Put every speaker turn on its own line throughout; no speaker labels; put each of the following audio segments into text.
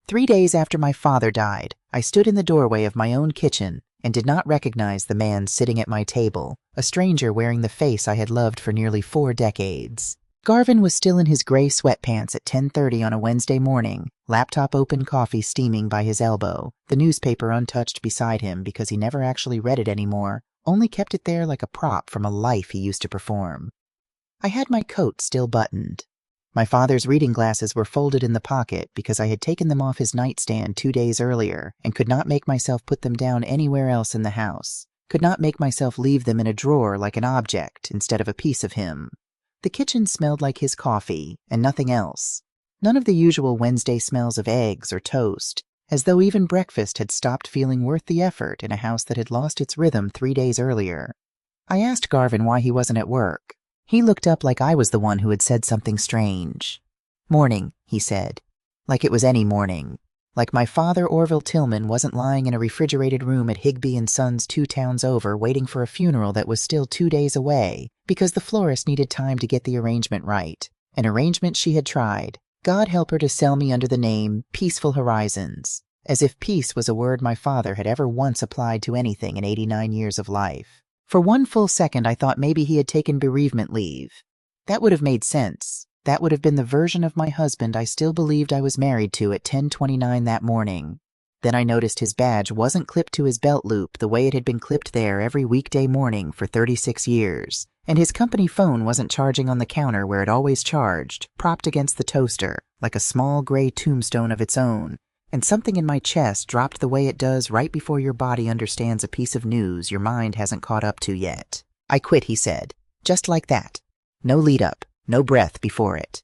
3 days after my father died, I stood in the doorway of my own kitchen and did not recognize the man sitting at my table, a stranger wearing the face I had loved for nearly 4 decades. Garvin was still in his gray sweatpants at 10:30 on a Wednesday morning, laptop open, coffee steaming by his elbow, the newspaper untouched beside him because he never actually read it anymore, only kept it there like a prop from a life he used to perform. I had my coat still buttoned. My father's reading glasses were folded in the pocket because I had taken them off his nightstand 2 days earlier and could not make myself put them down anywhere else in the house, could not make myself leave them in a drawer like an object instead of a piece of him. The kitchen smelled like his coffee and nothing else. None of the usual Wednesday smells of eggs or toast, as though even breakfast had stopped feeling worth the effort in a house that had lost its rhythm 3 days earlier. I asked Garvin why he wasn't at work. He looked up like I was the one who had said something strange. "Morning," he said, like it was any morning. Like my father, Orville Tillman, wasn't lying in a refrigerated room at Higbee and Sons 2 towns over waiting for a funeral that was still 2 days away because the florist needed time to get the arrangement right. An arrangement she had tried. God help her to sell me under the name Peaceful Horizons, as if peace was a word my father had ever once applied to anything in 89 years of life. For 1 full second I thought maybe he had taken bereavement leave. That would have made sense. That would have been the version of my husband I still believed I was married to at 10:29 that morning. Then I noticed his badge wasn't clipped to his belt loop the way it had been clipped there every weekday morning for 36 years, and his company phone wasn't charging on the counter where it always charged, propped against the toaster, like a small gray tombstone of its own, and something in my chest dropped the way it does right before your body understands a piece of news your mind hasn't caught up to yet. "I quit," he said. Just like that. No lead up. No breath before it.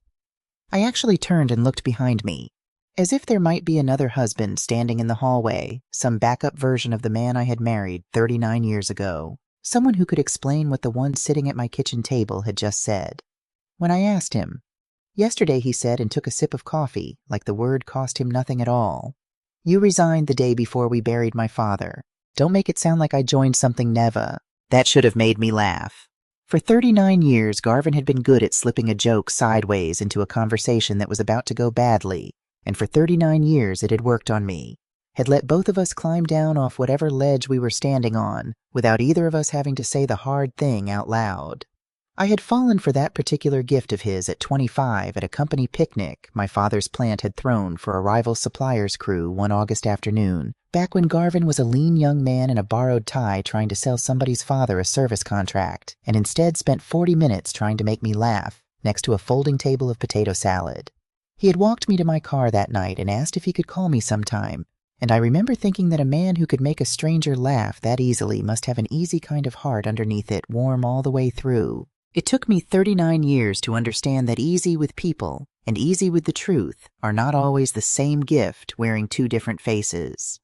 I actually turned and looked behind me, as if there might be another husband standing in the hallway, some backup version of the man I had married 39 years ago, someone who could explain what the one sitting at my kitchen table had just said. When I asked him, "Yesterday," he said, and took a sip of coffee, like the word cost him nothing at all. "You resigned the day before we buried my father. Don't make it sound like I joined something Neva." That should have made me laugh. For 39 years, Garvin had been good at slipping a joke sideways into a conversation that was about to go badly, and for 39 years it had worked on me, had let both of us climb down off whatever ledge we were standing on, without either of us having to say the hard thing out loud. I had fallen for that particular gift of his at 25 at a company picnic my father's plant had thrown for a rival supplier's crew one August afternoon, back when Garvin was a lean young man in a borrowed tie trying to sell somebody's father a service contract, and instead spent 40 minutes trying to make me laugh next to a folding table of potato salad. He had walked me to my car that night and asked if he could call me sometime, and I remember thinking that a man who could make a stranger laugh that easily must have an easy kind of heart underneath it, warm all the way through. It took me 39 years to understand that easy with people and easy with the truth are not always the same gift wearing 2 different faces.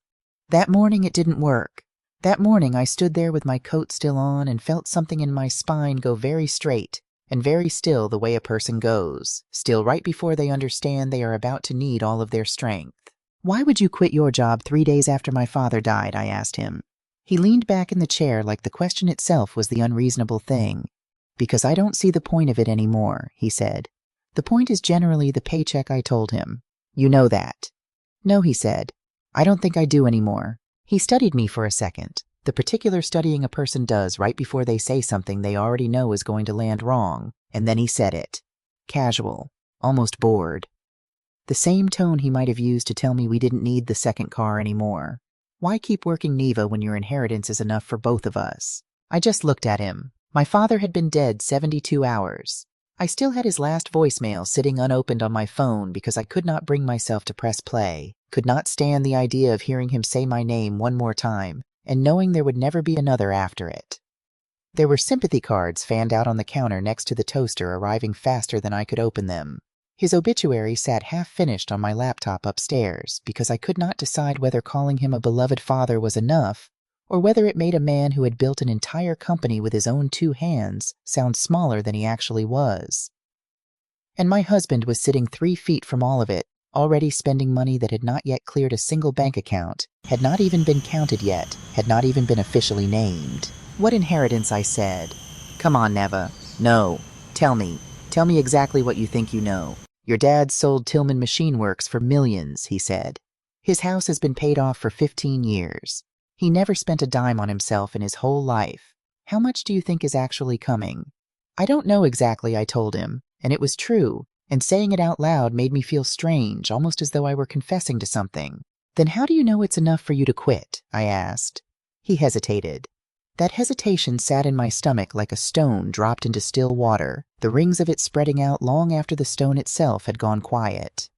That morning it didn't work. That morning I stood there with my coat still on and felt something in my spine go very straight and very still the way a person goes, still right before they understand they are about to need all of their strength. "Why would you quit your job 3 days after my father died?" I asked him. He leaned back in the chair like the question itself was the unreasonable thing. "Because I don't see the point of it anymore," he said. "The point is generally the paycheck," I told him. "You know that." "No," he said. "I don't think I do anymore." He studied me for a second, the particular studying a person does right before they say something they already know is going to land wrong, and then he said it. Casual, almost bored. The same tone he might have used to tell me we didn't need the second car anymore. Why keep working Neva when your inheritance is enough for both of us? I just looked at him. My father had been dead 72 hours. I still had his last voicemail sitting unopened on my phone because I could not bring myself to press play, could not stand the idea of hearing him say my name one more time, and knowing there would never be another after it. There were sympathy cards fanned out on the counter next to the toaster arriving faster than I could open them. His obituary sat half-finished on my laptop upstairs because I could not decide whether calling him a beloved father was enough or whether it made a man who had built an entire company with his own 2 hands sound smaller than he actually was. And my husband was sitting 3 feet from all of it, already spending money that had not yet cleared a single bank account, had not even been counted yet, had not even been officially named. "What inheritance?" I said. "Come on, Neva. No. Tell me. Tell me exactly what you think you know." "Your dad sold Tillman Machine Works for millions," he said. His house has been paid off for 15 years. He never spent a dime on himself in his whole life. How much do you think is actually coming? I don't know exactly, I told him, and it was true, and saying it out loud made me feel strange, almost as though I were confessing to something. Then how do you know it's enough for you to quit? I asked. He hesitated. That hesitation sat in my stomach like a stone dropped into still water, the rings of it spreading out long after the stone itself had gone quiet.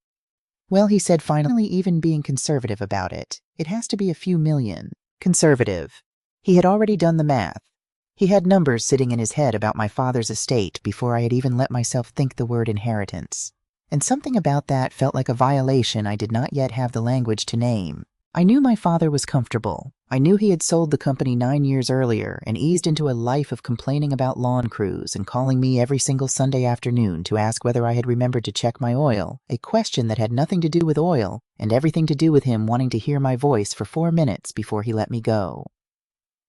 Well, he said finally, even being conservative about it, it has to be a few million. Conservative. He had already done the math. He had numbers sitting in his head about my father's estate before I had even let myself think the word inheritance. And something about that felt like a violation I did not yet have the language to name. I knew my father was comfortable. I knew he had sold the company 9 years earlier and eased into a life of complaining about lawn crews and calling me every single Sunday afternoon to ask whether I had remembered to check my oil, a question that had nothing to do with oil and everything to do with him wanting to hear my voice for 4 minutes before he let me go.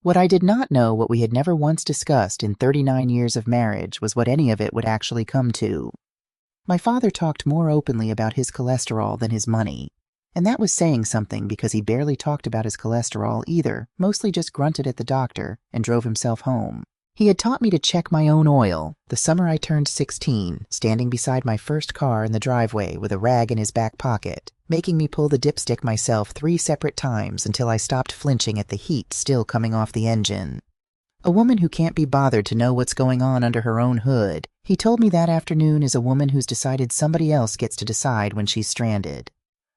What I did not know, what we had never once discussed in 39 years of marriage, was what any of it would actually come to. My father talked more openly about his cholesterol than his money. And that was saying something, because he barely talked about his cholesterol either, mostly just grunted at the doctor and drove himself home. He had taught me to check my own oil the summer I turned 16, standing beside my first car in the driveway with a rag in his back pocket, making me pull the dipstick myself 3 separate times until I stopped flinching at the heat still coming off the engine. A woman who can't be bothered to know what's going on under her own hood, he told me that afternoon, is a woman who's decided somebody else gets to decide when she's stranded.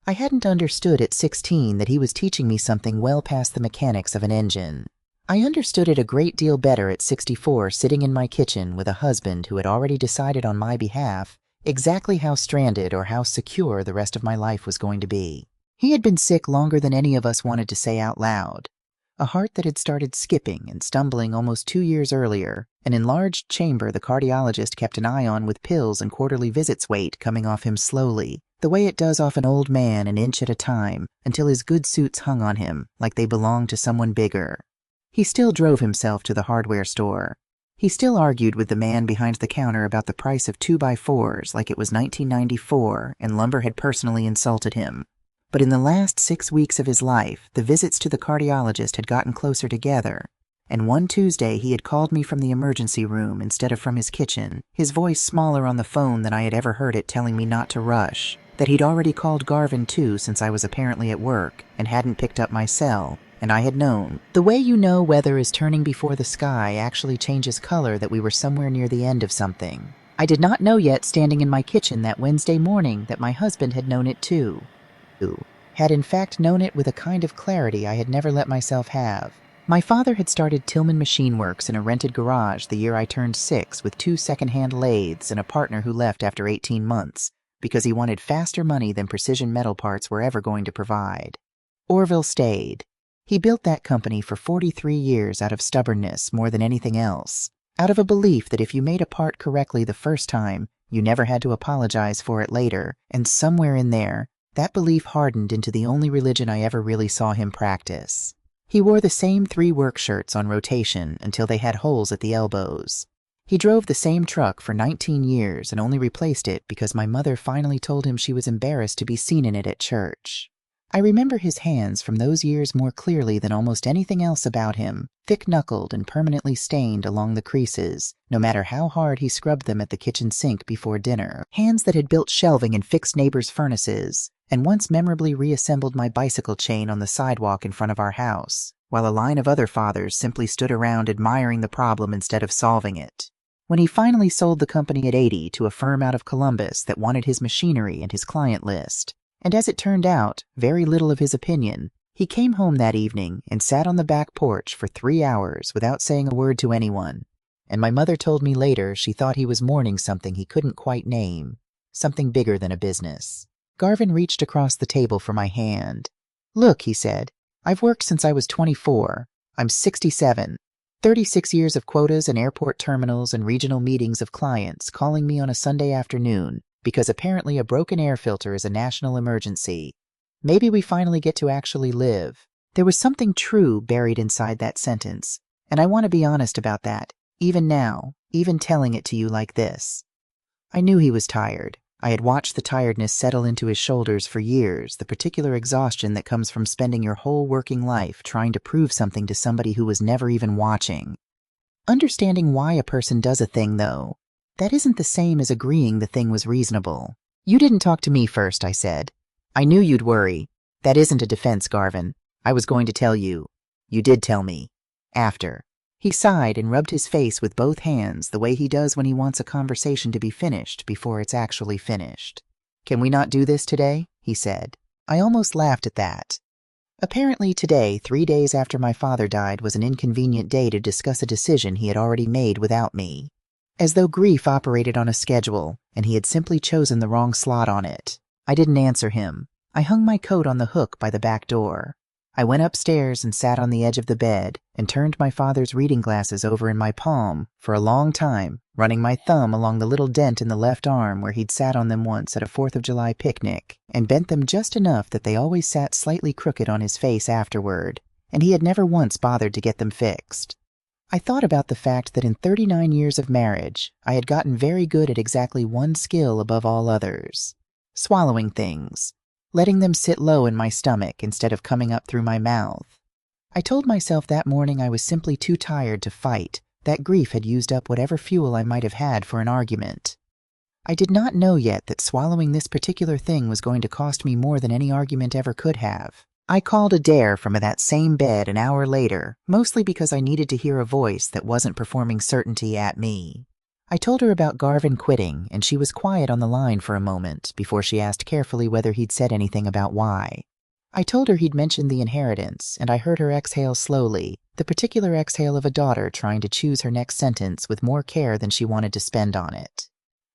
I hadn't understood at 16 that he was teaching me something well past the mechanics of an engine. I understood it a great deal better at 64, sitting in my kitchen with a husband who had already decided on my behalf exactly how stranded or how secure the rest of my life was going to be. He had been sick longer than any of us wanted to say out loud. A heart that had started skipping and stumbling almost 2 years earlier, an enlarged chamber the cardiologist kept an eye on with pills and quarterly visits, weight coming off him slowly, the way it does off an old man, an inch at a time, until his good suits hung on him like they belonged to someone bigger. He still drove himself to the hardware store. He still argued with the man behind the counter about the price of 2x4s like it was 1994 and lumber had personally insulted him. But in the last 6 weeks of his life, the visits to the cardiologist had gotten closer together, and one Tuesday he had called me from the emergency room instead of from his kitchen, his voice smaller on the phone than I had ever heard it, telling me not to rush, that he'd already called Garvin too since I was apparently at work and hadn't picked up my cell, and I had known. The way you know weather is turning before the sky actually changes color, that we were somewhere near the end of something. I did not know yet, standing in my kitchen that Wednesday morning, that my husband had known it too. Had in fact known it with a kind of clarity I had never let myself have. My father had started Tillman Machine Works in a rented garage the year I turned 6 with 2 second-hand lathes and a partner who left after 18 months because he wanted faster money than precision metal parts were ever going to provide. Orville stayed. He built that company for 43 years out of stubbornness more than anything else, out of a belief that if you made a part correctly the first time, you never had to apologize for it later, and somewhere in there, that belief hardened into the only religion I ever really saw him practice. He wore the same 3 work shirts on rotation until they had holes at the elbows. He drove the same truck for 19 years and only replaced it because my mother finally told him she was embarrassed to be seen in it at church. I remember his hands from those years more clearly than almost anything else about him, thick-knuckled and permanently stained along the creases, no matter how hard he scrubbed them at the kitchen sink before dinner. Hands that had built shelving and fixed neighbors' furnaces, and once memorably reassembled my bicycle chain on the sidewalk in front of our house, while a line of other fathers simply stood around admiring the problem instead of solving it. When he finally sold the company at 80 to a firm out of Columbus that wanted his machinery and his client list, and as it turned out, very little of his opinion, he came home that evening and sat on the back porch for 3 hours without saying a word to anyone, and my mother told me later she thought he was mourning something he couldn't quite name, something bigger than a business. Garvin reached across the table for my hand. "Look," he said, "I've worked since I was 24. I'm 67. 36 years of quotas and airport terminals and regional meetings of clients calling me on a Sunday afternoon because apparently a broken air filter is a national emergency. Maybe we finally get to actually live." There was something true buried inside that sentence, and I want to be honest about that, even now, even telling it to you like this. I knew he was tired. I had watched the tiredness settle into his shoulders for years, the particular exhaustion that comes from spending your whole working life trying to prove something to somebody who was never even watching. Understanding why a person does a thing, though, that isn't the same as agreeing the thing was reasonable. You didn't talk to me first, I said. I knew you'd worry. That isn't a defense, Garvin. I was going to tell you. You did tell me. After. He sighed and rubbed his face with both hands the way he does when he wants a conversation to be finished before it's actually finished. Can we not do this today? He said. I almost laughed at that. Apparently today, 3 days after my father died, was an inconvenient day to discuss a decision he had already made without me. As though grief operated on a schedule, and he had simply chosen the wrong slot on it. I didn't answer him. I hung my coat on the hook by the back door. I went upstairs and sat on the edge of the bed and turned my father's reading glasses over in my palm for a long time, running my thumb along the little dent in the left arm where he'd sat on them once at a 4th of July picnic, and bent them just enough that they always sat slightly crooked on his face afterward, and he had never once bothered to get them fixed. I thought about the fact that in 39 years of marriage, I had gotten very good at exactly one skill above all others: swallowing things. Letting them sit low in my stomach instead of coming up through my mouth. I told myself that morning I was simply too tired to fight, that grief had used up whatever fuel I might have had for an argument. I did not know yet that swallowing this particular thing was going to cost me more than any argument ever could have. I called Adair from that same bed an hour later, mostly because I needed to hear a voice that wasn't performing certainty at me. I told her about Garvin quitting, and she was quiet on the line for a moment before she asked carefully whether he'd said anything about why. I told her he'd mentioned the inheritance, and I heard her exhale slowly, the particular exhale of a daughter trying to choose her next sentence with more care than she wanted to spend on it.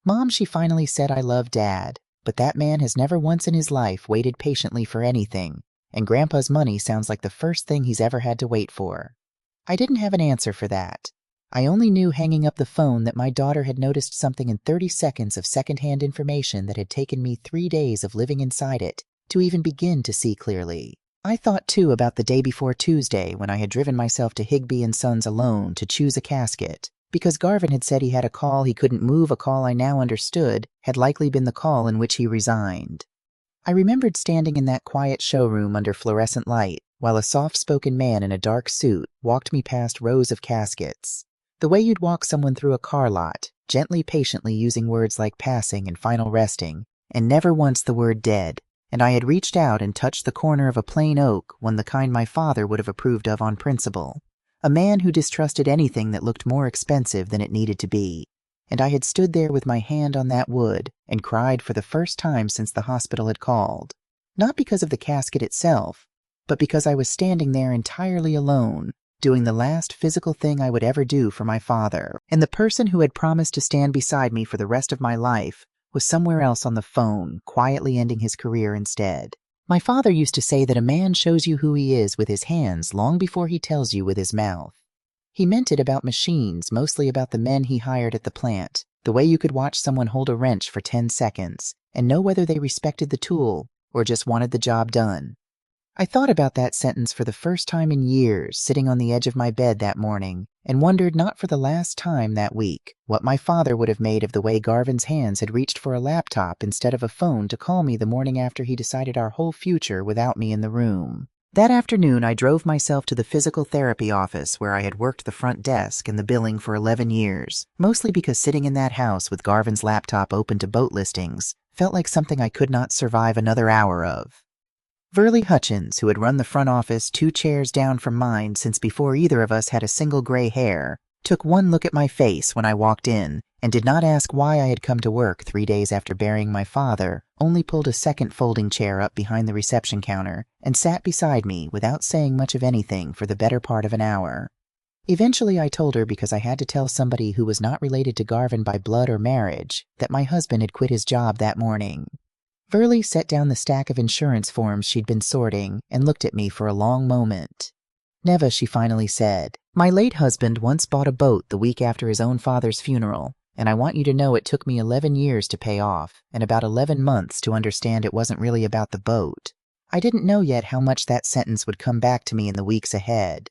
Mom, she finally said, I love Dad, but that man has never once in his life waited patiently for anything, and Grandpa's money sounds like the first thing he's ever had to wait for. I didn't have an answer for that. I only knew hanging up the phone that my daughter had noticed something in 30 seconds of secondhand information that had taken me 3 days of living inside it to even begin to see clearly. I thought, too, about the day before Tuesday when I had driven myself to Higbee & Sons alone to choose a casket, because Garvin had said he had a call he couldn't move, a call I now understood had likely been the call in which he resigned. I remembered standing in that quiet showroom under fluorescent light while a soft-spoken man in a dark suit walked me past rows of caskets. The way you'd walk someone through a car lot, gently, patiently using words like passing and final resting, and never once the word dead, and I had reached out and touched the corner of a plain oak, one the kind my father would have approved of on principle. A man who distrusted anything that looked more expensive than it needed to be. And I had stood there with my hand on that wood and cried for the first time since the hospital had called. Not because of the casket itself, but because I was standing there entirely alone, doing the last physical thing I would ever do for my father, and the person who had promised to stand beside me for the rest of my life was somewhere else on the phone, quietly ending his career instead. My father used to say that a man shows you who he is with his hands long before he tells you with his mouth. He meant it about machines, mostly about the men he hired at the plant, the way you could watch someone hold a wrench for 10 seconds and know whether they respected the tool or just wanted the job done. I thought about that sentence for the first time in years, sitting on the edge of my bed that morning, and wondered not for the last time that week what my father would have made of the way Garvin's hands had reached for a laptop instead of a phone to call me the morning after he decided our whole future without me in the room. That afternoon, I drove myself to the physical therapy office where I had worked the front desk and the billing for 11 years, mostly because sitting in that house with Garvin's laptop open to boat listings felt like something I could not survive another hour of. Verley Hutchins, who had run the front office 2 chairs down from mine since before either of us had a single gray hair, took one look at my face when I walked in and did not ask why I had come to work 3 days after burying my father, only pulled a second folding chair up behind the reception counter and sat beside me without saying much of anything for the better part of an hour. Eventually I told her, because I had to tell somebody who was not related to Garvin by blood or marriage, that my husband had quit his job that morning. Verley set down the stack of insurance forms she'd been sorting and looked at me for a long moment. Neva, she finally said, my late husband once bought a boat the week after his own father's funeral, and I want you to know it took me 11 years to pay off, and about 11 months to understand it wasn't really about the boat. I didn't know yet how much that sentence would come back to me in the weeks ahead.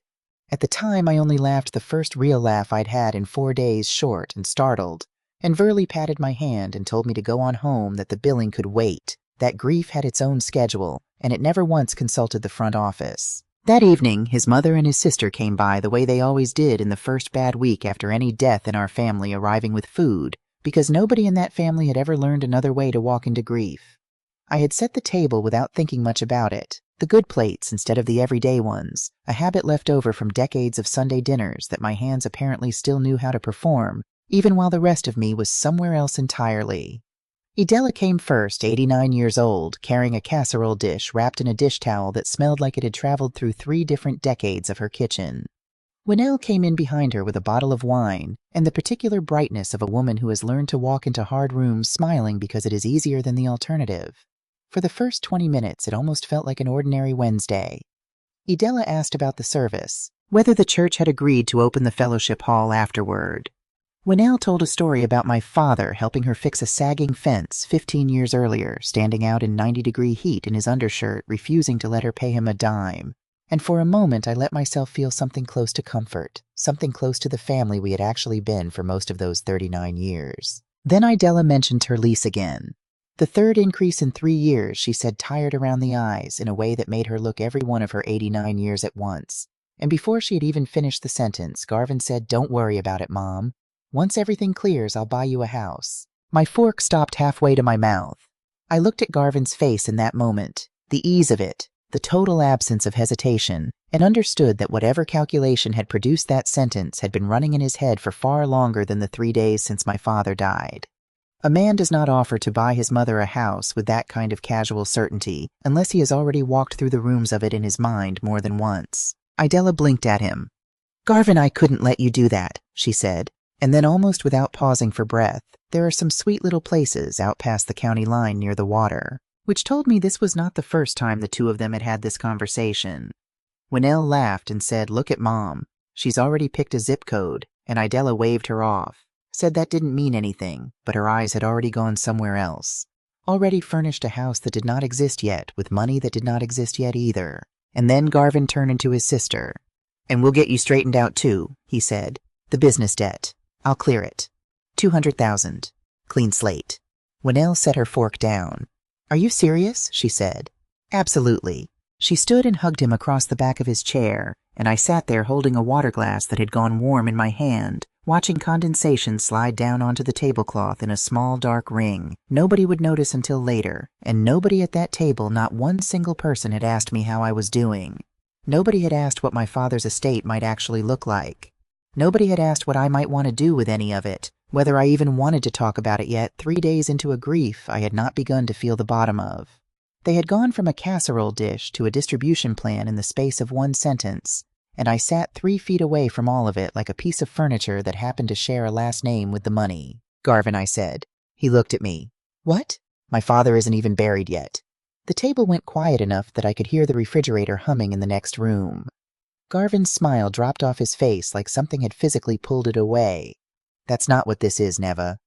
At the time, I only laughed the first real laugh I'd had in 4 days, short and startled, and Verley patted my hand and told me to go on home, that the billing could wait, that grief had its own schedule, and it never once consulted the front office. That evening, his mother and his sister came by the way they always did in the first bad week after any death in our family, arriving with food, because nobody in that family had ever learned another way to walk into grief. I had set the table without thinking much about it, the good plates instead of the everyday ones, a habit left over from decades of Sunday dinners that my hands apparently still knew how to perform, even while the rest of me was somewhere else entirely. Idella came first, 89 years old, carrying a casserole dish wrapped in a dish towel that smelled like it had traveled through 3 different decades of her kitchen. Winnell came in behind her with a bottle of wine, and the particular brightness of a woman who has learned to walk into hard rooms smiling because it is easier than the alternative. For the first 20 minutes, it almost felt like an ordinary Wednesday. Idella asked about the service, whether the church had agreed to open the fellowship hall afterward. Winnell told a story about my father helping her fix a sagging fence 15 years earlier, standing out in 90-degree heat in his undershirt, refusing to let her pay him a dime. And for a moment I let myself feel something close to comfort, something close to the family we had actually been for most of those 39 years. Then Idella mentioned her lease again. The third increase in 3 years, she said, tired around the eyes in a way that made her look every one of her 89 years at once. And before she had even finished the sentence, Garvin said, "Don't worry about it, Mom. Once everything clears, I'll buy you a house." My fork stopped halfway to my mouth. I looked at Garvin's face in that moment, the ease of it, the total absence of hesitation, and understood that whatever calculation had produced that sentence had been running in his head for far longer than the 3 days since my father died. A man does not offer to buy his mother a house with that kind of casual certainty unless he has already walked through the rooms of it in his mind more than once. Idella blinked at him. "Garvin, I couldn't let you do that," she said. And then, almost without pausing for breath, "There are some sweet little places out past the county line near the water," which told me this was not the first time the two of them had had this conversation. Winnell laughed and said, "Look at Mom. She's already picked a zip code," and Idella waved her off, said that didn't mean anything, but her eyes had already gone somewhere else. Already furnished a house that did not exist yet, with money that did not exist yet either. And then Garvin turned to his sister. "And we'll get you straightened out too," he said. "The business debt. I'll clear it. 200,000. Clean slate." Winnell set her fork down. "Are you serious?" she said. "Absolutely." She stood and hugged him across the back of his chair, and I sat there holding a water glass that had gone warm in my hand, watching condensation slide down onto the tablecloth in a small dark ring. Nobody would notice until later, and nobody at that table, not one single person, had asked me how I was doing. Nobody had asked what my father's estate might actually look like. Nobody had asked what I might want to do with any of it, whether I even wanted to talk about it yet, 3 days into a grief I had not begun to feel the bottom of. They had gone from a casserole dish to a distribution plan in the space of 1 sentence, and I sat 3 feet away from all of it like a piece of furniture that happened to share a last name with the money. "Garvin," I said. He looked at me. "What?" "My father isn't even buried yet." The table went quiet enough that I could hear the refrigerator humming in the next room. Garvin's smile dropped off his face like something had physically pulled it away. "That's not what this is, Neva."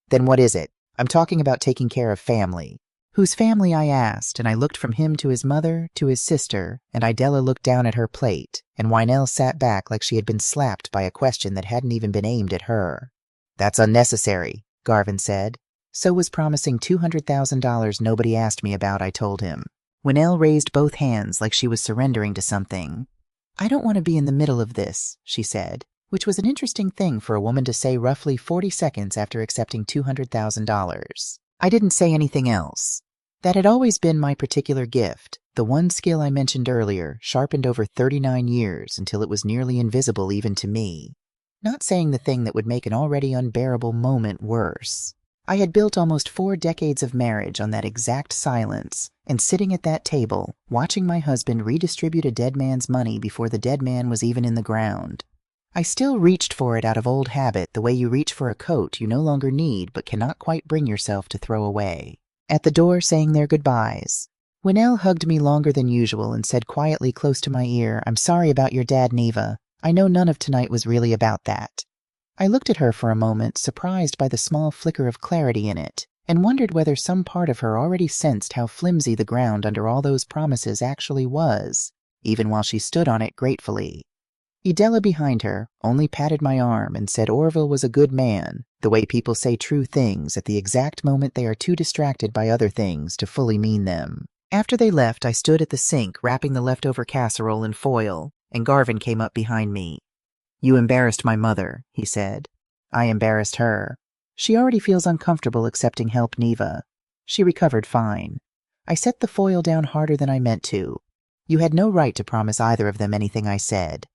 "Then what is it?" "I'm talking about taking care of family." "Whose family?" I asked, and I looked from him to his mother, to his sister, and Idella looked down at her plate, and Winnell sat back like she had been slapped by a question that hadn't even been aimed at her. "That's unnecessary," Garvin said. "So was promising $200,000 nobody asked me about," I told him. Winnell raised both hands like she was surrendering to something. "I don't want to be in the middle of this," she said, which was an interesting thing for a woman to say roughly 40 seconds after accepting $200,000. I didn't say anything else. That had always been my particular gift, the one skill I mentioned earlier, sharpened over 39 years until it was nearly invisible even to me. Not saying the thing that would make an already unbearable moment worse. I had built almost 4 decades of marriage on that exact silence, and sitting at that table, watching my husband redistribute a dead man's money before the dead man was even in the ground. I still reached for it out of old habit, the way you reach for a coat you no longer need but cannot quite bring yourself to throw away. At the door saying their goodbyes, Winnell hugged me longer than usual and said quietly close to my ear, "I'm sorry about your dad, Neva. I know none of tonight was really about that." I looked at her for a moment, surprised by the small flicker of clarity in it, and wondered whether some part of her already sensed how flimsy the ground under all those promises actually was, even while she stood on it gratefully. Idella behind her only patted my arm and said Orville was a good man, the way people say true things at the exact moment they are too distracted by other things to fully mean them. After they left, I stood at the sink wrapping the leftover casserole in foil, and Garvin came up behind me. "You embarrassed my mother," he said. "I embarrassed her. She already feels uncomfortable accepting help, Neva. She recovered fine. I set the foil down harder than I meant to. You had no right to promise either of them anything I said.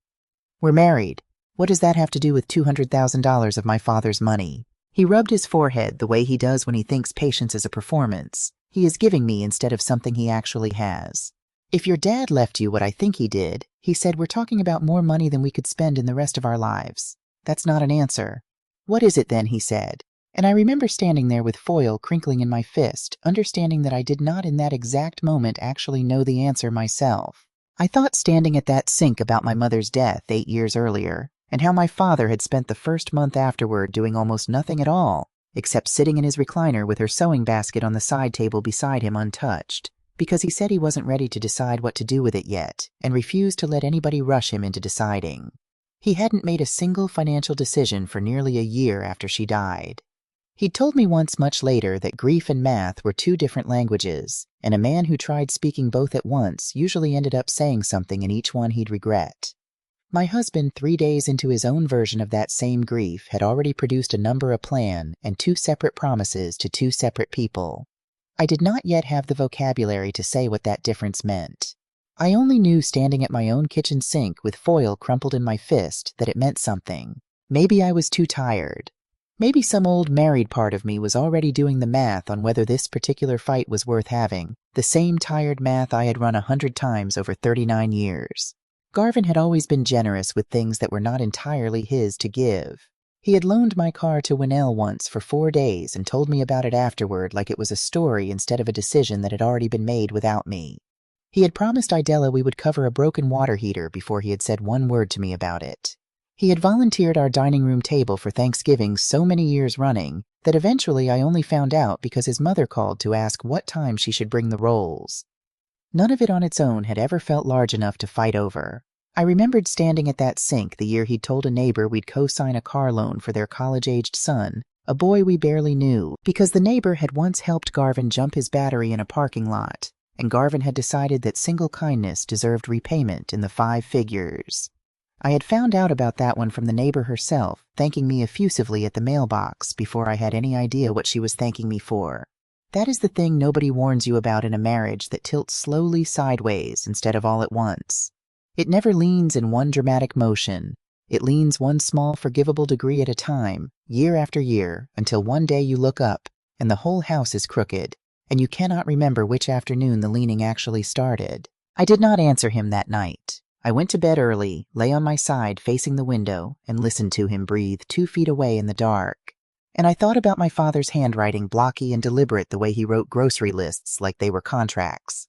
We're married. What does that have to do with $200,000 of my father's money?" He rubbed his forehead the way he does when he thinks patience is a performance he is giving me instead of something he actually has. "If your dad left you what I think he did, he said we're talking about more money than we could spend in the rest of our lives. That's not an answer." "What is it then?" he said. And I remember standing there with foil crinkling in my fist, understanding that I did not in that exact moment actually know the answer myself. I thought standing at that sink about my mother's death 8 years earlier, and how my father had spent the first month afterward doing almost nothing at all, except sitting in his recliner with her sewing basket on the side table beside him untouched, because he said he wasn't ready to decide what to do with it yet, and refused to let anybody rush him into deciding. He hadn't made a single financial decision for nearly a year after she died. He'd told me once much later that grief and math were 2 different languages, and a man who tried speaking both at once usually ended up saying something in each one he'd regret. My husband, 3 days into his own version of that same grief, had already produced a number a plan and 2 separate promises to 2 separate people. I did not yet have the vocabulary to say what that difference meant. I only knew standing at my own kitchen sink with foil crumpled in my fist that it meant something. Maybe I was too tired. Maybe some old married part of me was already doing the math on whether this particular fight was worth having, the same tired math I had run 100 times over 39 years. Garvin had always been generous with things that were not entirely his to give. He had loaned my car to Winnell once for 4 days and told me about it afterward like it was a story instead of a decision that had already been made without me. He had promised Idella we would cover a broken water heater before he had said one word to me about it. He had volunteered our dining room table for Thanksgiving so many years running that eventually I only found out because his mother called to ask what time she should bring the rolls. None of it on its own had ever felt large enough to fight over. I remembered standing at that sink the year he'd told a neighbor we'd co-sign a car loan for their college-aged son, a boy we barely knew, because the neighbor had once helped Garvin jump his battery in a parking lot, and Garvin had decided that single kindness deserved repayment in the 5 figures. I had found out about that one from the neighbor herself, thanking me effusively at the mailbox before I had any idea what she was thanking me for. That is the thing nobody warns you about in a marriage that tilts slowly sideways instead of all at once. It never leans in one dramatic motion. It leans one small forgivable degree at a time, year after year, until one day you look up, and the whole house is crooked, and you cannot remember which afternoon the leaning actually started. I did not answer him that night. I went to bed early, lay on my side facing the window, and listened to him breathe 2 feet away in the dark. And I thought about my father's handwriting, blocky and deliberate the way he wrote grocery lists like they were contracts.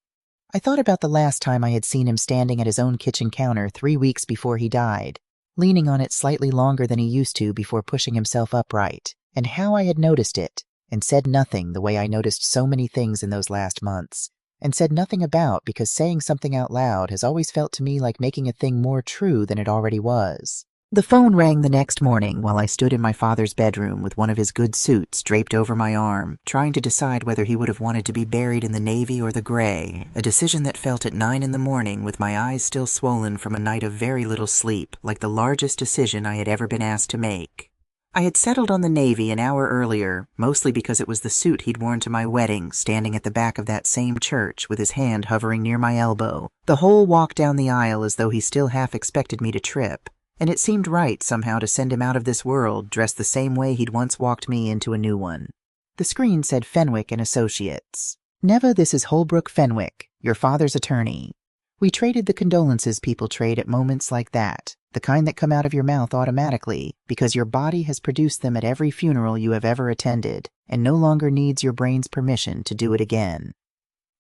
I thought about the last time I had seen him standing at his own kitchen counter 3 weeks before he died, leaning on it slightly longer than he used to before pushing himself upright, and how I had noticed it, and said nothing the way I noticed so many things in those last months, and said nothing about because saying something out loud has always felt to me like making a thing more true than it already was. The phone rang the next morning while I stood in my father's bedroom with one of his good suits draped over my arm, trying to decide whether he would have wanted to be buried in the Navy or the Gray, a decision that felt at 9 in the morning with my eyes still swollen from a night of very little sleep, like the largest decision I had ever been asked to make. I had settled on the Navy an hour earlier, mostly because it was the suit he'd worn to my wedding, standing at the back of that same church with his hand hovering near my elbow, the whole walk down the aisle as though he still half expected me to trip. And it seemed right somehow to send him out of this world dressed the same way he'd once walked me into a new one. The screen said Fenwick and Associates. "Neva, this is Holbrook Fenwick, your father's attorney. We traded the condolences people trade at moments like that, the kind that come out of your mouth automatically because your body has produced them at every funeral you have ever attended and no longer needs your brain's permission to do it again."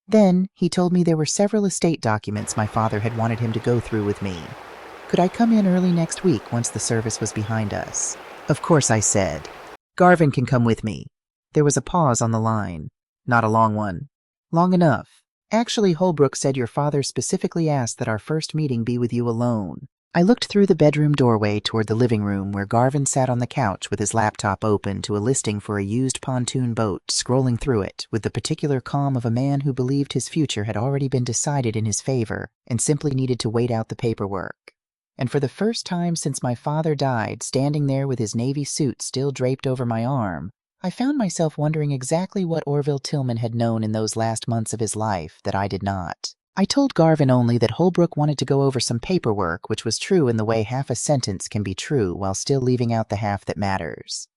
Then he told me there were several estate documents my father had wanted him to go through with me. Could I come in early next week once the service was behind us? Of course, I said. Garvin can come with me. There was a pause on the line. Not a long one. Long enough. Actually, Holbrook said your father specifically asked that our first meeting be with you alone. I looked through the bedroom doorway toward the living room where Garvin sat on the couch with his laptop open to a listing for a used pontoon boat, scrolling through it with the particular calm of a man who believed his future had already been decided in his favor and simply needed to wait out the paperwork. And for the first time since my father died, standing there with his navy suit still draped over my arm, I found myself wondering exactly what Orville Tillman had known in those last months of his life that I did not. I told Garvin only that Holbrook wanted to go over some paperwork, which was true in the way half a sentence can be true while still leaving out the half that matters.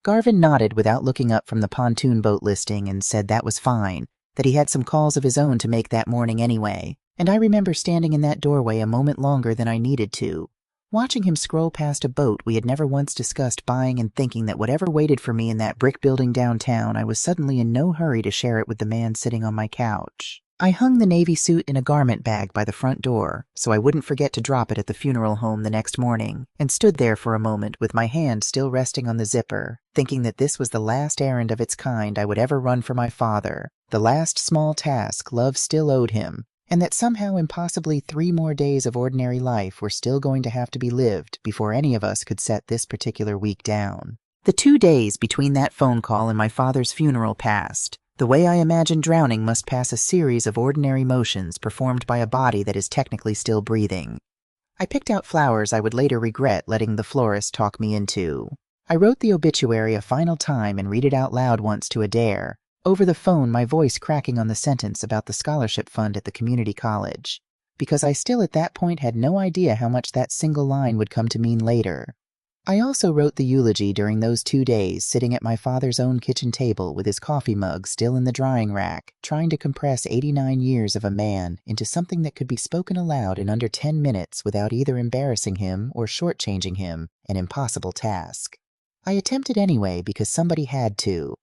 Garvin nodded without looking up from the pontoon boat listing and said that was fine, that he had some calls of his own to make that morning anyway, and I remember standing in that doorway a moment longer than I needed to, watching him scroll past a boat we had never once discussed buying and thinking that whatever waited for me in that brick building downtown, I was suddenly in no hurry to share it with the man sitting on my couch. I hung the navy suit in a garment bag by the front door so I wouldn't forget to drop it at the funeral home the next morning, and stood there for a moment with my hand still resting on the zipper, thinking that this was the last errand of its kind I would ever run for my father, the last small task love still owed him, and that somehow impossibly 3 more days of ordinary life were still going to have to be lived before any of us could set this particular week down. The 2 days between that phone call and my father's funeral passed the way I imagine drowning must pass a series of ordinary motions performed by a body that is technically still breathing. I picked out flowers I would later regret letting the florist talk me into. I wrote the obituary a final time and read it out loud once to Adair, over the phone my voice cracking on the sentence about the scholarship fund at the community college, because I still at that point had no idea how much that single line would come to mean later. I also wrote the eulogy during those 2 days sitting at my father's own kitchen table with his coffee mug still in the drying rack, trying to compress 89 years of a man into something that could be spoken aloud in under 10 minutes without either embarrassing him or shortchanging him, an impossible task. I attempted anyway because somebody had to.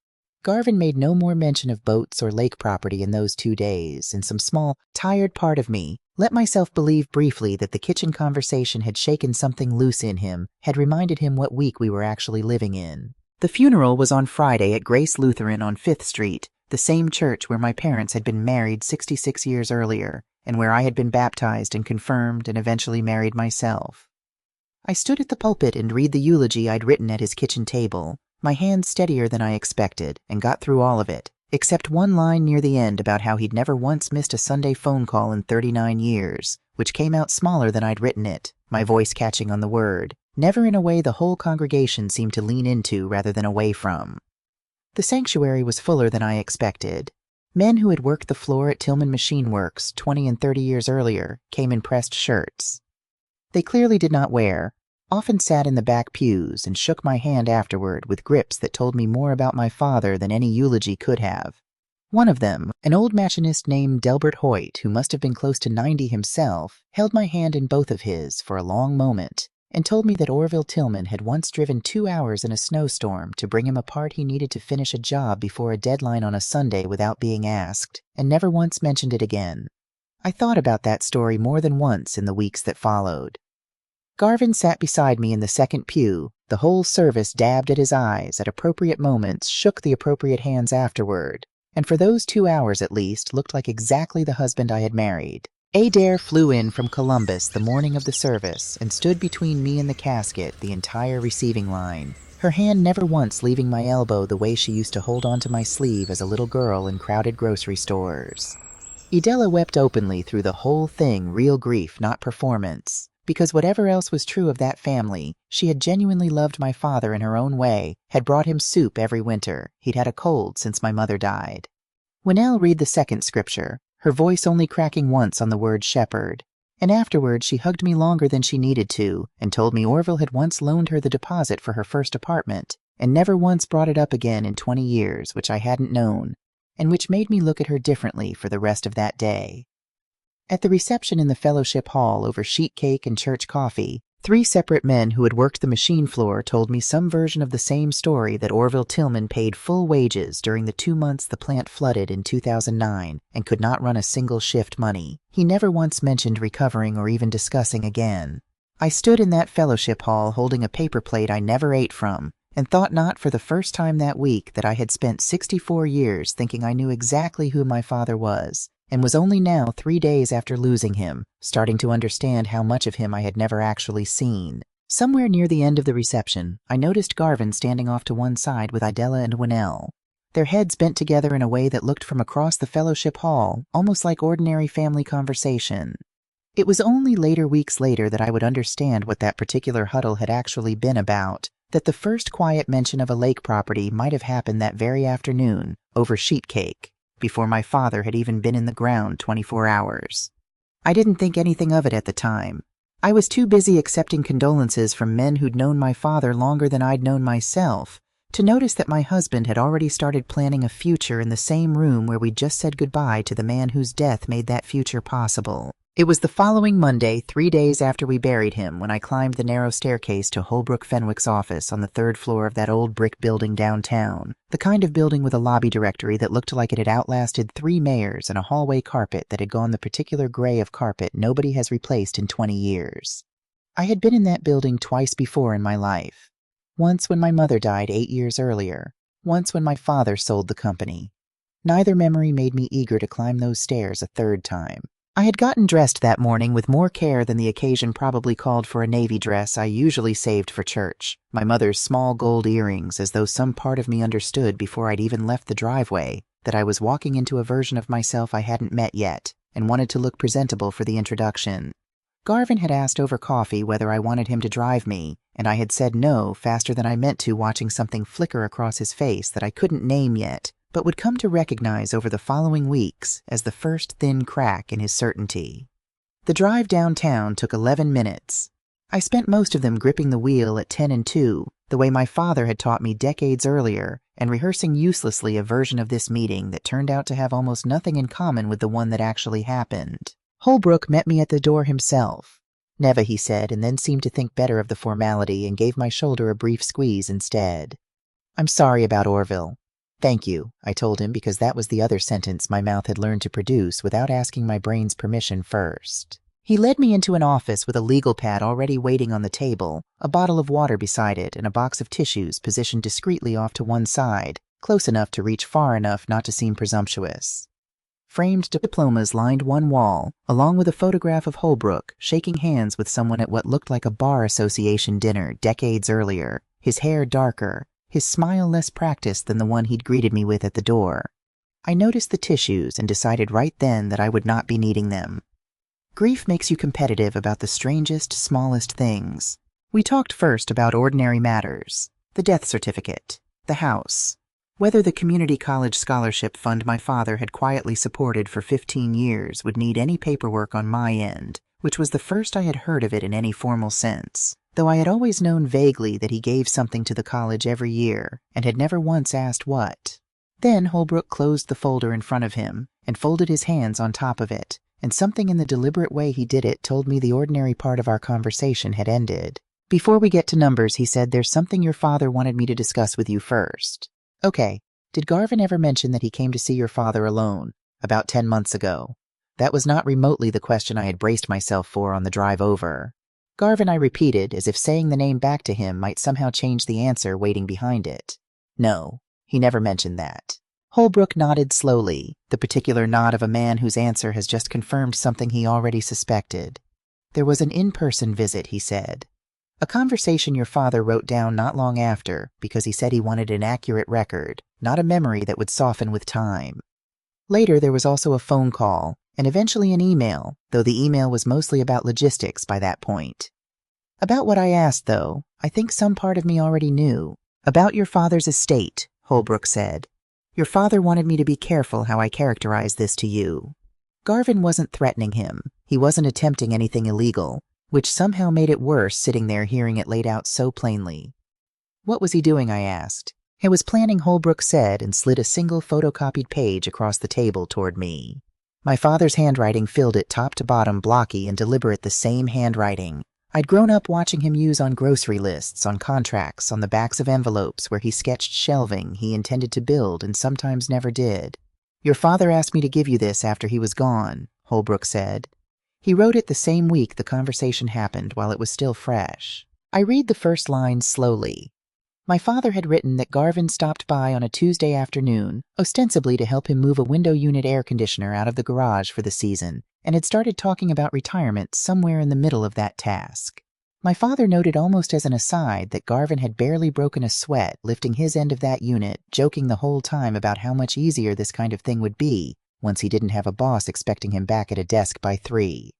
Garvin made no more mention of boats or lake property in those 2 days, and some small, tired part of me let myself believe briefly that the kitchen conversation had shaken something loose in him, had reminded him what week we were actually living in. The funeral was on Friday at Grace Lutheran on 5th Street, the same church where my parents had been married 66 years earlier, and where I had been baptized and confirmed and eventually married myself. I stood at the pulpit and read the eulogy I'd written at his kitchen table, my hand steadier than I expected, and got through all of it, except one line near the end about how he'd never once missed a Sunday phone call in 39 years, which came out smaller than I'd written it, my voice catching on the word, never in a way the whole congregation seemed to lean into rather than away from. The sanctuary was fuller than I expected. Men who had worked the floor at Tillman Machine Works 20 and 30 years earlier came in pressed shirts. They clearly did not wear, often sat in the back pews and shook my hand afterward with grips that told me more about my father than any eulogy could have. One of them, an old machinist named Delbert Hoyt, who must have been close to 90 himself, held my hand in both of his for a long moment and told me that Orville Tillman had once driven 2 hours in a snowstorm to bring him a part he needed to finish a job before a deadline on a Sunday without being asked, and never once mentioned it again. I thought about that story more than once in the weeks that followed. Garvin sat beside me in the second pew, the whole service dabbed at his eyes, at appropriate moments shook the appropriate hands afterward, and for those 2 hours at least looked like exactly the husband I had married. Adair flew in from Columbus the morning of the service and stood between me and the casket the entire receiving line, her hand never once leaving my elbow the way she used to hold onto my sleeve as a little girl in crowded grocery stores. Idella wept openly through the whole thing, real grief, not performance. Because whatever else was true of that family, she had genuinely loved my father in her own way, had brought him soup every winter. He'd had a cold since my mother died. When Elle read the second scripture, her voice only cracking once on the word shepherd, and afterward she hugged me longer than she needed to, and told me Orville had once loaned her the deposit for her first apartment, and never once brought it up again in 20 years, which I hadn't known, and which made me look at her differently for the rest of that day. At the reception in the fellowship hall over sheet cake and church coffee, 3 separate men who had worked the machine floor told me some version of the same story that Orville Tillman paid full wages during the 2 months the plant flooded in 2009 and could not run a single shift money. He never once mentioned recovering or even discussing again. I stood in that fellowship hall holding a paper plate I never ate from, and thought not for the first time that week that I had spent 64 years thinking I knew exactly who my father was, and was only now 3 days after losing him, starting to understand how much of him I had never actually seen. Somewhere near the end of the reception, I noticed Garvin standing off to one side with Idella and Winnell, their heads bent together in a way that looked from across the fellowship hall, almost like ordinary family conversation. It was only weeks later that I would understand what that particular huddle had actually been about, that the first quiet mention of a lake property might have happened that very afternoon, over sheet cake, before my father had even been in the ground 24 hours. I didn't think anything of it at the time. I was too busy accepting condolences from men who'd known my father longer than I'd known myself to notice that my husband had already started planning a future in the same room where we'd just said goodbye to the man whose death made that future possible. It was the following Monday, 3 days after we buried him, when I climbed the narrow staircase to Holbrook Fenwick's office on the 3rd floor of that old brick building downtown, the kind of building with a lobby directory that looked like it had outlasted 3 mayors and a hallway carpet that had gone the particular gray of carpet nobody has replaced in 20 years. I had been in that building twice before in my life. Once when my mother died 8 years earlier, once when my father sold the company. Neither memory made me eager to climb those stairs a third time. I had gotten dressed that morning with more care than the occasion probably called for a navy dress I usually saved for church, my mother's small gold earrings, as though some part of me understood before I'd even left the driveway that I was walking into a version of myself I hadn't met yet and wanted to look presentable for the introduction. Garvin had asked over coffee whether I wanted him to drive me, and I had said no faster than I meant to, watching something flicker across his face that I couldn't name yet, but would come to recognize over the following weeks as the first thin crack in his certainty. The drive downtown took 11 minutes. I spent most of them gripping the wheel at 10 and 2, the way my father had taught me decades earlier, and rehearsing uselessly a version of this meeting that turned out to have almost nothing in common with the one that actually happened. Holbrook met me at the door himself. "Neva," he said, and then seemed to think better of the formality and gave my shoulder a brief squeeze instead. "I'm sorry about Orville." "Thank you," I told him, because that was the other sentence my mouth had learned to produce without asking my brain's permission first. He led me into an office with a legal pad already waiting on the table, a bottle of water beside it, and a box of tissues positioned discreetly off to one side, close enough to reach far enough not to seem presumptuous. Framed diplomas lined one wall, along with a photograph of Holbrook shaking hands with someone at what looked like a bar association dinner decades earlier, his hair darker, his smile less practiced than the one he'd greeted me with at the door. I noticed the tissues and decided right then that I would not be needing them. Grief makes you competitive about the strangest, smallest things. We talked first about ordinary matters: the death certificate, the house, whether the community college scholarship fund my father had quietly supported for 15 years would need any paperwork on my end, which was the first I had heard of it in any formal sense, though I had always known vaguely that he gave something to the college every year, and had never once asked what. Then Holbrook closed the folder in front of him, and folded his hands on top of it, and something in the deliberate way he did it told me the ordinary part of our conversation had ended. "Before we get to numbers," he said, "there's something your father wanted me to discuss with you first." "Okay, did Garvin ever mention that he came to see your father alone, about 10 months ago?" That was not remotely the question I had braced myself for on the drive over. "Garvin," I repeated, as if saying the name back to him might somehow change the answer waiting behind it. "No, he never mentioned that." Holbrook nodded slowly, the particular nod of a man whose answer has just confirmed something he already suspected. "There was an in-person visit," he said. "A conversation your father wrote down not long after, because he said he wanted an accurate record, not a memory that would soften with time. Later there was also a phone call, and eventually an email, though the email was mostly about logistics by that point. About what I asked, though, I think some part of me already knew. About your father's estate," Holbrook said. "Your father wanted me to be careful how I characterize this to you." Garvin wasn't threatening him. He wasn't attempting anything illegal, which somehow made it worse sitting there hearing it laid out so plainly. "What was he doing?" I asked. "It was planning," Holbrook said, and slid a single photocopied page across the table toward me. My father's handwriting filled it top to bottom, blocky and deliberate, the same handwriting I'd grown up watching him use on grocery lists, on contracts, on the backs of envelopes where he sketched shelving he intended to build and sometimes never did. "Your father asked me to give you this after he was gone," Holbrook said. He wrote it the same week the conversation happened, while it was still fresh. I read the first lines slowly. My father had written that Garvin stopped by on a Tuesday afternoon, ostensibly to help him move a window unit air conditioner out of the garage for the season, and had started talking about retirement somewhere in the middle of that task. My father noted almost as an aside that Garvin had barely broken a sweat lifting his end of that unit, joking the whole time about how much easier this kind of thing would be once he didn't have a boss expecting him back at a desk by 3.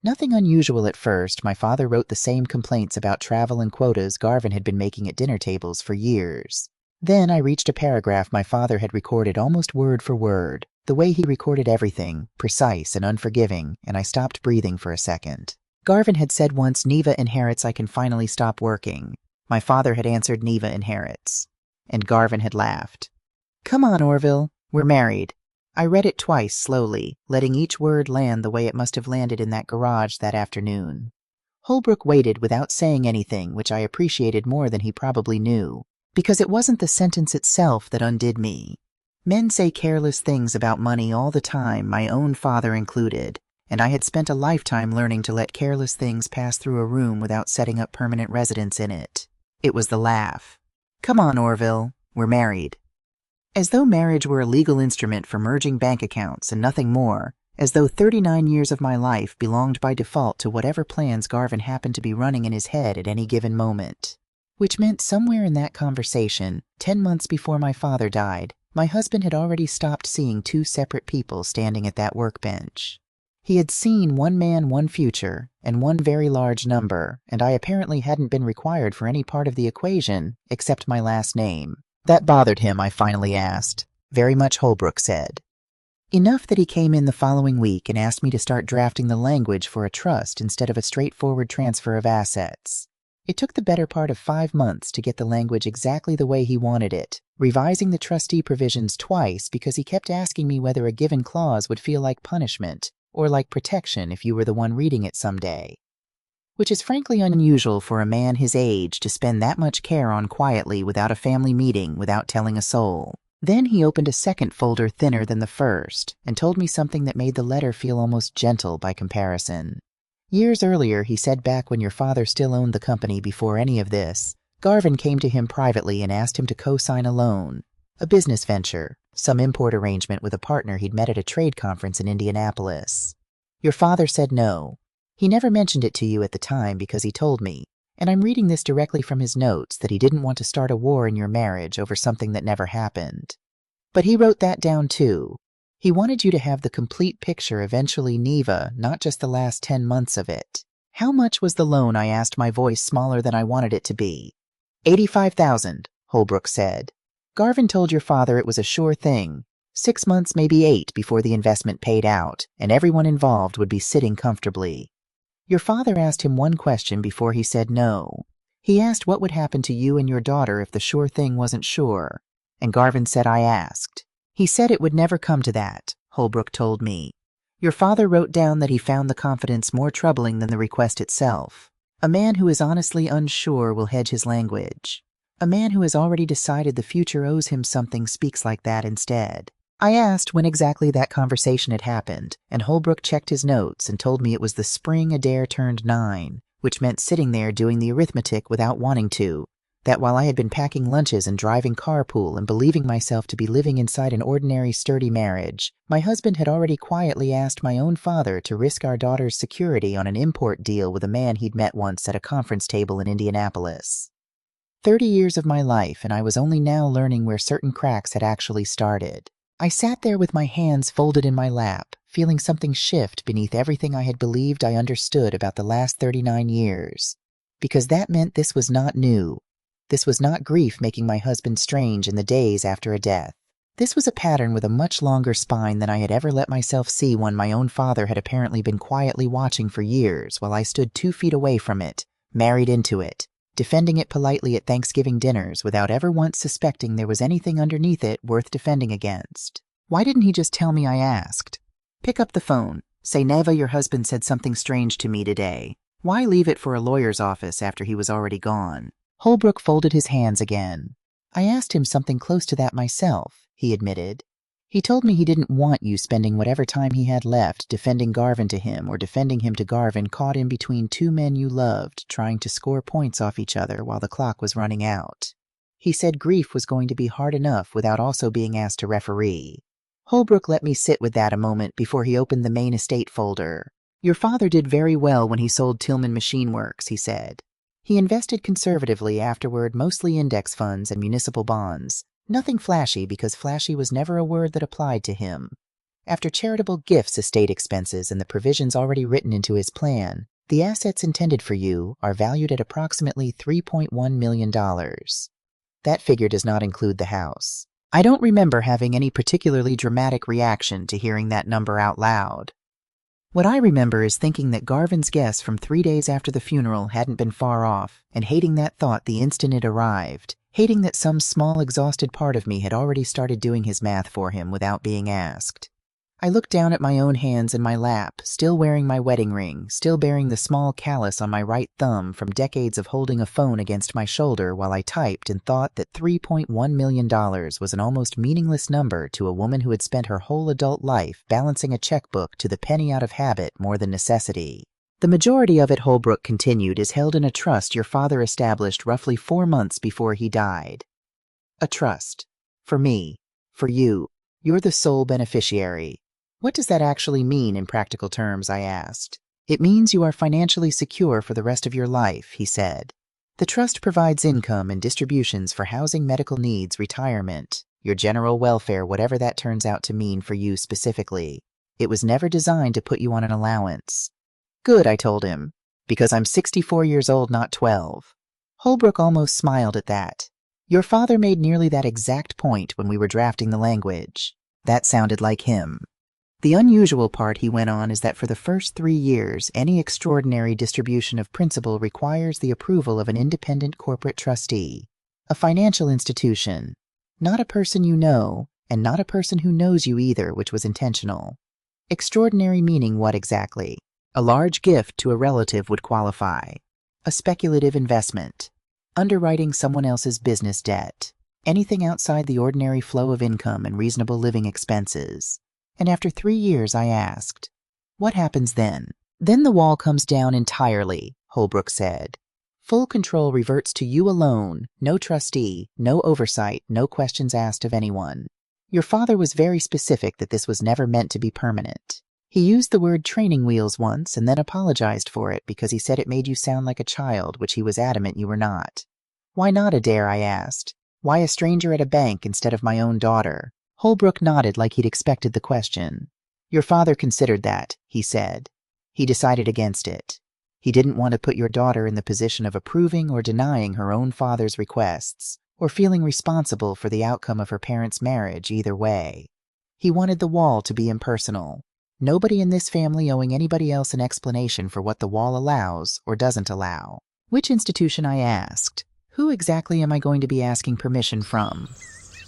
Nothing unusual at first. My father wrote the same complaints about travel and quotas Garvin had been making at dinner tables for years. Then I reached a paragraph my father had recorded almost word for word, the way he recorded everything, precise and unforgiving, and I stopped breathing for a second. Garvin had said once, "Neva inherits, I can finally stop working." My father had answered, "Neva inherits." And Garvin had laughed. "Come on, Orville, we're married." I read it twice slowly, letting each word land the way it must have landed in that garage that afternoon. Holbrook waited without saying anything, which I appreciated more than he probably knew, because it wasn't the sentence itself that undid me. Men say careless things about money all the time, my own father included, and I had spent a lifetime learning to let careless things pass through a room without setting up permanent residence in it. It was the laugh. "Come on, Orville, we're married." As though marriage were a legal instrument for merging bank accounts and nothing more, as though 39 years of my life belonged by default to whatever plans Garvin happened to be running in his head at any given moment. Which meant somewhere in that conversation, 10 months before my father died, my husband had already stopped seeing 2 separate people standing at that workbench. He had seen one man, one future, and one very large number, and I apparently hadn't been required for any part of the equation except my last name. That bothered him, I finally asked. Very much, Holbrook said. Enough that he came in the following week and asked me to start drafting the language for a trust instead of a straightforward transfer of assets. It took the better part of 5 months to get the language exactly the way he wanted it, revising the trustee provisions twice because he kept asking me whether a given clause would feel like punishment or like protection if you were the one reading it someday. Which is frankly unusual for a man his age to spend that much care on quietly without a family meeting, without telling a soul. Then he opened a second folder thinner than the first and told me something that made the letter feel almost gentle by comparison. Years earlier, he said, back when your father still owned the company before any of this, Garvin came to him privately and asked him to co-sign a loan, a business venture, some import arrangement with a partner he'd met at a trade conference in Indianapolis. Your father said no. He never mentioned it to you at the time because he told me, and I'm reading this directly from his notes, that he didn't want to start a war in your marriage over something that never happened. But he wrote that down too. He wanted you to have the complete picture eventually, Neva, not just the last 10 months of it. How much was the loan? I asked, my voice smaller than I wanted it to be. $85,000, Holbrook said. Garvin told your father it was a sure thing. 6 months, maybe 8, before the investment paid out, and everyone involved would be sitting comfortably. Your father asked him one question before he said no. He asked what would happen to you and your daughter if the sure thing wasn't sure. And Garvin said I asked. He said it would never come to that, Holbrook told me. Your father wrote down that he found the confidence more troubling than the request itself. A man who is honestly unsure will hedge his language. A man who has already decided the future owes him something speaks like that instead. I asked when exactly that conversation had happened, and Holbrook checked his notes and told me it was the spring Adair turned 9, which meant sitting there doing the arithmetic without wanting to, that while I had been packing lunches and driving carpool and believing myself to be living inside an ordinary sturdy marriage, my husband had already quietly asked my own father to risk our daughter's security on an import deal with a man he'd met once at a conference table in Indianapolis. 30 years of my life, and I was only now learning where certain cracks had actually started. I sat there with my hands folded in my lap, feeling something shift beneath everything I had believed I understood about the last 39 years. Because that meant this was not new. This was not grief making my husband strange in the days after a death. This was a pattern with a much longer spine than I had ever let myself see one my own father had apparently been quietly watching for years while I stood 2 feet away from it, married into it, defending it politely at Thanksgiving dinners without ever once suspecting there was anything underneath it worth defending against. Why didn't he just tell me? I asked. Pick up the phone. Say, Neva, your husband said something strange to me today. Why leave it for a lawyer's office after he was already gone? Holbrook folded his hands again. I asked him something close to that myself, he admitted. He told me he didn't want you spending whatever time he had left defending Garvin to him or defending him to Garvin caught in between 2 men you loved trying to score points off each other while the clock was running out. He said grief was going to be hard enough without also being asked to referee. Holbrook let me sit with that a moment before he opened the main estate folder. Your father did very well when he sold Tillman Machine Works, he said. He invested conservatively afterward, mostly index funds and municipal bonds. Nothing flashy, because flashy was never a word that applied to him. After charitable gifts, estate expenses, and the provisions already written into his plan, the assets intended for you are valued at approximately $3.1 million. That figure does not include the house. I don't remember having any particularly dramatic reaction to hearing that number out loud. What I remember is thinking that Garvin's guess from 3 days after the funeral hadn't been far off, and hating that thought the instant it arrived, hating that some small exhausted part of me had already started doing his math for him without being asked. I looked down at my own hands in my lap, still wearing my wedding ring, still bearing the small callus on my right thumb from decades of holding a phone against my shoulder while I typed, and thought that $3.1 million was an almost meaningless number to a woman who had spent her whole adult life balancing a checkbook to the penny out of habit more than necessity. The majority of it, Holbrook continued, is held in a trust your father established roughly 4 months before he died. A trust. For me. For you. You're the sole beneficiary. What does that actually mean in practical terms, I asked. It means you are financially secure for the rest of your life, he said. The trust provides income and distributions for housing, medical needs, retirement, your general welfare, whatever that turns out to mean for you specifically. It was never designed to put you on an allowance. Good, I told him, because I'm 64 years old, not 12. Holbrook almost smiled at that. Your father made nearly that exact point when we were drafting the language. That sounded like him. The unusual part, he went on, is that for the first 3 years, any extraordinary distribution of principal requires the approval of an independent corporate trustee, a financial institution, not a person you know, and not a person who knows you either, which was intentional. Extraordinary meaning what exactly? A large gift to a relative would qualify. A speculative investment. Underwriting someone else's business debt. Anything outside the ordinary flow of income and reasonable living expenses. And after 3 years, I asked, what happens then? Then the wall comes down entirely, Holbrook said. Full control reverts to you alone, no trustee, no oversight, no questions asked of anyone. Your father was very specific that this was never meant to be permanent. He used the word training wheels once and then apologized for it because he said it made you sound like a child, which he was adamant you were not. Why not Adair, I asked. Why a stranger at a bank instead of my own daughter? Holbrook nodded like he'd expected the question. Your father considered that, he said. He decided against it. He didn't want to put your daughter in the position of approving or denying her own father's requests, or feeling responsible for the outcome of her parents' marriage either way. He wanted the wall to be impersonal. Nobody in this family owing anybody else an explanation for what the wall allows or doesn't allow. Which institution, I asked. Who exactly am I going to be asking permission from?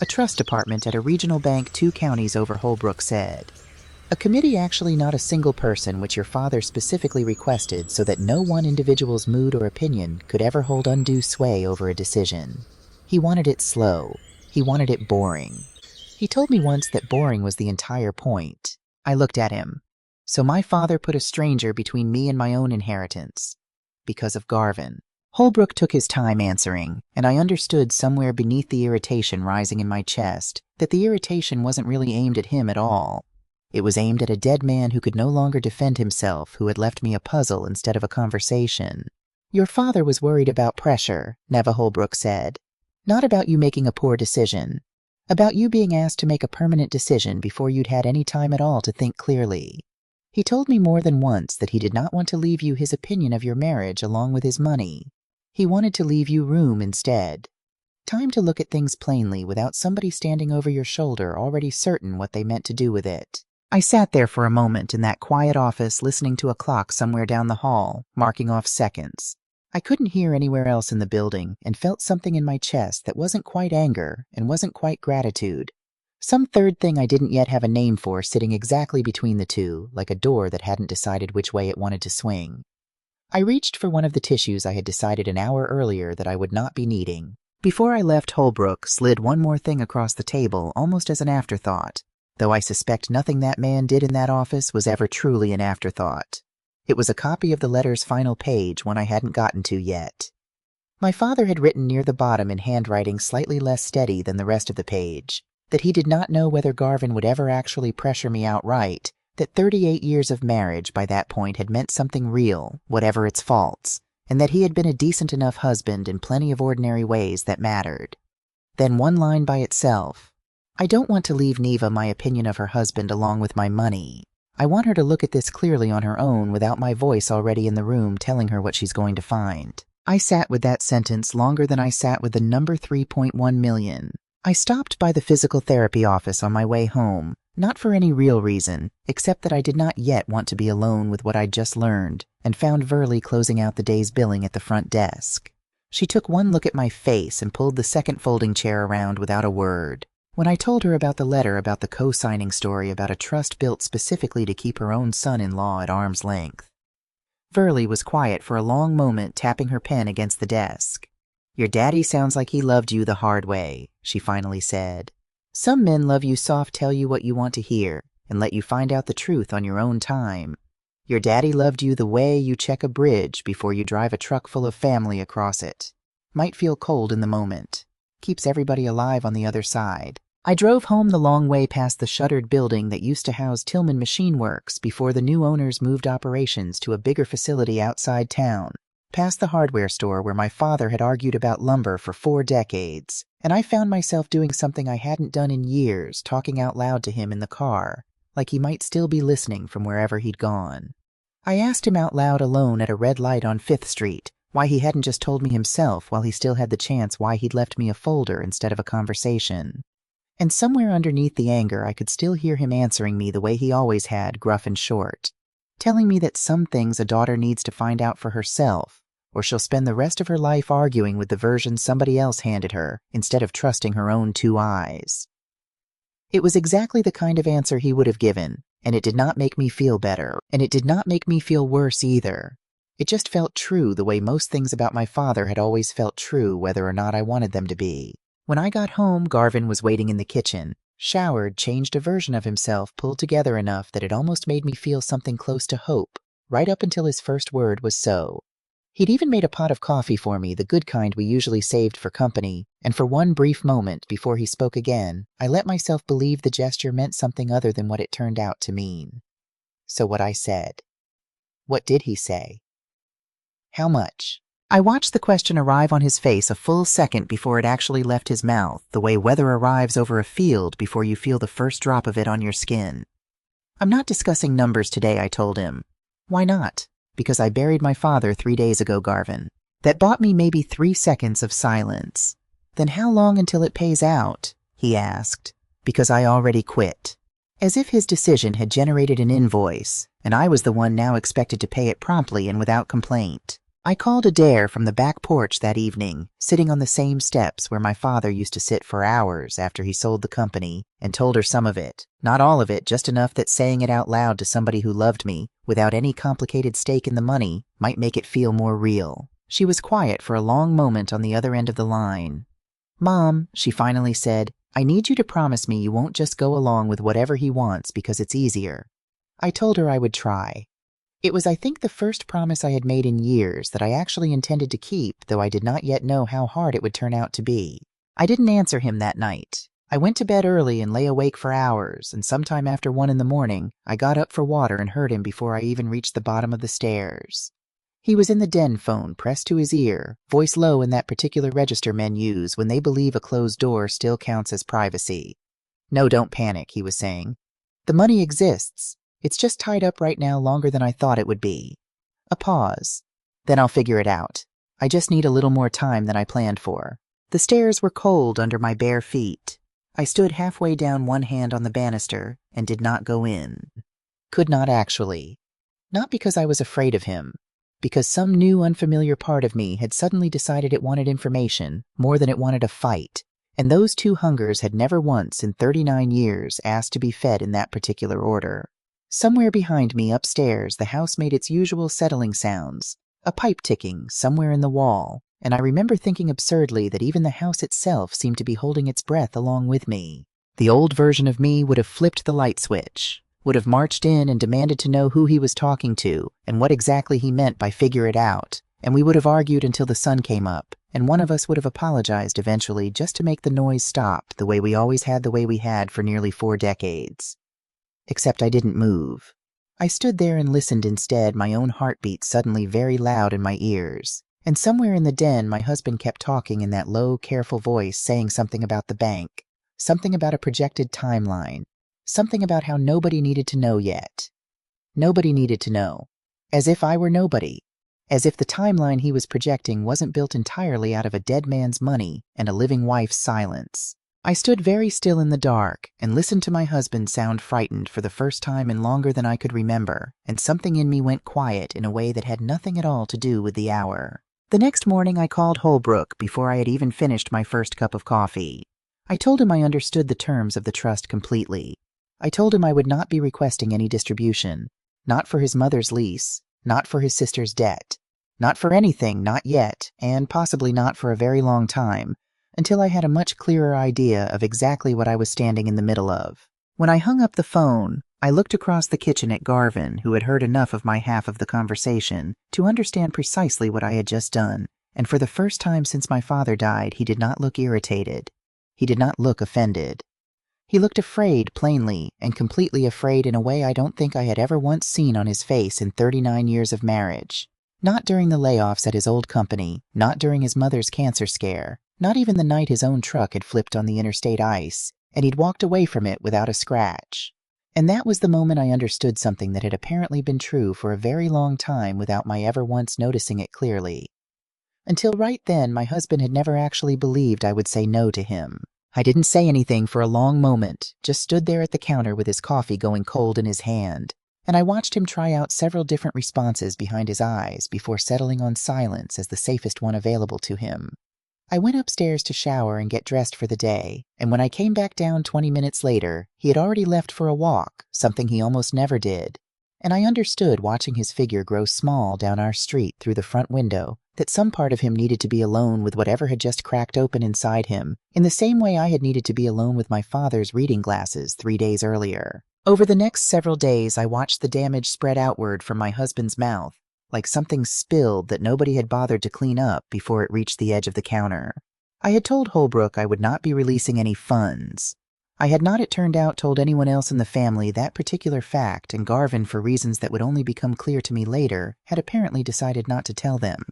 A trust department at a regional bank 2 counties over, Holbrook said. A committee, actually not a single person, which your father specifically requested so that no one individual's mood or opinion could ever hold undue sway over a decision. He wanted it slow. He wanted it boring. He told me once that boring was the entire point. I looked at him. So my father put a stranger between me and my own inheritance. Because of Garvin. Holbrook took his time answering, and I understood somewhere beneath the irritation rising in my chest that the irritation wasn't really aimed at him at all. It was aimed at a dead man who could no longer defend himself, who had left me a puzzle instead of a conversation. Your father was worried about pressure, Neva Holbrook said. Not about you making a poor decision. About you being asked to make a permanent decision before you'd had any time at all to think clearly. He told me more than once that he did not want to leave you his opinion of your marriage along with his money. He wanted to leave you room instead. Time to look at things plainly without somebody standing over your shoulder already certain what they meant to do with it. I sat there for a moment in that quiet office listening to a clock somewhere down the hall, marking off seconds. I couldn't hear anywhere else in the building and felt something in my chest that wasn't quite anger and wasn't quite gratitude. Some third thing I didn't yet have a name for sitting exactly between the two, like a door that hadn't decided which way it wanted to swing. I reached for one of the tissues I had decided an hour earlier that I would not be needing. Before I left, Holbrook slid one more thing across the table almost as an afterthought, though I suspect nothing that man did in that office was ever truly an afterthought. It was a copy of the letter's final page, one I hadn't gotten to yet. My father had written near the bottom in handwriting slightly less steady than the rest of the page that he did not know whether Garvin would ever actually pressure me outright, that 38 years of marriage by that point had meant something real, whatever its faults, and that he had been a decent enough husband in plenty of ordinary ways that mattered. Then one line by itself: I don't want to leave Neva my opinion of her husband along with my money. I want her to look at this clearly on her own without my voice already in the room telling her what she's going to find. I sat with that sentence longer than I sat with the number 3.1 million. I stopped by the physical therapy office on my way home, not for any real reason, except that I did not yet want to be alone with what I'd just learned, and found Verlie closing out the day's billing at the front desk. She took one look at my face and pulled the second folding chair around without a word. When I told her about the letter about the co-signing story about a trust built specifically to keep her own son-in-law at arm's length, Verlie was quiet for a long moment, tapping her pen against the desk. Your daddy sounds like he loved you the hard way, she finally said. Some men love you soft, tell you what you want to hear, and let you find out the truth on your own time. Your daddy loved you the way you check a bridge before you drive a truck full of family across it. Might feel cold in the moment. Keeps everybody alive on the other side. I drove home the long way past the shuttered building that used to house Tillman Machine Works before the new owners moved operations to a bigger facility outside town, past the hardware store where my father had argued about lumber for 4 decades, and I found myself doing something I hadn't done in years, talking out loud to him in the car, like he might still be listening from wherever he'd gone. I asked him out loud alone at a red light on 5th Street why he hadn't just told me himself while he still had the chance, why he'd left me a folder instead of a conversation. And somewhere underneath the anger I could still hear him answering me the way he always had, gruff and short, telling me that some things a daughter needs to find out for herself, or she'll spend the rest of her life arguing with the version somebody else handed her instead of trusting her own 2 eyes. It was exactly the kind of answer he would have given, and it did not make me feel better, and it did not make me feel worse either. It just felt true the way most things about my father had always felt true, whether or not I wanted them to be. When I got home, Garvin was waiting in the kitchen, showered, changed a version of himself, pulled together enough that it almost made me feel something close to hope, right up until his first word was so. He'd even made a pot of coffee for me, the good kind we usually saved for company, and for one brief moment before he spoke again, I let myself believe the gesture meant something other than what it turned out to mean. So what I said. What did he say? How much? I watched the question arrive on his face a full second before it actually left his mouth, the way weather arrives over a field before you feel the first drop of it on your skin. I'm not discussing numbers today, I told him. Why not? Because I buried my father 3 days ago, Garvin. That bought me maybe 3 seconds of silence. Then how long until it pays out? He asked. Because I already quit. As if his decision had generated an invoice, and I was the one now expected to pay it promptly and without complaint. I called Adair from the back porch that evening, sitting on the same steps where my father used to sit for hours after he sold the company, and told her some of it, not all of it, just enough that saying it out loud to somebody who loved me, without any complicated stake in the money, might make it feel more real. She was quiet for a long moment on the other end of the line. Mom, she finally said, I need you to promise me you won't just go along with whatever he wants because it's easier. I told her I would try. It was, I think, the first promise I had made in years that I actually intended to keep, though I did not yet know how hard it would turn out to be. I didn't answer him that night. I went to bed early and lay awake for hours, and sometime after 1 in the morning, I got up for water and heard him before I even reached the bottom of the stairs. He was in the den phone, pressed to his ear, voice low in that particular register men use when they believe a closed door still counts as privacy. No, don't panic, he was saying. The money exists. It's just tied up right now longer than I thought it would be. A pause. Then I'll figure it out. I just need a little more time than I planned for. The stairs were cold under my bare feet. I stood halfway down, one hand on the banister, and did not go in. Could not actually. Not because I was afraid of him. Because some new unfamiliar part of me had suddenly decided it wanted information more than it wanted a fight, and those 2 hungers had never once in 39 years asked to be fed in that particular order. Somewhere behind me upstairs, the house made its usual settling sounds, a pipe ticking somewhere in the wall, and I remember thinking absurdly that even the house itself seemed to be holding its breath along with me. The old version of me would have flipped the light switch, would have marched in and demanded to know who he was talking to and what exactly he meant by figure it out, and we would have argued until the sun came up, and one of us would have apologized eventually just to make the noise stop the way we always had the way we had for nearly 4 decades. Except I didn't move. I stood there and listened instead, my own heartbeat suddenly very loud in my ears. And somewhere in the den, my husband kept talking in that low, careful voice, saying something about the bank, something about a projected timeline, something about how nobody needed to know yet. Nobody needed to know. As if I were nobody. As if the timeline he was projecting wasn't built entirely out of a dead man's money and a living wife's silence. I stood very still in the dark and listened to my husband sound frightened for the first time in longer than I could remember, and something in me went quiet in a way that had nothing at all to do with the hour. The next morning I called Holbrook before I had even finished my first cup of coffee. I told him I understood the terms of the trust completely. I told him I would not be requesting any distribution, not for his mother's lease, not for his sister's debt, not for anything, not yet, and possibly not for a very long time, until I had a much clearer idea of exactly what I was standing in the middle of. When I hung up the phone, I looked across the kitchen at Garvin, who had heard enough of my half of the conversation to understand precisely what I had just done, and for the first time since my father died, he did not look irritated. He did not look offended. He looked afraid, plainly, and completely afraid in a way I don't think I had ever once seen on his face in 39 years of marriage. Not during the layoffs at his old company, not during his mother's cancer scare, not even the night his own truck had flipped on the interstate ice, and he'd walked away from it without a scratch. And that was the moment I understood something that had apparently been true for a very long time without my ever once noticing it clearly. Until right then, my husband had never actually believed I would say no to him. I didn't say anything for a long moment, just stood there at the counter with his coffee going cold in his hand, and I watched him try out several different responses behind his eyes before settling on silence as the safest one available to him. I went upstairs to shower and get dressed for the day, and when I came back down 20 minutes later, he had already left for a walk, something he almost never did. And I understood, watching his figure grow small down our street through the front window, that some part of him needed to be alone with whatever had just cracked open inside him, in the same way I had needed to be alone with my father's reading glasses 3 days earlier. Over the next several days, I watched the damage spread outward from my husband's mouth, like something spilled that nobody had bothered to clean up before it reached the edge of the counter. I had told Holbrook I would not be releasing any funds. I had not, it turned out, told anyone else in the family that particular fact, and Garvin, for reasons that would only become clear to me later, had apparently decided not to tell them.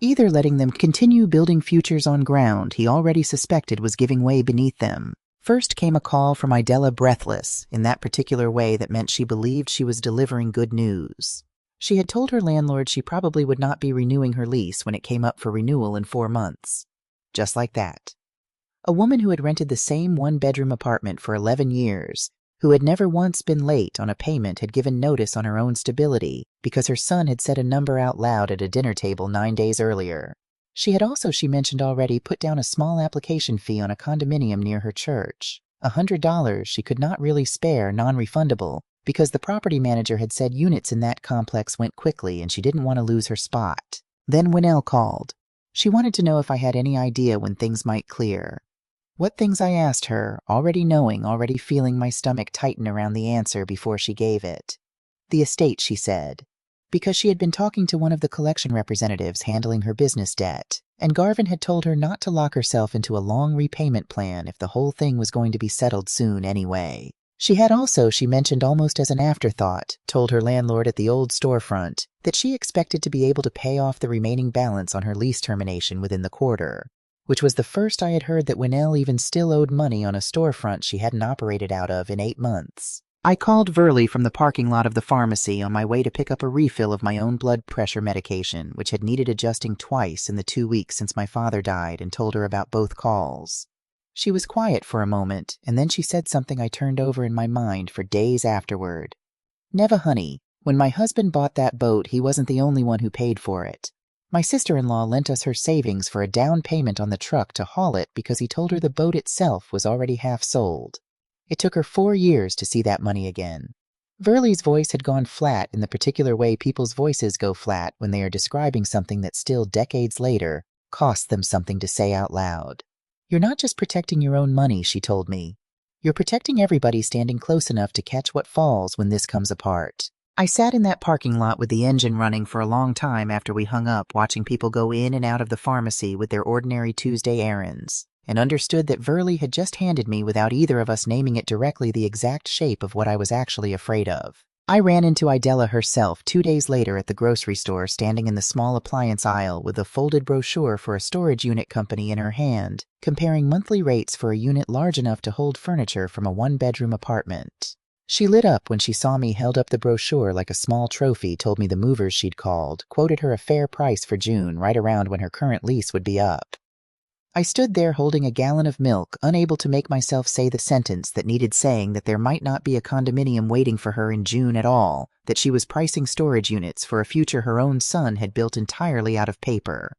Either letting them continue building futures on ground he already suspected was giving way beneath them. First came a call from Idella, breathless, in that particular way that meant she believed she was delivering good news. She had told her landlord she probably would not be renewing her lease when it came up for renewal in 4 months. Just like that. A woman who had rented the same 1-bedroom apartment for 11 years, who had never once been late on a payment, had given notice on her own stability because her son had said a number out loud at a dinner table 9 days earlier. She had also, she mentioned already, put down a small application fee on a condominium near her church. $100 she could not really spare, non-refundable, because the property manager had said units in that complex went quickly and she didn't want to lose her spot. Then Winnell called. She wanted to know if I had any idea when things might clear. What things, I asked her, already knowing, already feeling my stomach tighten around the answer before she gave it. The estate, she said, because she had been talking to one of the collection representatives handling her business debt, and Garvin had told her not to lock herself into a long repayment plan if the whole thing was going to be settled soon anyway. She had also, she mentioned almost as an afterthought, told her landlord at the old storefront that she expected to be able to pay off the remaining balance on her lease termination within the quarter, which was the first I had heard that Winnell even still owed money on a storefront she hadn't operated out of in 8 months. I called Verley from the parking lot of the pharmacy on my way to pick up a refill of my own blood pressure medication, which had needed adjusting twice in the 2 weeks since my father died, and told her about both calls. She was quiet for a moment, and then she said something I turned over in my mind for days afterward. "Neva, honey, when my husband bought that boat, he wasn't the only one who paid for it. My sister-in-law lent us her savings for a down payment on the truck to haul it because he told her the boat itself was already half sold. It took her 4 years to see that money again." Verley's voice had gone flat in the particular way people's voices go flat when they are describing something that still, decades later, costs them something to say out loud. "You're not just protecting your own money," she told me. "You're protecting everybody standing close enough to catch what falls when this comes apart. I sat in that parking lot with the engine running for a long time after we hung up, watching people go in and out of the pharmacy with their ordinary Tuesday errands, and understood that Verley had just handed me, without either of us naming it directly, the exact shape of what I was actually afraid of. I ran into Idella herself 2 days later at the grocery store, standing in the small appliance aisle with a folded brochure for a storage unit company in her hand, comparing monthly rates for a unit large enough to hold furniture from a one-bedroom apartment. She lit up when she saw me, held up the brochure like a small trophy, told me the movers she'd called quoted her a fair price for June, right around when her current lease would be up. I stood there holding a gallon of milk, unable to make myself say the sentence that needed saying, that there might not be a condominium waiting for her in June at all, that she was pricing storage units for a future her own son had built entirely out of paper.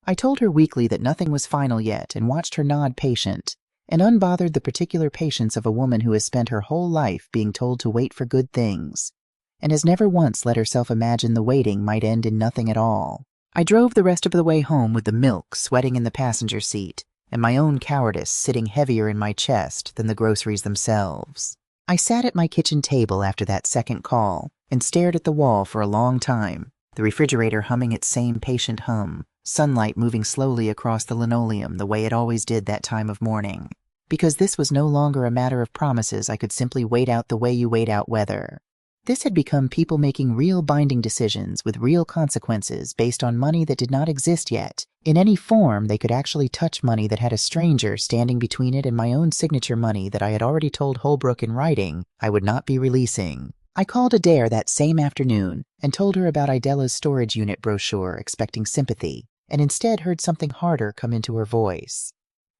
I told her weakly that nothing was final yet, and watched her nod, patient, and unbothered, the particular patience of a woman who has spent her whole life being told to wait for good things, and has never once let herself imagine the waiting might end in nothing at all. I drove the rest of the way home with the milk sweating in the passenger seat, and my own cowardice sitting heavier in my chest than the groceries themselves. I sat at my kitchen table after that second call and stared at the wall for a long time, the refrigerator humming its same patient hum, sunlight moving slowly across the linoleum the way it always did that time of morning. Because this was no longer a matter of promises I could simply wait out the way you wait out weather. This had become people making real binding decisions with real consequences based on money that did not exist yet. In any form, they could actually touch money that had a stranger standing between it and my own signature money that I had already told Holbrook in writing I would not be releasing. I called Adair that same afternoon and told her about Idella's storage unit brochure, expecting sympathy, and instead heard something harder come into her voice.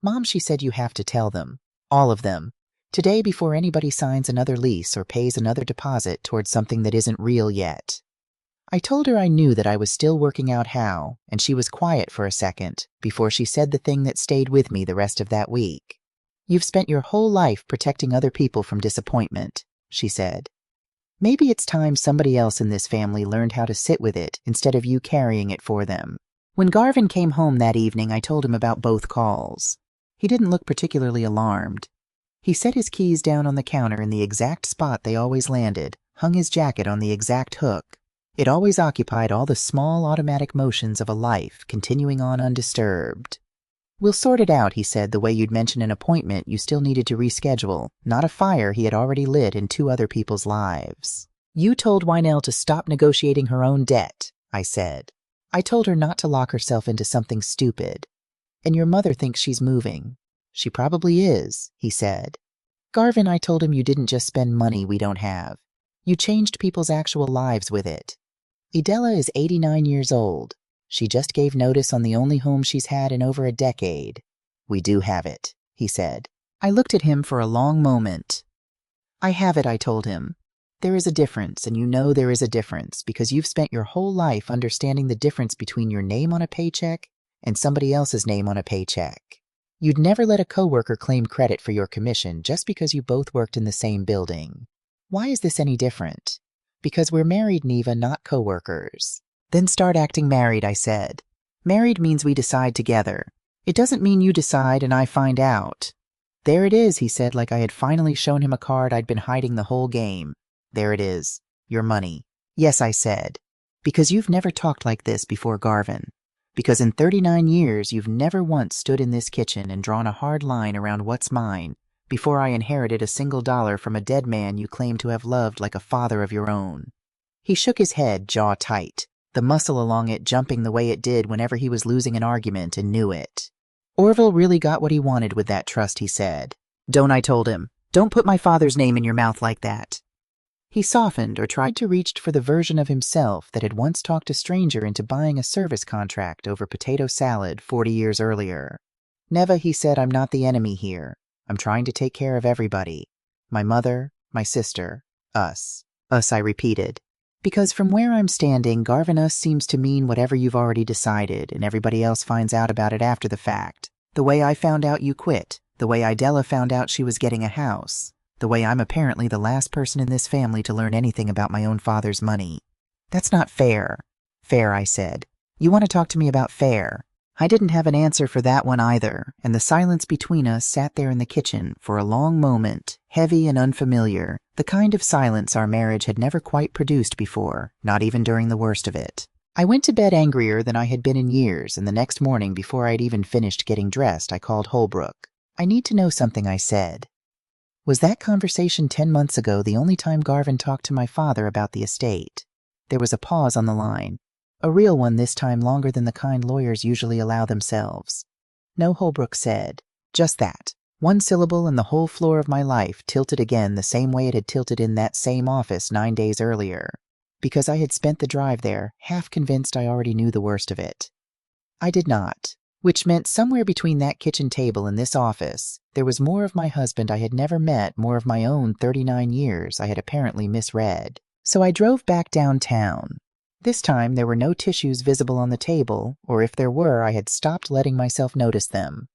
"Mom," she said, "you have to tell them. All of them. Today, before anybody signs another lease or pays another deposit towards something that isn't real yet." I told her I knew that I was still working out how, and she was quiet for a second before she said the thing that stayed with me the rest of that week. "You've spent your whole life protecting other people from disappointment," she said. "Maybe it's time somebody else in this family learned how to sit with it instead of you carrying it for them." When Garvin came home that evening, I told him about both calls. He didn't look particularly alarmed. He set his keys down on the counter in the exact spot they always landed, hung his jacket on the exact hook. It always occupied all the small automatic motions of a life, continuing on undisturbed. "We'll sort it out," he said, "the way you'd mention an appointment you still needed to reschedule, not a fire he had already lit in 2 other people's lives." "You told Wynell to stop negotiating her own debt," I said. "I told her not to lock herself into something stupid. And your mother thinks she's moving." "She probably is," he said. "Garvin," I told him, "you didn't just spend money we don't have. You changed people's actual lives with it. Idella is 89 years old. She just gave notice on the only home she's had in over a decade." "We do have it," he said. I looked at him for a long moment. "I have it," I told him. "There is a difference, and you know there is a difference, because you've spent your whole life understanding the difference between your name on a paycheck and somebody else's name on a paycheck. You'd never let a coworker claim credit for your commission just because you both worked in the same building. Why is this any different?" "Because we're married, Neva, not coworkers." "Then start acting married," I said. "Married means we decide together. It doesn't mean you decide and I find out." "There it is," he said, like I had finally shown him a card I'd been hiding the whole game. "There it is. Your money." "Yes," I said. "Because you've never talked like this before, Garvin. Because in 39 years you've never once stood in this kitchen and drawn a hard line around what's mine before I inherited a single dollar from a dead man you claim to have loved like a father of your own." He shook his head, jaw tight, the muscle along it jumping the way it did whenever he was losing an argument and knew it. "Orville really got what he wanted with that trust," he said. "Don't," I told him. "Don't put my father's name in your mouth like that." He softened, or tried to reach for the version of himself that had once talked a stranger into buying a service contract over potato salad 40 years earlier. "Neva," he said, "I'm not the enemy here. I'm trying to take care of everybody. My mother, my sister, us." "Us," I repeated. "Because from where I'm standing, Garvin, us seems to mean whatever you've already decided, and everybody else finds out about it after the fact. The way I found out you quit. The way Idella found out she was getting a house. The way I'm apparently the last person in this family to learn anything about my own father's money. That's not fair." "Fair," I said. "You want to talk to me about fair? I didn't have an answer for that one either, and the silence between us sat there in the kitchen for a long moment, heavy and unfamiliar, the kind of silence our marriage had never quite produced before, not even during the worst of it. I went to bed angrier than I had been in years, and the next morning, before I'd even finished getting dressed, I called Holbrook. "I need to know something," I said. "Was that conversation 10 months ago the only time Garvin talked to my father about the estate?" There was a pause on the line. A real one this time, longer than the kind lawyers usually allow themselves. "No," Holbrook said. "Just that. One syllable, and the whole floor of my life tilted again the same way it had tilted in that same office 9 days earlier. Because I had spent the drive there, half convinced I already knew the worst of it. I did not. Which meant somewhere between that kitchen table and this office, there was more of my husband I had never met, more of my own 39 years I had apparently misread. So I drove back downtown. This time there were no tissues visible on the table, or if there were, I had stopped letting myself notice them.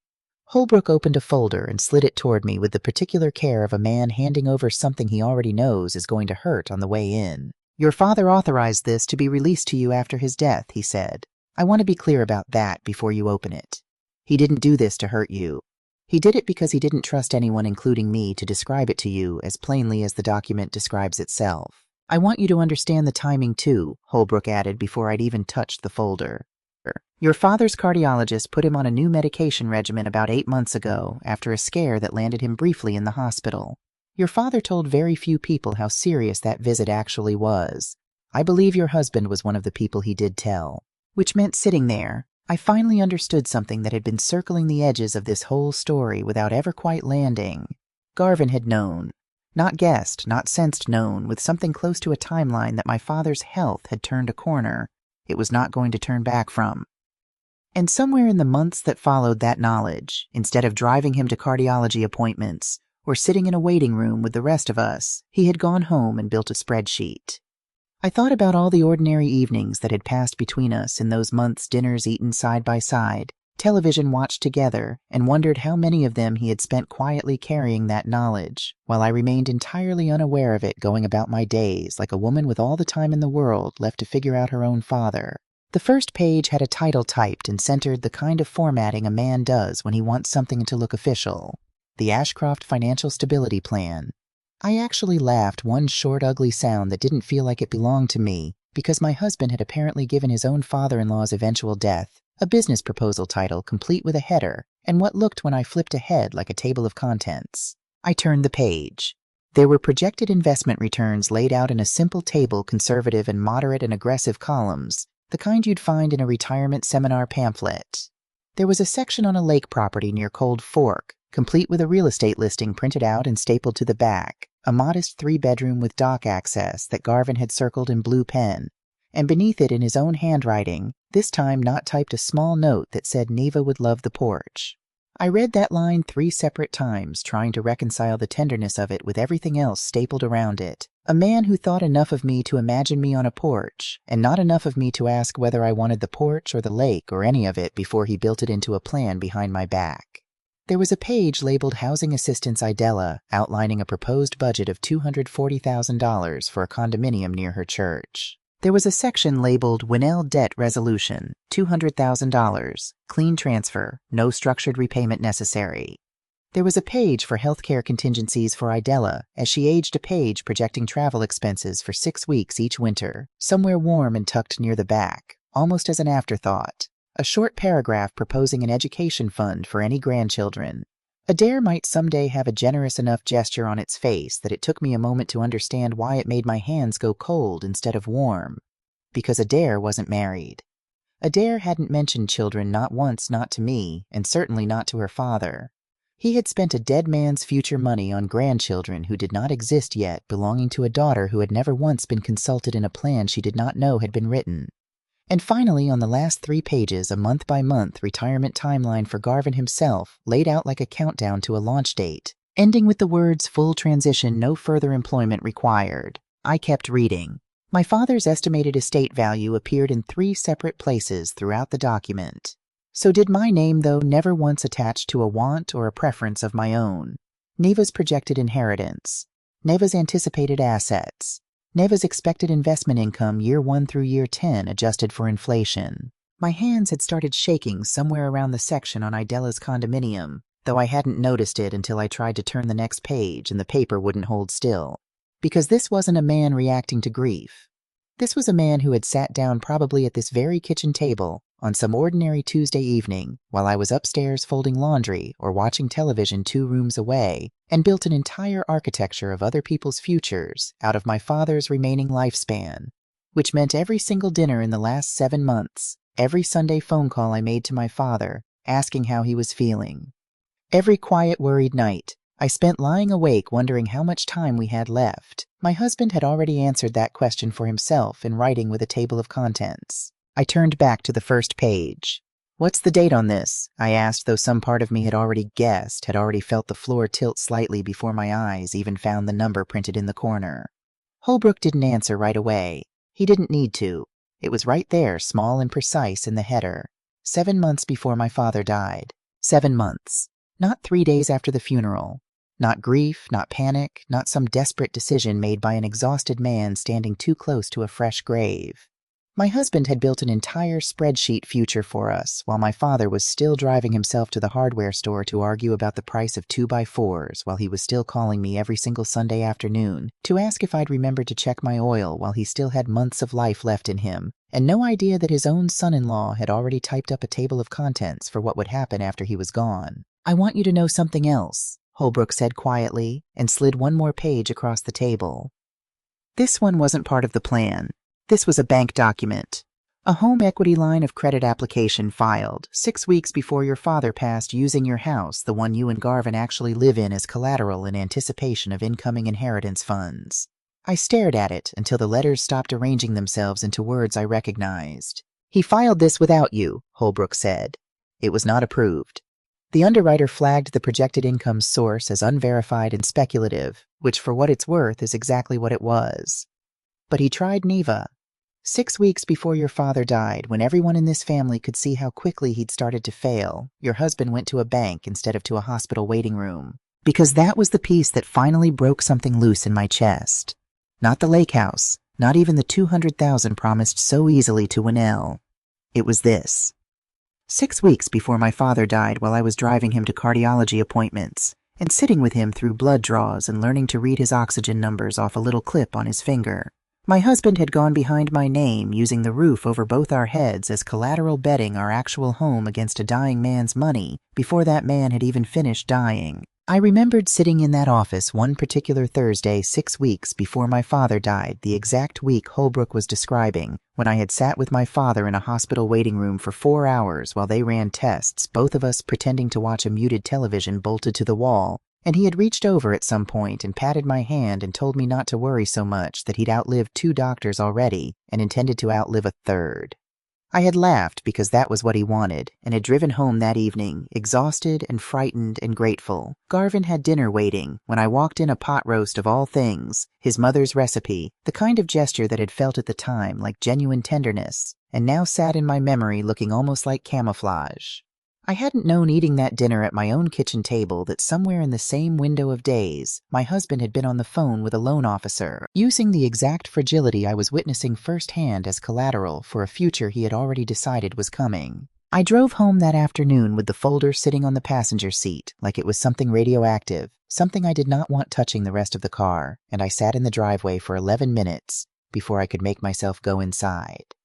Holbrook opened a folder and slid it toward me with the particular care of a man handing over something he already knows is going to hurt on the way in. "Your father authorized this to be released to you after his death," he said. "I want to be clear about that before you open it. He didn't do this to hurt you. He did it because he didn't trust anyone, including me, to describe it to you as plainly as the document describes itself. I want you to understand the timing, too," Holbrook added before I'd even touched the folder. "Your father's cardiologist put him on a new medication regimen about 8 months ago after a scare that landed him briefly in the hospital. Your father told very few people how serious that visit actually was. I believe your husband was one of the people he did tell." Which meant sitting there, I finally understood something that had been circling the edges of this whole story without ever quite landing. Garvin had known. Not guessed, not sensed known, with something close to a timeline that my father's health had turned a corner it was not going to turn back from. And somewhere in the months that followed that knowledge, instead of driving him to cardiology appointments or sitting in a waiting room with the rest of us, he had gone home and built a spreadsheet. I thought about all the ordinary evenings that had passed between us in those months, dinners eaten side by side, television watched together, and wondered how many of them he had spent quietly carrying that knowledge, while I remained entirely unaware of it, going about my days like a woman with all the time in the world left to figure out her own father. The first page had a title typed and centered the kind of formatting a man does when he wants something to look official. The Ashcroft Financial Stability Plan. I actually laughed one short, ugly sound that didn't feel like it belonged to me, because my husband had apparently given his own father-in-law's eventual death a business proposal title complete with a header, and what looked when I flipped ahead like a table of contents. I turned the page. There were projected investment returns laid out in a simple table, conservative and moderate and aggressive columns, the kind you'd find in a retirement seminar pamphlet. There was a section on a lake property near Cold Fork, complete with a real estate listing printed out and stapled to the back, a modest 3-bedroom with dock access that Garvin had circled in blue pen, and beneath it in his own handwriting, this time not typed, a small note that said Neva would love the porch. I read that line 3 separate times, trying to reconcile the tenderness of it with everything else stapled around it. A man who thought enough of me to imagine me on a porch, and not enough of me to ask whether I wanted the porch or the lake or any of it before he built it into a plan behind my back. There was a page labeled Housing Assistance Idella, outlining a proposed budget of $240,000 for a condominium near her church. There was a section labeled Winnell Debt Resolution, $200,000, clean transfer, no structured repayment necessary. There was a page for healthcare contingencies for Idella, as she aged, a page projecting travel expenses for 6 weeks each winter, somewhere warm and tucked near the back, almost as an afterthought. A short paragraph proposing an education fund for any grandchildren. Adair might someday have a generous enough gesture on its face that it took me a moment to understand why it made my hands go cold instead of warm. Because Adair wasn't married. Adair hadn't mentioned children, not once, not to me, and certainly not to her father. He had spent a dead man's future money on grandchildren who did not exist yet, belonging to a daughter who had never once been consulted in a plan she did not know had been written. And finally, on the last 3 pages, a month-by-month retirement timeline for Garvin himself, laid out like a countdown to a launch date, ending with the words "full transition, no further employment required." I kept reading. My father's estimated estate value appeared in 3 separate places throughout the document. So did my name, though never once attached to a want or a preference of my own. Neva's projected inheritance. Neva's anticipated assets. Neva's expected investment income year 1 through year 10 adjusted for inflation. My hands had started shaking somewhere around the section on Idela's condominium, though I hadn't noticed it until I tried to turn the next page and the paper wouldn't hold still. Because this wasn't a man reacting to grief. This was a man who had sat down probably at this very kitchen table on some ordinary Tuesday evening while I was upstairs folding laundry or watching television 2 rooms away, and built an entire architecture of other people's futures out of my father's remaining lifespan, which meant every single dinner in the last 7 months, every Sunday phone call I made to my father, asking how he was feeling. Every quiet, worried night, I spent lying awake wondering how much time we had left. My husband had already answered that question for himself in writing with a table of contents. I turned back to the first page. "What's the date on this?" I asked, though some part of me had already guessed, had already felt the floor tilt slightly before my eyes even found the number printed in the corner. Holbrook didn't answer right away. He didn't need to. It was right there, small and precise in the header. 7 months before my father died. 7 months. Not 3 days after the funeral. Not grief, not panic, not some desperate decision made by an exhausted man standing too close to a fresh grave. My husband had built an entire spreadsheet future for us, while my father was still driving himself to the hardware store to argue about the price of 2x4s, while he was still calling me every single Sunday afternoon to ask if I'd remembered to check my oil while he still had months of life left in him, and no idea that his own son-in-law had already typed up a table of contents for what would happen after he was gone. "I want you to know something else," Holbrook said quietly, and slid 1 more page across the table. This one wasn't part of the plan. This was a bank document. A home equity line of credit application filed 6 weeks before your father passed, using your house, the one you and Garvin actually live in, as collateral in anticipation of incoming inheritance funds. I stared at it until the letters stopped arranging themselves into words I recognized. "He filed this without you," Holbrook said. It was not approved. The underwriter flagged the projected income source as unverified and speculative, which for what it's worth is exactly what it was. But he tried Neva. 6 weeks before your father died, when everyone in this family could see how quickly he'd started to fail, your husband went to a bank instead of to a hospital waiting room. Because that was the piece that finally broke something loose in my chest. Not the lake house, not even the $200,000 promised so easily to Winnell. It was this. 6 weeks before my father died, while I was driving him to cardiology appointments, and sitting with him through blood draws and learning to read his oxygen numbers off a little clip on his finger, my husband had gone behind my name, using the roof over both our heads as collateral, betting our actual home against a dying man's money before that man had even finished dying. I remembered sitting in that office one particular Thursday 6 weeks before my father died, the exact week Holbrook was describing, when I had sat with my father in a hospital waiting room for 4 hours while they ran tests, both of us pretending to watch a muted television bolted to the wall, and he had reached over at some point and patted my hand and told me not to worry so much, that he'd outlived 2 doctors already and intended to outlive a 3rd. I had laughed because that was what he wanted, and had driven home that evening, exhausted and frightened and grateful. Garvin had dinner waiting when I walked in, a pot roast of all things, his mother's recipe, the kind of gesture that had felt at the time like genuine tenderness, and now sat in my memory looking almost like camouflage. I hadn't known eating that dinner at my own kitchen table that somewhere in the same window of days, my husband had been on the phone with a loan officer, using the exact fragility I was witnessing firsthand as collateral for a future he had already decided was coming. I drove home that afternoon with the folder sitting on the passenger seat like it was something radioactive, something I did not want touching the rest of the car, and I sat in the driveway for 11 minutes before I could make myself go inside.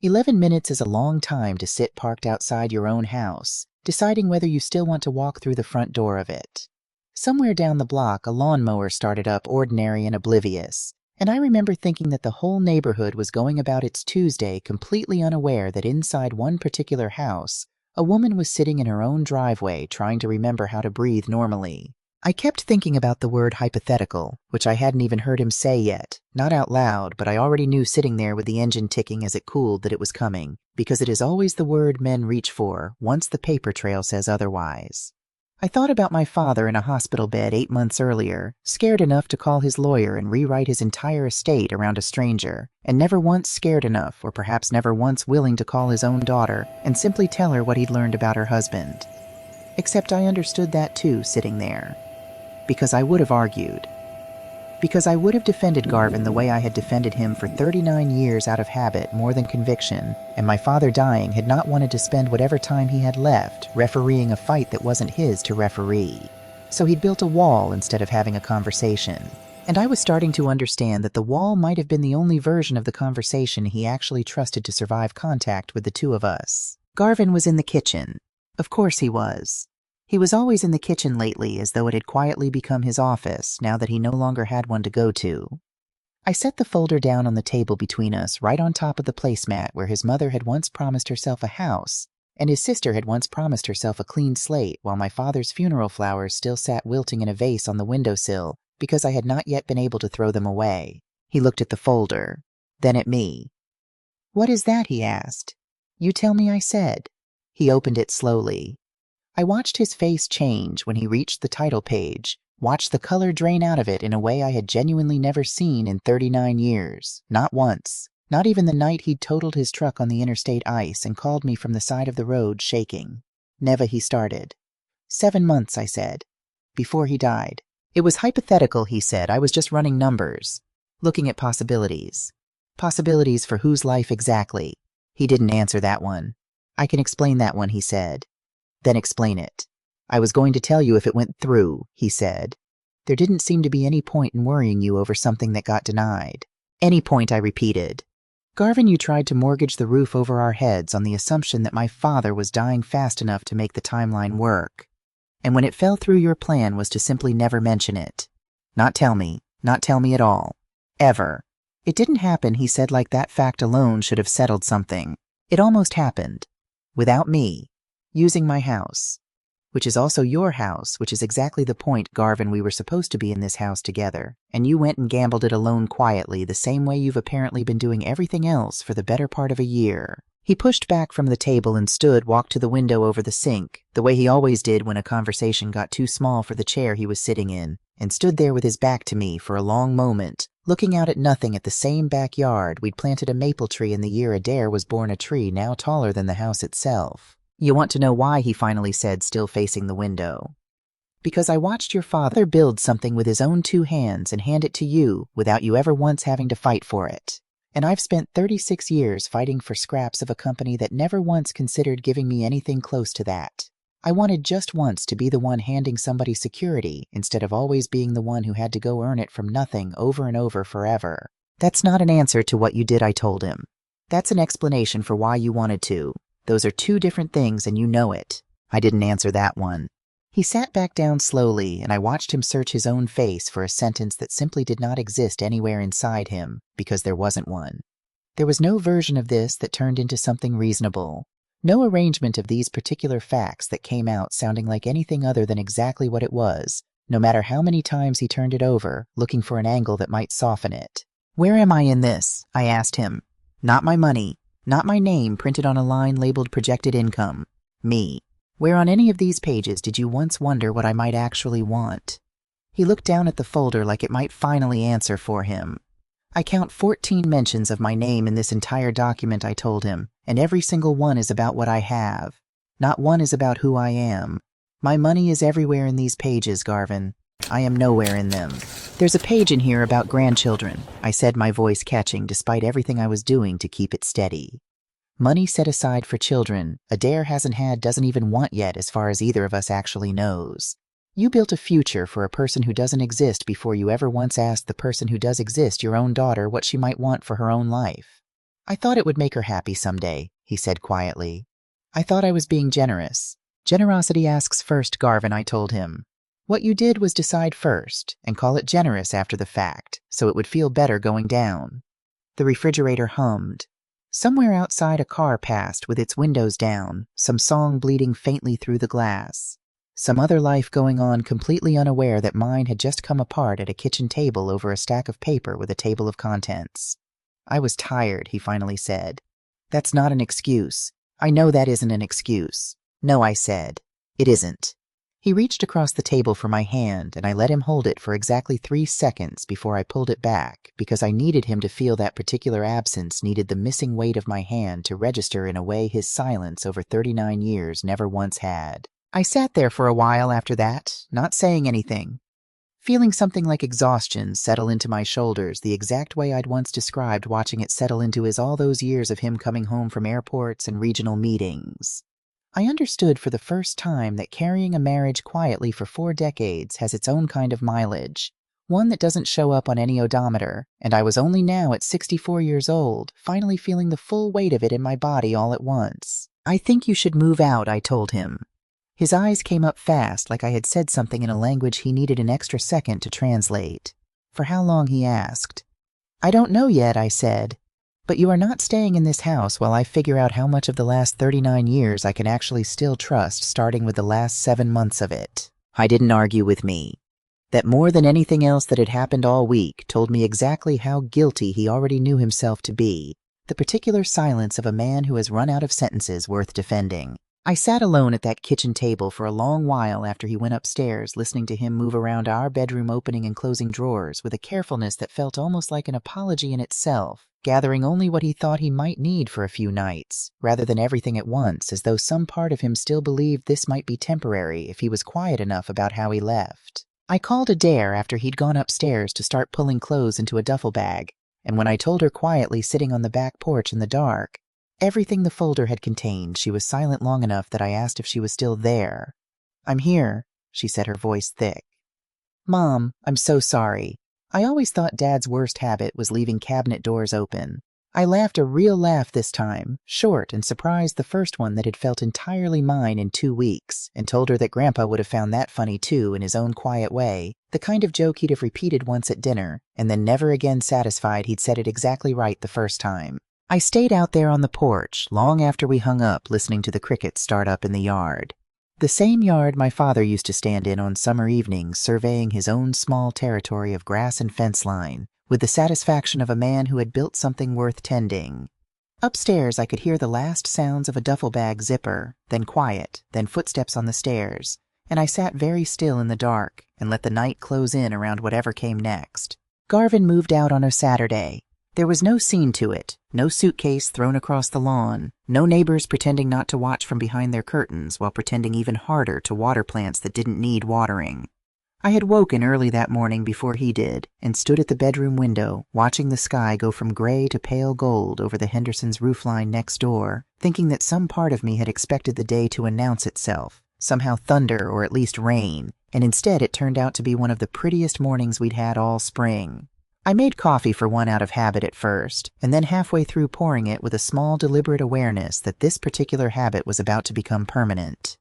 11 minutes is a long time to sit parked outside your own house, deciding whether you still want to walk through the front door of it. Somewhere down the block, a lawnmower started up, ordinary and oblivious, and I remember thinking that the whole neighborhood was going about its Tuesday completely unaware that inside one particular house, a woman was sitting in her own driveway trying to remember how to breathe normally. I kept thinking about the word hypothetical, which I hadn't even heard him say yet, not out loud, but I already knew sitting there with the engine ticking as it cooled that it was coming, because it is always the word men reach for once the paper trail says otherwise. I thought about my father in a hospital bed 8 months earlier, scared enough to call his lawyer and rewrite his entire estate around a stranger, and never once scared enough, or perhaps never once willing to call his own daughter and simply tell her what he'd learned about her husband. Except I understood that too, sitting there. Because I would have argued. Because I would have defended Garvin the way I had defended him for 39 years out of habit more than conviction, and my father dying had not wanted to spend whatever time he had left refereeing a fight that wasn't his to referee. So he'd built a wall instead of having a conversation. And I was starting to understand that the wall might have been the only version of the conversation he actually trusted to survive contact with the two of us. Garvin was in the kitchen. Of course he was. He was always in the kitchen lately, as though it had quietly become his office now that he no longer had one to go to. I set the folder down on the table between us, right on top of the placemat where his mother had once promised herself a house, and his sister had once promised herself a clean slate, while my father's funeral flowers still sat wilting in a vase on the windowsill because I had not yet been able to throw them away. He looked at the folder, then at me. "What is that?" he asked. "You tell me," I said. He opened it slowly. I watched his face change when he reached the title page, watched the color drain out of it in a way I had genuinely never seen in 39 years. Not once. Not even the night he'd totaled his truck on the interstate ice and called me from the side of the road, shaking. "Neva," he started. 7 months, I said. "Before he died." "It was hypothetical," he said. "I was just running numbers. Looking at possibilities." "Possibilities for whose life exactly?" He didn't answer that one. "I can explain that one," he said. "Then explain it." "I was going to tell you if it went through," he said. "There didn't seem to be any point in worrying you over something that got denied." "Any point," I repeated. "Garvin, you tried to mortgage the roof over our heads on the assumption that my father was dying fast enough to make the timeline work. And when it fell through, your plan was to simply never mention it. Not tell me at all. Ever. It didn't happen," he said, like that fact alone should have settled something. "It almost happened. Without me. Using my house. Which is also your house, which is exactly the point, Garvin. We were supposed to be in this house together, and you went and gambled it alone quietly, the same way you've apparently been doing everything else for the better part of a year." He pushed back from the table and walked to the window over the sink, the way he always did when a conversation got too small for the chair he was sitting in, and stood there with his back to me for a long moment, looking out at nothing at the same backyard we'd planted a maple tree in the year Adair was born, a tree now taller than the house itself. "You want to know why?" he finally said, still facing the window. "Because I watched your father build something with his own 2 hands and hand it to you without you ever once having to fight for it. And I've spent 36 years fighting for scraps of a company that never once considered giving me anything close to that. I wanted just once to be the one handing somebody security instead of always being the one who had to go earn it from nothing over and over forever." "That's not an answer to what you did," I told him. "That's an explanation for why you wanted to. Those are 2 different things, and you know it." I didn't answer that one. He sat back down slowly, and I watched him search his own face for a sentence that simply did not exist anywhere inside him, because there wasn't one. There was no version of this that turned into something reasonable. No arrangement of these particular facts that came out sounding like anything other than exactly what it was, no matter how many times he turned it over, looking for an angle that might soften it. "Where am I in this?" I asked him. "Not my money. Not my name printed on a line labeled projected income. Me. Where on any of these pages did you once wonder what I might actually want?" He looked down at the folder like it might finally answer for him. "I count 14 mentions of my name in this entire document," I told him, "and every single one is about what I have. Not one is about who I am. My money is everywhere in these pages, Garvin. I am nowhere in them. There's a page in here about grandchildren," I said, my voice catching despite everything I was doing to keep it steady. "Money set aside for children Adair hasn't had, doesn't even want yet, as far as either of us actually knows. You built a future for a person who doesn't exist before you ever once asked the person who does exist, your own daughter, what she might want for her own life. I thought it would make her happy someday," he said quietly. "I thought I was being generous." "Generosity asks first, Garvin," I told him. "What you did was decide first, and call it generous after the fact, so it would feel better going down." The refrigerator hummed. Somewhere outside a car passed with its windows down, some song bleeding faintly through the glass. Some other life going on, completely unaware that mine had just come apart at a kitchen table over a stack of paper with a table of contents. "I was tired," he finally said. "That's not an excuse. I know that isn't an excuse." "No," I said. "It isn't." He reached across the table for my hand, and I let him hold it for exactly 3 seconds before I pulled it back, because I needed him to feel that particular absence needed the missing weight of my hand to register in a way his silence over 39 years never once had. I sat there for a while after that, not saying anything. feeling something like exhaustion settle into my shoulders the exact way I'd once described watching it settle into his all those years of him coming home from airports and regional meetings. I understood for the first time that carrying a marriage quietly for 4 decades has its own kind of mileage, one that doesn't show up on any odometer, and I was only now at 64 years old, finally feeling the full weight of it in my body all at once. "I think you should move out," I told him. His eyes came up fast, like I had said something in a language he needed an extra second to translate. "For how long?" he asked. "I don't know yet," I said. "But you are not staying in this house while I figure out how much of the last 39 years I can actually still trust, starting with the last 7 months of it." I didn't argue with me. That more than anything else that had happened all week told me exactly how guilty he already knew himself to be, the particular silence of a man who has run out of sentences worth defending. I sat alone at that kitchen table for a long while after he went upstairs, listening to him move around our bedroom opening and closing drawers with a carefulness that felt almost like an apology in itself, gathering only what he thought he might need for a few nights, rather than everything at once, as though some part of him still believed this might be temporary if he was quiet enough about how he left. I called Adair after he'd gone upstairs to start pulling clothes into a duffel bag, and when I told her quietly sitting on the back porch in the dark, everything the folder had contained, she was silent long enough that I asked if she was still there. "I'm here," she said, her voice thick. "Mom, I'm so sorry. I always thought Dad's worst habit was leaving cabinet doors open." I laughed a real laugh this time, short and surprised the first one that had felt entirely mine in 2 weeks, and told her that Grandpa would have found that funny too in his own quiet way, the kind of joke he'd have repeated once at dinner, and then never again satisfied he'd said it exactly right the first time. I stayed out there on the porch long after we hung up, listening to the crickets start up in the yard. The same yard my father used to stand in on summer evenings, surveying his own small territory of grass and fence line, with the satisfaction of a man who had built something worth tending. Upstairs I could hear the last sounds of a duffel bag zipper, then quiet, then footsteps on the stairs, and I sat very still in the dark and let the night close in around whatever came next. Garvin moved out on a Saturday. There was no scene to it, no suitcase thrown across the lawn, no neighbors pretending not to watch from behind their curtains while pretending even harder to water plants that didn't need watering. I had woken early that morning before he did, and stood at the bedroom window, watching the sky go from gray to pale gold over the Hendersons' roofline next door, thinking that some part of me had expected the day to announce itself, somehow thunder or at least rain, and instead it turned out to be one of the prettiest mornings we'd had all spring. I made coffee for one out of habit at first, and then halfway through pouring it with a small deliberate awareness that this particular habit was about to become permanent.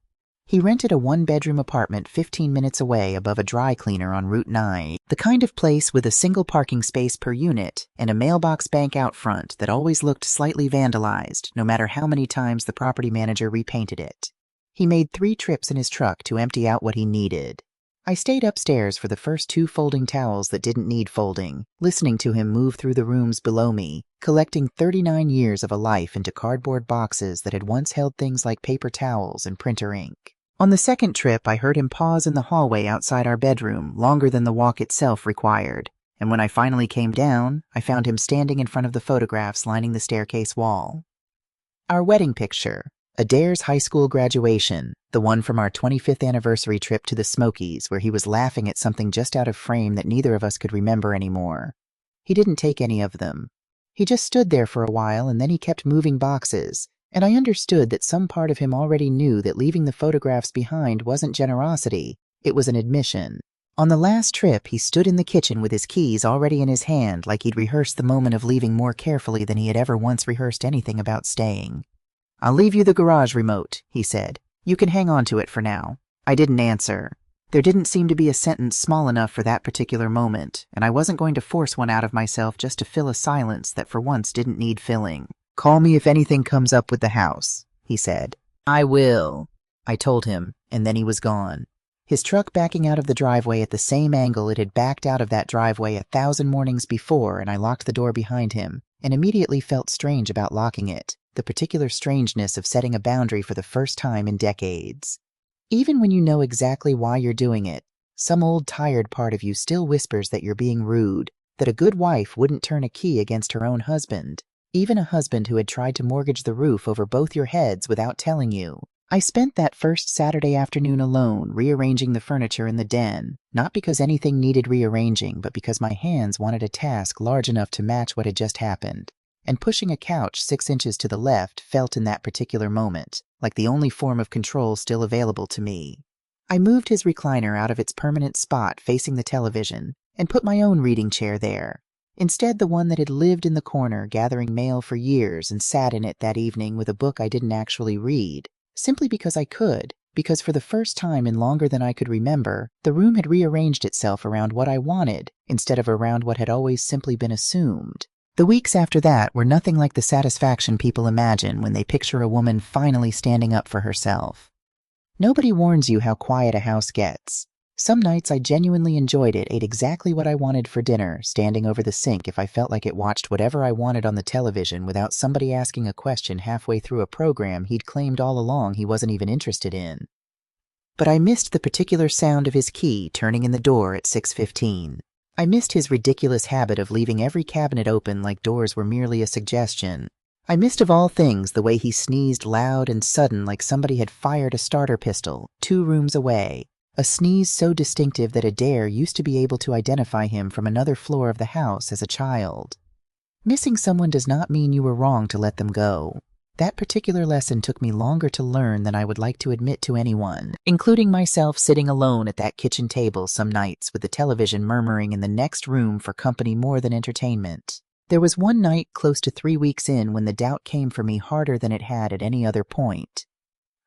He rented a 1-bedroom apartment 15 minutes away above a dry cleaner on Route 9, the kind of place with a single parking space per unit and a mailbox bank out front that always looked slightly vandalized, no matter how many times the property manager repainted it. He made 3 trips in his truck to empty out what he needed. I stayed upstairs for the first 2 folding towels that didn't need folding, listening to him move through the rooms below me, collecting 39 years of a life into cardboard boxes that had once held things like paper towels and printer ink. On the second trip, I heard him pause in the hallway outside our bedroom, longer than the walk itself required, and when I finally came down, I found him standing in front of the photographs lining the staircase wall. Our wedding picture, Adair's high school graduation, the one from our 25th anniversary trip to the Smokies, where he was laughing at something just out of frame that neither of us could remember anymore. He didn't take any of them. He just stood there for a while, and then he kept moving boxes, and I understood that some part of him already knew that leaving the photographs behind wasn't generosity, it was an admission. On the last trip, he stood in the kitchen with his keys already in his hand, like he'd rehearsed the moment of leaving more carefully than he had ever once rehearsed anything about staying. "I'll leave you the garage remote," he said. "You can hang on to it for now." I didn't answer. There didn't seem to be a sentence small enough for that particular moment, and I wasn't going to force one out of myself just to fill a silence that for once didn't need filling. "Call me if anything comes up with the house," he said. "I will," I told him, and then he was gone. His truck backing out of the driveway at the same angle it had backed out of that driveway 1,000 mornings before, and I locked the door behind him, and immediately felt strange about locking it, the particular strangeness of setting a boundary for the first time in decades. Even when you know exactly why you're doing it, some old tired part of you still whispers that you're being rude, that a good wife wouldn't turn a key against her own husband, even a husband who had tried to mortgage the roof over both your heads without telling you. I spent that first Saturday afternoon alone, rearranging the furniture in the den, not because anything needed rearranging, but because my hands wanted a task large enough to match what had just happened. And pushing a couch 6 inches to the left felt in that particular moment like the only form of control still available to me. I moved his recliner out of its permanent spot facing the television and put my own reading chair there. Instead, the one that had lived in the corner gathering mail for years and sat in it that evening with a book I didn't actually read, simply because I could, because for the first time in longer than I could remember, the room had rearranged itself around what I wanted instead of around what had always simply been assumed. The weeks after that were nothing like the satisfaction people imagine when they picture a woman finally standing up for herself. Nobody warns you how quiet a house gets. Some nights I genuinely enjoyed it, ate exactly what I wanted for dinner, standing over the sink if I felt like it watched whatever I wanted on the television without somebody asking a question halfway through a program he'd claimed all along he wasn't even interested in. But I missed the particular sound of his key turning in the door at 6:15. I missed his ridiculous habit of leaving every cabinet open like doors were merely a suggestion. I missed of all things the way he sneezed loud and sudden like somebody had fired a starter pistol 2 rooms away, a sneeze so distinctive that Adair used to be able to identify him from another floor of the house as a child. Missing someone does not mean you were wrong to let them go. That particular lesson took me longer to learn than I would like to admit to anyone, including myself sitting alone at that kitchen table some nights with the television murmuring in the next room for company more than entertainment. There was one night close to 3 weeks in when the doubt came for me harder than it had at any other point.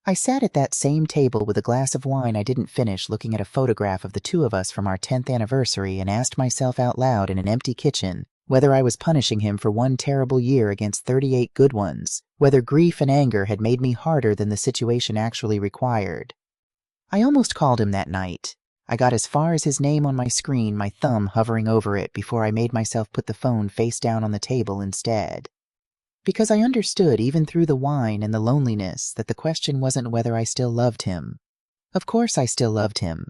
I sat at that same table with a glass of wine I didn't finish looking at a photograph of the 2 of us from our 10th anniversary and asked myself out loud in an empty kitchen whether I was punishing him for one terrible year against 38 good ones, whether grief and anger had made me harder than the situation actually required. I almost called him that night. I got as far as his name on my screen, my thumb hovering over it, before I made myself put the phone face down on the table instead. Because I understood, even through the wine and the loneliness, that the question wasn't whether I still loved him. Of course I still loved him.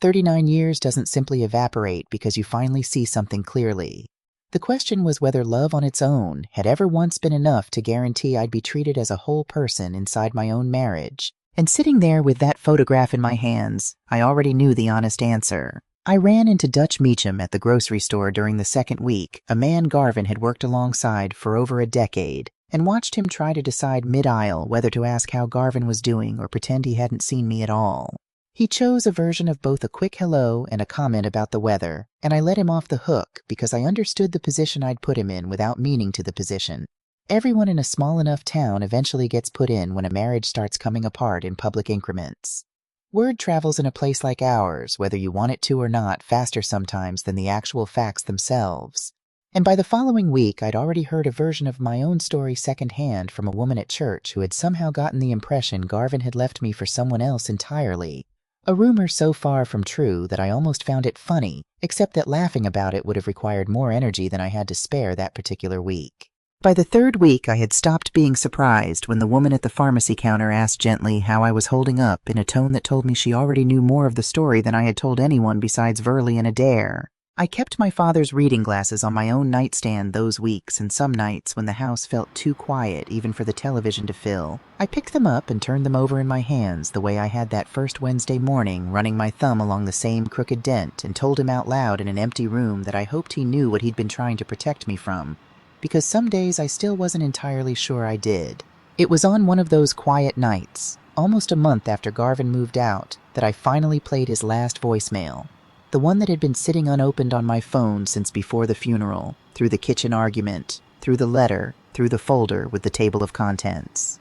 39 years doesn't simply evaporate because you finally see something clearly. The question was whether love on its own had ever once been enough to guarantee I'd be treated as a whole person inside my own marriage. And sitting there with that photograph in my hands, I already knew the honest answer. I ran into Dutch Meacham at the grocery store during the second week, a man Garvin had worked alongside for over a decade, and watched him try to decide mid-aisle whether to ask how Garvin was doing or pretend he hadn't seen me at all. He chose a version of both a quick hello and a comment about the weather, and I let him off the hook because I understood the position I'd put him in without meaning to the position. Everyone in a small enough town eventually gets put in when a marriage starts coming apart in public increments. Word travels in a place like ours, whether you want it to or not, faster sometimes than the actual facts themselves. And by the following week, I'd already heard a version of my own story secondhand from a woman at church who had somehow gotten the impression Garvin had left me for someone else entirely. A rumor so far from true that I almost found it funny, except that laughing about it would have required more energy than I had to spare that particular week. By the 3rd week, I had stopped being surprised when the woman at the pharmacy counter asked gently how I was holding up in a tone that told me she already knew more of the story than I had told anyone besides Verley and Adair. I kept my father's reading glasses on my own nightstand those weeks, and some nights when the house felt too quiet even for the television to fill, I picked them up and turned them over in my hands the way I had that first Wednesday morning, running my thumb along the same crooked dent, and told him out loud in an empty room that I hoped he knew what he'd been trying to protect me from, because some days I still wasn't entirely sure I did. It was on one of those quiet nights, almost a month after Garvin moved out, that I finally played his last voicemail. The one that had been sitting unopened on my phone since before the funeral, through the kitchen argument, through the letter, through the folder with the table of contents.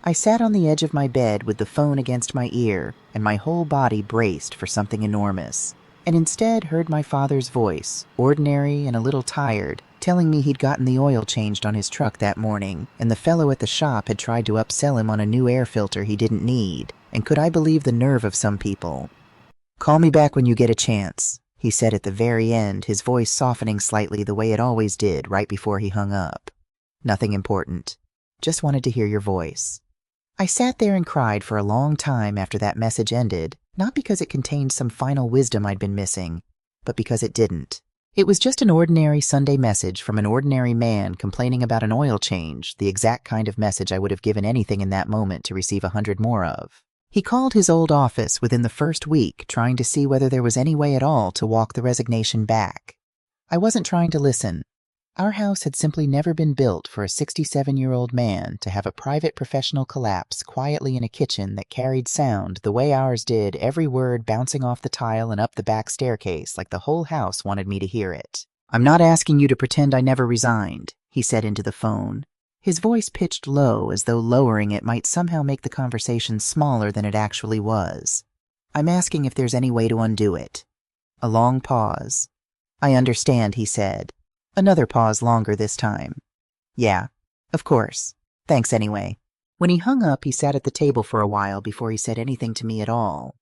I sat on the edge of my bed with the phone against my ear, and my whole body braced for something enormous, and instead heard my father's voice, ordinary and a little tired, telling me he'd gotten the oil changed on his truck that morning, and the fellow at the shop had tried to upsell him on a new air filter he didn't need, and could I believe the nerve of some people? "Call me back when you get a chance," he said at the very end, his voice softening slightly the way it always did right before he hung up. "Nothing important. Just wanted to hear your voice." I sat there and cried for a long time after that message ended, not because it contained some final wisdom I'd been missing, but because it didn't. It was just an ordinary Sunday message from an ordinary man complaining about an oil change, the exact kind of message I would have given anything in that moment to receive 100 more of. He called his old office within the first week, trying to see whether there was any way at all to walk the resignation back. I wasn't trying to listen. Our house had simply never been built for a 67-year-old man to have a private professional collapse quietly in a kitchen that carried sound the way ours did, every word bouncing off the tile and up the back staircase like the whole house wanted me to hear it. "I'm not asking you to pretend I never resigned," he said into the phone. His voice pitched low, as though lowering it might somehow make the conversation smaller than it actually was. "I'm asking if there's any way to undo it." A long pause. "I understand," he said. Another pause, longer this time. "Yeah, of course. Thanks anyway." When he hung up, he sat at the table for a while before he said anything to me at all.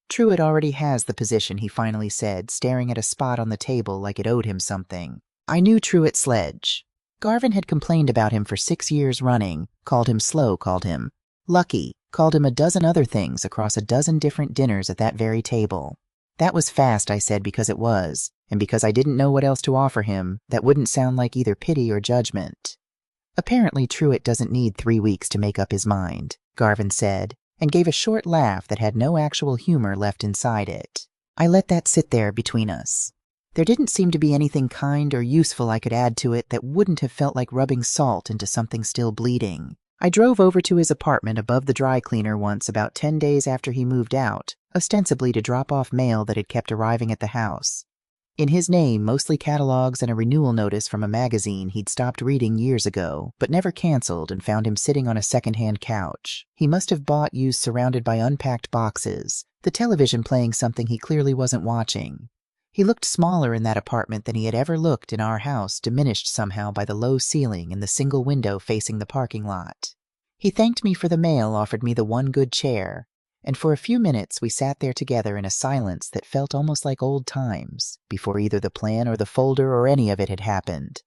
"Truett already has the position," he finally said, staring at a spot on the table like it owed him something. I knew Truett Sledge. Garvin had complained about him for 6 years running, called him slow, called him lucky, called him a dozen other things across a dozen different dinners at that very table. That was fast, I said, because it was, and because I didn't know what else to offer him that wouldn't sound like either pity or judgment. "Apparently Truett doesn't need 3 weeks to make up his mind," Garvin said, and gave a short laugh that had no actual humor left inside it. I let that sit there between us. There didn't seem to be anything kind or useful I could add to it that wouldn't have felt like rubbing salt into something still bleeding. I drove over to his apartment above the dry cleaner once about 10 days after he moved out, ostensibly to drop off mail that had kept arriving at the house. In his name, mostly catalogs and a renewal notice from a magazine he'd stopped reading years ago, but never canceled, and found him sitting on a second-hand couch. He must have bought used, surrounded by unpacked boxes, the television playing something he clearly wasn't watching. He looked smaller in that apartment than he had ever looked in our house, diminished somehow by the low ceiling and the single window facing the parking lot. He thanked me for the mail, offered me the one good chair, and for a few minutes we sat there together in a silence that felt almost like old times, before either the plan or the folder or any of it had happened.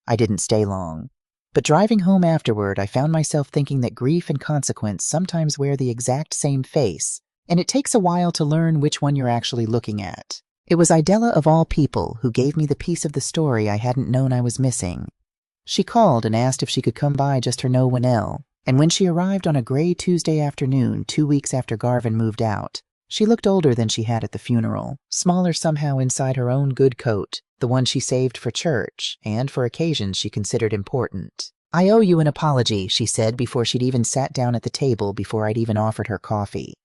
I didn't stay long. But driving home afterward, I found myself thinking that grief and consequence sometimes wear the exact same face, and it takes a while to learn which one you're actually looking at. It was Idella, of all people, who gave me the piece of the story I hadn't known I was missing. She called and asked if she could come by just her Noel, and when she arrived on a gray Tuesday afternoon 2 weeks after Garvin moved out, she looked older than she had at the funeral, smaller somehow inside her own good coat, the one she saved for church and for occasions she considered important. "I owe you an apology," she said before she'd even sat down at the table, before I'd even offered her coffee.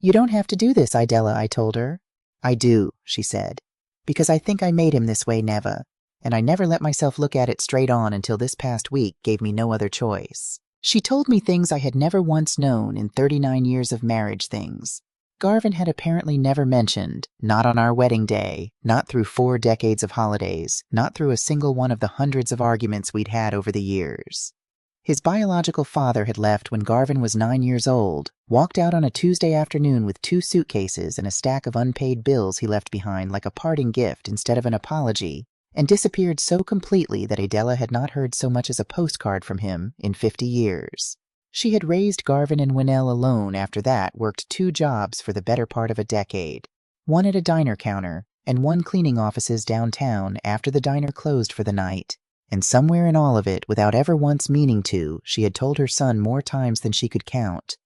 "You don't have to do this, Idella," I told her. "I do," she said, "because I think I made him this way, Neva, and I never let myself look at it straight on until this past week gave me no other choice." She told me things I had never once known in 39 years of marriage, things Garvin had apparently never mentioned, not on our wedding day, not through 4 decades of holidays, not through a single one of the hundreds of arguments we'd had over the years. His biological father had left when Garvin was 9 years old, walked out on a Tuesday afternoon with 2 suitcases and a stack of unpaid bills he left behind like a parting gift instead of an apology, and disappeared so completely that Idella had not heard so much as a postcard from him in 50 years. She had raised Garvin and Winnell alone after that, worked 2 jobs for the better part of a decade, one at a diner counter and one cleaning offices downtown after the diner closed for the night. And somewhere in all of it, without ever once meaning to, she had told her son more times than she could count,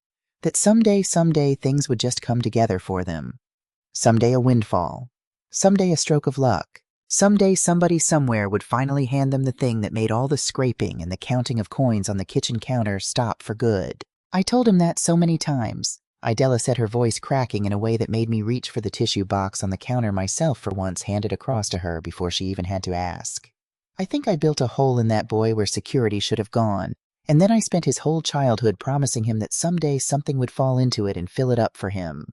that someday things would just come together for them. Someday a windfall. Someday a stroke of luck. Someday somebody somewhere would finally hand them the thing that made all the scraping and the counting of coins on the kitchen counter stop for good. I told him that so many times. Idella said, her voice cracking in a way that made me reach for the tissue box on the counter myself for once, handed across to her before she even had to ask. I think I built a hole in that boy where security should have gone, and then I spent his whole childhood promising him that someday something would fall into it and fill it up for him.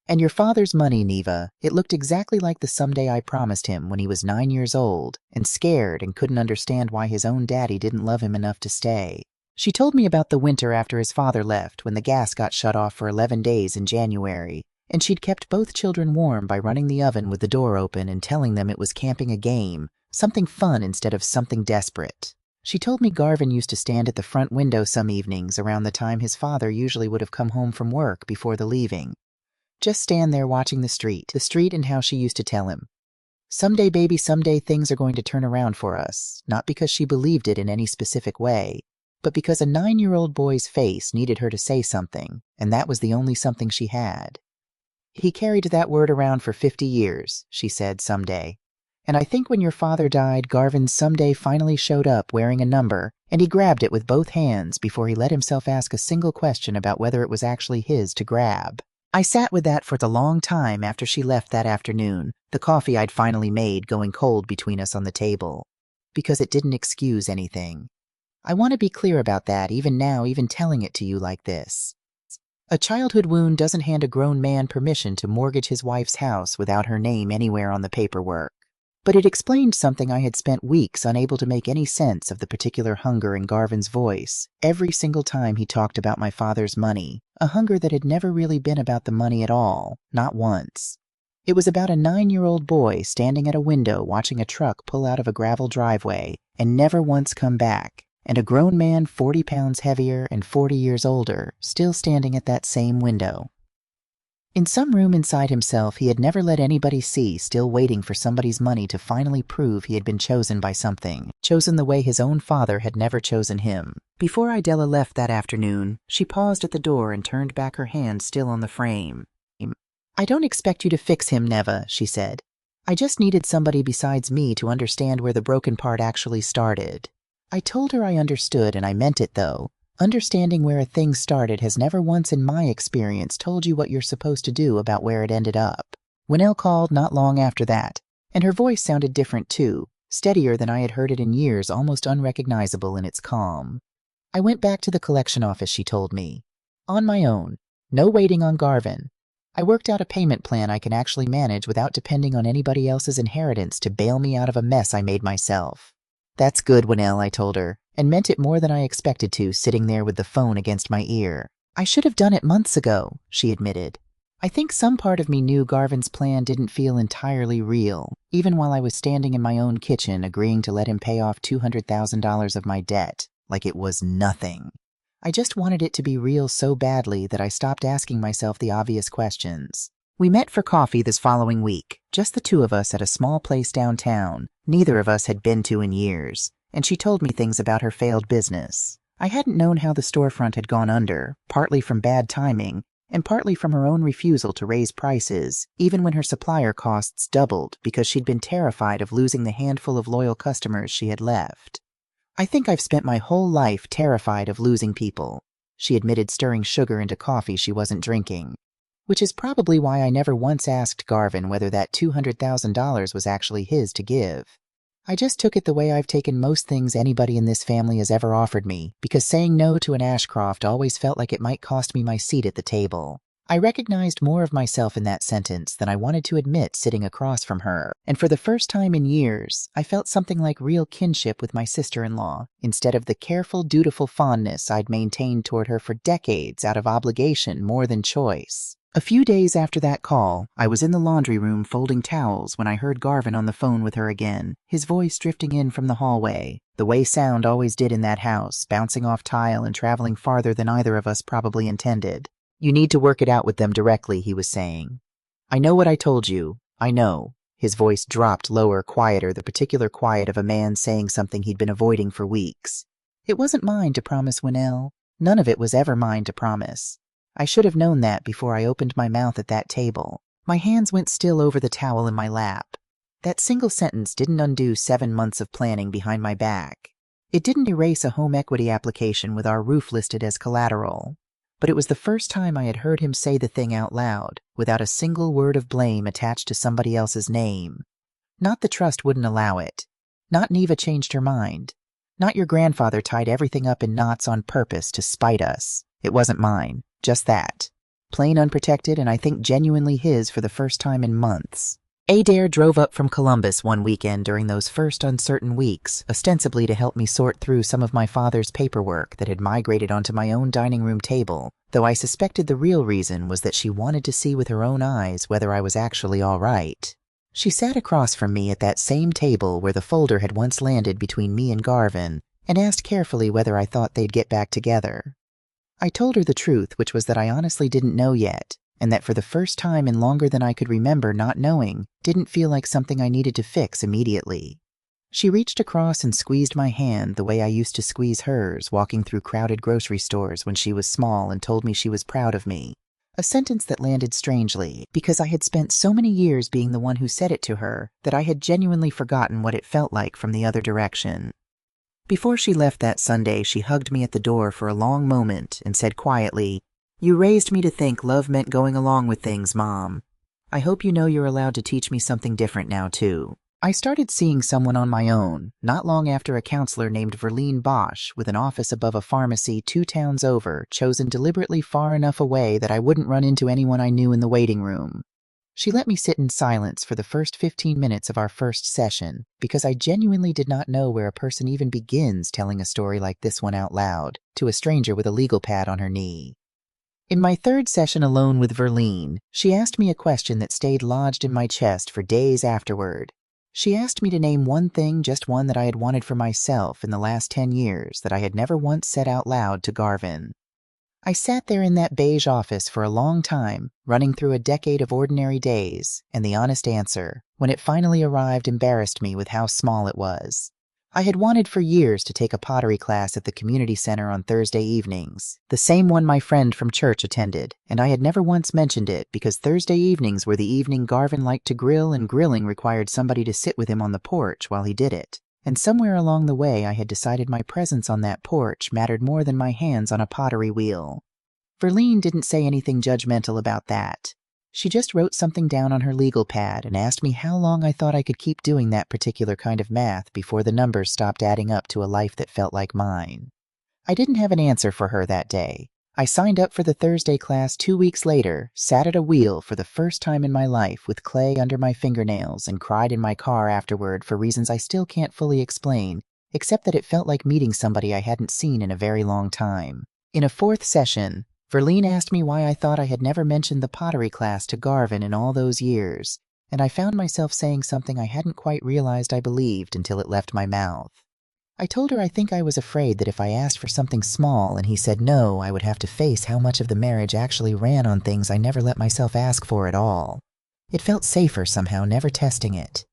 And your father's money, Neva, it looked exactly like the someday I promised him when he was 9 years old and scared and couldn't understand why his own daddy didn't love him enough to stay. She told me about the winter after his father left, when the gas got shut off for 11 days in January, and she'd kept both children warm by running the oven with the door open and telling them it was camping a game, something fun instead of something desperate. She told me Garvin used to stand at the front window some evenings around the time his father usually would have come home from work before the leaving. Just stand there watching the street and how she used to tell him, Someday, baby, someday things are going to turn around for us, not because she believed it in any specific way, but because a 9-year-old boy's face needed her to say something, and that was the only something she had. He carried that word around for 50 years, she said, someday. And I think when your father died, Garvin's someday finally showed up wearing a number, and he grabbed it with both hands before he let himself ask a single question about whether it was actually his to grab. I sat with that for the long time after she left that afternoon, the coffee I'd finally made going cold between us on the table, because it didn't excuse anything. I want to be clear about that even now, even telling it to you like this. A childhood wound doesn't hand a grown man permission to mortgage his wife's house without her name anywhere on the paperwork. But it explained something I had spent weeks unable to make any sense of, the particular hunger in Garvin's voice every single time he talked about my father's money, a hunger that had never really been about the money at all, not once. It was about a 9-year-old boy standing at a window watching a truck pull out of a gravel driveway and never once come back, and a grown man 40 pounds heavier and 40 years older still standing at that same window. In some room inside himself he had never let anybody see, still waiting for somebody's money to finally prove he had been chosen by something, chosen the way his own father had never chosen him. Before Idella left that afternoon, she paused at the door and turned back, her hand still on the frame. "I don't expect you to fix him, Neva," she said. "I just needed somebody besides me to understand where the broken part actually started." I told her I understood, and I meant it, though. Understanding where a thing started has never once in my experience told you what you're supposed to do about where it ended up. Winnell called not long after that, and her voice sounded different too, steadier than I had heard it in years, almost unrecognizable in its calm. I went back to the collection office, she told me. On my own. No waiting on Garvin. I worked out a payment plan I can actually manage without depending on anybody else's inheritance to bail me out of a mess I made myself. "That's good, Winnell," I told her, and meant it more than I expected to, sitting there with the phone against my ear. "I should have done it months ago," she admitted. I think some part of me knew Garvin's plan didn't feel entirely real, even while I was standing in my own kitchen agreeing to let him pay off $200,000 of my debt, like it was nothing. I just wanted it to be real so badly that I stopped asking myself the obvious questions. We met for coffee this following week, just the two of us at a small place downtown neither of us had been to in years, and she told me things about her failed business. I hadn't known how the storefront had gone under, partly from bad timing, and partly from her own refusal to raise prices, even when her supplier costs doubled because she'd been terrified of losing the handful of loyal customers she had left. "I think I've spent my whole life terrified of losing people," she admitted, stirring sugar into coffee she wasn't drinking. Which is probably why I never once asked Garvin whether that $200,000 was actually his to give. I just took it the way I've taken most things anybody in this family has ever offered me, because saying no to an Ashcroft always felt like it might cost me my seat at the table. I recognized more of myself in that sentence than I wanted to admit sitting across from her, and for the first time in years, I felt something like real kinship with my sister-in-law, instead of the careful, dutiful fondness I'd maintained toward her for decades out of obligation more than choice. A few days after that call, I was in the laundry room folding towels when I heard Garvin on the phone with her again, his voice drifting in from the hallway, the way sound always did in that house, bouncing off tile and traveling farther than either of us probably intended. "You need to work it out with them directly," he was saying. "I know what I told you. I know." His voice dropped lower, quieter, the particular quiet of a man saying something he'd been avoiding for weeks. "It wasn't mine to promise, Winnell. None of it was ever mine to promise. I should have known that before I opened my mouth at that table." My hands went still over the towel in my lap. That single sentence didn't undo 7 months of planning behind my back. It didn't erase a home equity application with our roof listed as collateral. But it was the first time I had heard him say the thing out loud, without a single word of blame attached to somebody else's name. Not the trust wouldn't allow it. Not Neva changed her mind. Not your grandfather tied everything up in knots on purpose to spite us. It wasn't mine. Just that. Plain unprotected, and I think genuinely his for the first time in months. Adair drove up from Columbus one weekend during those first uncertain weeks, ostensibly to help me sort through some of my father's paperwork that had migrated onto my own dining room table, though I suspected the real reason was that she wanted to see with her own eyes whether I was actually all right. She sat across from me at that same table where the folder had once landed between me and Garvin, and asked carefully whether I thought they'd get back together. I told her the truth, which was that I honestly didn't know yet, and that for the first time in longer than I could remember not knowing, didn't feel like something I needed to fix immediately. She reached across and squeezed my hand the way I used to squeeze hers walking through crowded grocery stores when she was small and told me she was proud of me. A sentence that landed strangely, because I had spent so many years being the one who said it to her that I had genuinely forgotten what it felt like from the other direction. Before she left that Sunday, she hugged me at the door for a long moment and said quietly, "You raised me to think love meant going along with things, Mom. I hope you know you're allowed to teach me something different now, too." I started seeing someone on my own, not long after a counselor named Verlene Bosch, with an office above a pharmacy 2 towns over, chosen deliberately far enough away that I wouldn't run into anyone I knew in the waiting room. She let me sit in silence for the first 15 minutes of our first session, because I genuinely did not know where a person even begins telling a story like this one out loud, to a stranger with a legal pad on her knee. In my 3rd session alone with Verlene, she asked me a question that stayed lodged in my chest for days afterward. She asked me to name one thing, just one, that I had wanted for myself in the last 10 years that I had never once said out loud to Garvin. I sat there in that beige office for a long time, running through a decade of ordinary days, and the honest answer, when it finally arrived, embarrassed me with how small it was. I had wanted for years to take a pottery class at the community center on Thursday evenings, the same one my friend from church attended, and I had never once mentioned it because Thursday evenings were the evening Garvin liked to grill, and grilling required somebody to sit with him on the porch while he did it. And somewhere along the way I had decided my presence on that porch mattered more than my hands on a pottery wheel. Verlene didn't say anything judgmental about that. She just wrote something down on her legal pad and asked me how long I thought I could keep doing that particular kind of math before the numbers stopped adding up to a life that felt like mine. I didn't have an answer for her that day. I signed up for the Thursday class 2 weeks later, sat at a wheel for the first time in my life with clay under my fingernails, and cried in my car afterward for reasons I still can't fully explain, except that it felt like meeting somebody I hadn't seen in a very long time. In a 4th session, Verlene asked me why I thought I had never mentioned the pottery class to Garvin in all those years, and I found myself saying something I hadn't quite realized I believed until it left my mouth. I told her I think I was afraid that if I asked for something small and he said no, I would have to face how much of the marriage actually ran on things I never let myself ask for at all. It felt safer somehow never testing it.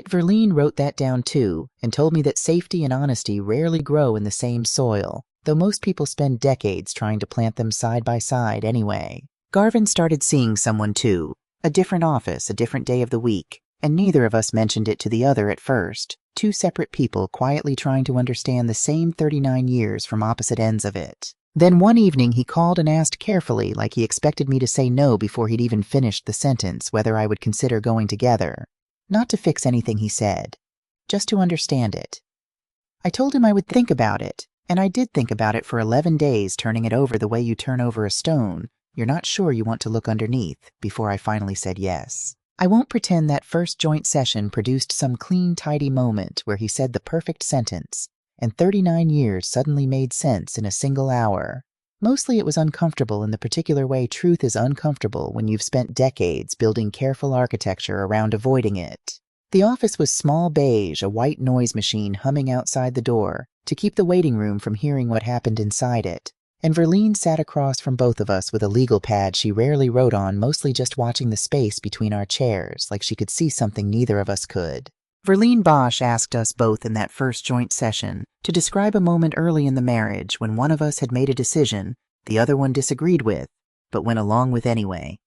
Verlene wrote that down too, and told me that safety and honesty rarely grow in the same soil, though most people spend decades trying to plant them side by side anyway. Garvin started seeing someone too, a different office, a different day of the week, and neither of us mentioned it to the other at first, 2 separate people quietly trying to understand the same 39 years from opposite ends of it. Then one evening he called and asked carefully, like he expected me to say no before he'd even finished the sentence, whether I would consider going together. Not to fix anything he said, just to understand it. I told him I would think about it, and I did think about it for 11 days, turning it over the way you turn over a stone. You're not sure you want to look underneath, before I finally said yes. I won't pretend that first joint session produced some clean, tidy moment where he said the perfect sentence, and 39 years suddenly made sense in a single hour. Mostly it was uncomfortable in the particular way truth is uncomfortable when you've spent decades building careful architecture around avoiding it. The office was small beige, a white noise machine humming outside the door to keep the waiting room from hearing what happened inside it, and Verlene sat across from both of us with a legal pad she rarely wrote on, mostly just watching the space between our chairs, like she could see something neither of us could. Verlene Bosch asked us both in that first joint session to describe a moment early in the marriage when one of us had made a decision the other one disagreed with, but went along with anyway.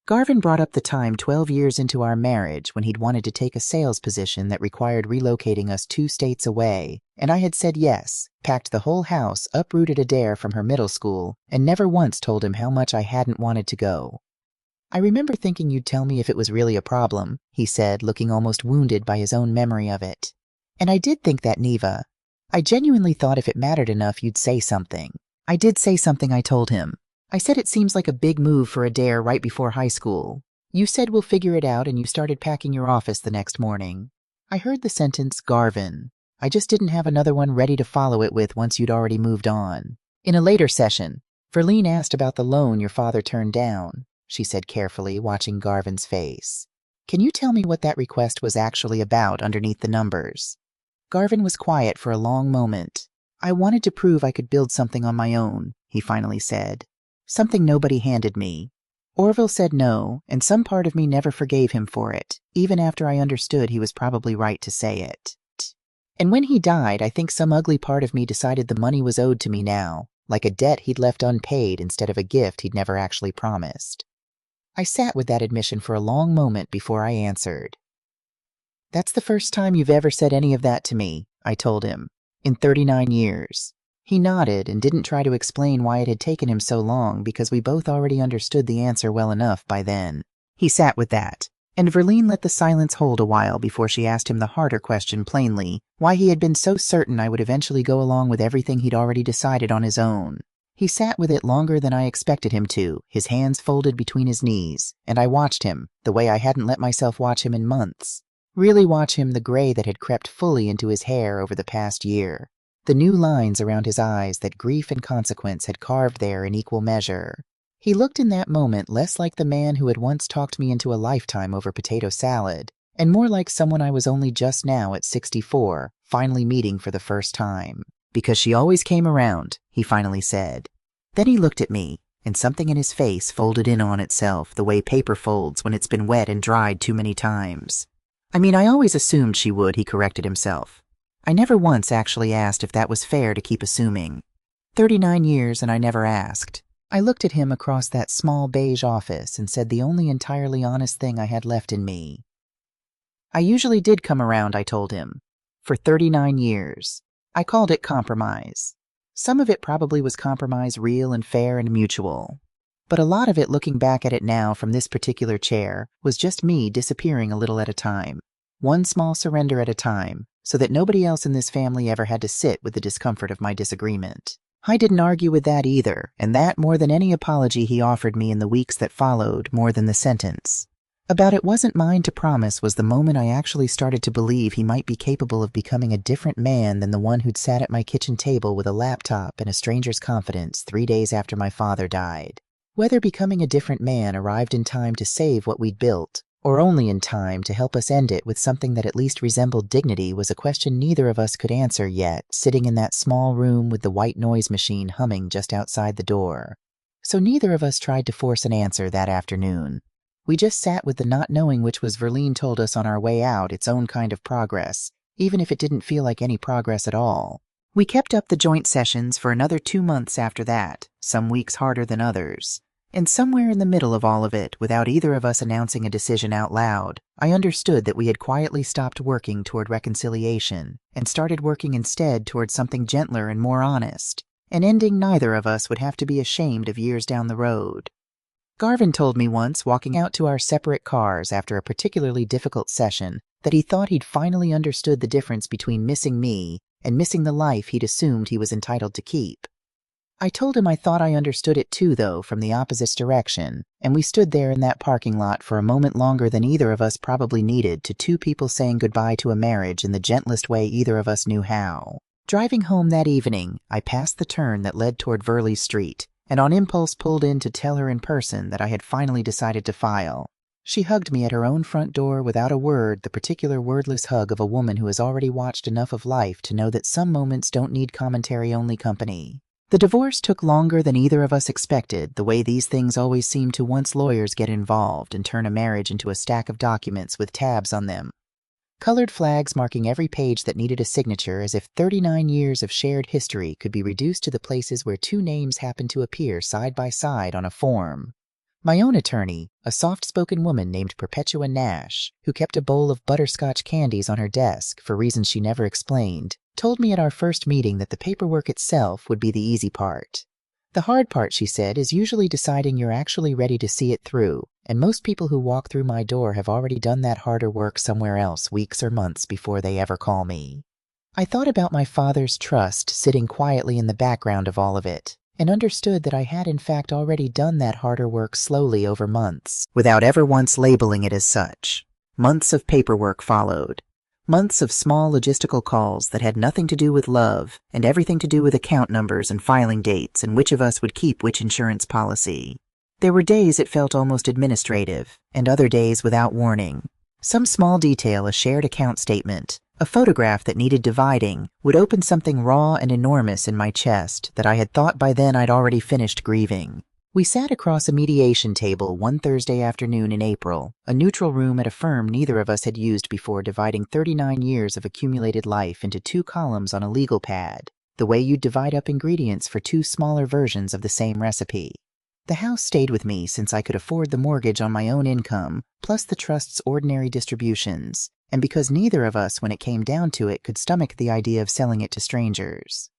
Garvin brought up the time 12 years into our marriage when he'd wanted to take a sales position that required relocating us 2 states away, and I had said yes, packed the whole house, uprooted Adair from her middle school, and never once told him how much I hadn't wanted to go. "I remember thinking you'd tell me if it was really a problem," he said, looking almost wounded by his own memory of it. "And I did think that, Neva. I genuinely thought if it mattered enough you'd say something." I did say something, I told him. I said it seems like a big move for Adair right before high school. You said we'll figure it out and you started packing your office the next morning. I heard the sentence, Garvin. I just didn't have another one ready to follow it with once you'd already moved on. In a later session, Verlene asked about the loan your father turned down, she said carefully, watching Garvin's face. Can you tell me what that request was actually about underneath the numbers? Garvin was quiet for a long moment. I wanted to prove I could build something on my own, he finally said. Something nobody handed me. Orville said no, and some part of me never forgave him for it, even after I understood he was probably right to say it. And when he died, I think some ugly part of me decided the money was owed to me now, like a debt he'd left unpaid instead of a gift he'd never actually promised. I sat with that admission for a long moment before I answered. "That's the first time you've ever said any of that to me," I told him, "in 39 years. He nodded and didn't try to explain why it had taken him so long because we both already understood the answer well enough by then. He sat with that, and Verlene let the silence hold a while before she asked him the harder question plainly, why he had been so certain I would eventually go along with everything he'd already decided on his own. He sat with it longer than I expected him to, his hands folded between his knees, and I watched him, the way I hadn't let myself watch him in months. Really watch him, the gray that had crept fully into his hair over the past year. The new lines around his eyes that grief and consequence had carved there in equal measure. He looked in that moment less like the man who had once talked me into a lifetime over potato salad, and more like someone I was only just now at 64, finally meeting for the first time. "Because she always came around," he finally said. Then he looked at me, and something in his face folded in on itself the way paper folds when it's been wet and dried too many times. "I mean, I always assumed she would," he corrected himself. "I never once actually asked if that was fair to keep assuming. 39 years and I never asked." I looked at him across that small beige office and said the only entirely honest thing I had left in me. "I usually did come around," I told him. "For 39 years. I called it compromise. Some of it probably was compromise, real and fair and mutual. But a lot of it, looking back at it now from this particular chair, was just me disappearing a little at a time. One small surrender at a time, so that nobody else in this family ever had to sit with the discomfort of my disagreement. I didn't argue with that either, and that more than any apology he offered me in the weeks that followed, more than the sentence. About "it wasn't mine to promise" was the moment I actually started to believe he might be capable of becoming a different man than the one who'd sat at my kitchen table with a laptop and a stranger's confidence 3 days after my father died. Whether becoming a different man arrived in time to save what we'd built, or only in time to help us end it with something that at least resembled dignity, was a question neither of us could answer yet, sitting in that small room with the white noise machine humming just outside the door. So neither of us tried to force an answer that afternoon. We just sat with the not knowing, which was, Verlene told us on our way out, its own kind of progress, even if it didn't feel like any progress at all. We kept up the joint sessions for another 2 months after that, some weeks harder than others. And somewhere in the middle of all of it, without either of us announcing a decision out loud, I understood that we had quietly stopped working toward reconciliation and started working instead toward something gentler and more honest, an ending neither of us would have to be ashamed of years down the road. Garvin told me once, walking out to our separate cars after a particularly difficult session, that he thought he'd finally understood the difference between missing me and missing the life he'd assumed he was entitled to keep. I told him I thought I understood it too, though, from the opposite direction, and we stood there in that parking lot for a moment longer than either of us probably needed, to two people saying goodbye to a marriage in the gentlest way either of us knew how. Driving home that evening, I passed the turn that led toward Verley Street, and on impulse pulled in to tell her in person that I had finally decided to file. She hugged me at her own front door without a word, the particular wordless hug of a woman who has already watched enough of life to know that some moments don't need commentary-only company. The divorce took longer than either of us expected, the way these things always seem to once lawyers get involved and turn a marriage into a stack of documents with tabs on them. Colored flags marking every page that needed a signature, as if 39 years of shared history could be reduced to the places where two names happened to appear side by side on a form. My own attorney, a soft-spoken woman named Perpetua Nash, who kept a bowl of butterscotch candies on her desk for reasons she never explained, told me at our first meeting that the paperwork itself would be the easy part. The hard part, she said, is usually deciding you're actually ready to see it through, and most people who walk through my door have already done that harder work somewhere else weeks or months before they ever call me. I thought about my father's trust sitting quietly in the background of all of it, and understood that I had in fact already done that harder work slowly over months, without ever once labeling it as such. Months of paperwork followed. Months of small logistical calls that had nothing to do with love and everything to do with account numbers and filing dates and which of us would keep which insurance policy. There were days it felt almost administrative, and other days without warning. Some small detail, a shared account statement, a photograph that needed dividing, would open something raw and enormous in my chest that I had thought by then I'd already finished grieving. We sat across a mediation table one Thursday afternoon in April, a neutral room at a firm neither of us had used before, dividing 39 years of accumulated life into 2 columns on a legal pad, the way you'd divide up ingredients for 2 smaller versions of the same recipe. The house stayed with me since I could afford the mortgage on my own income, plus the trust's ordinary distributions, and because neither of us, when it came down to it, could stomach the idea of selling it to strangers.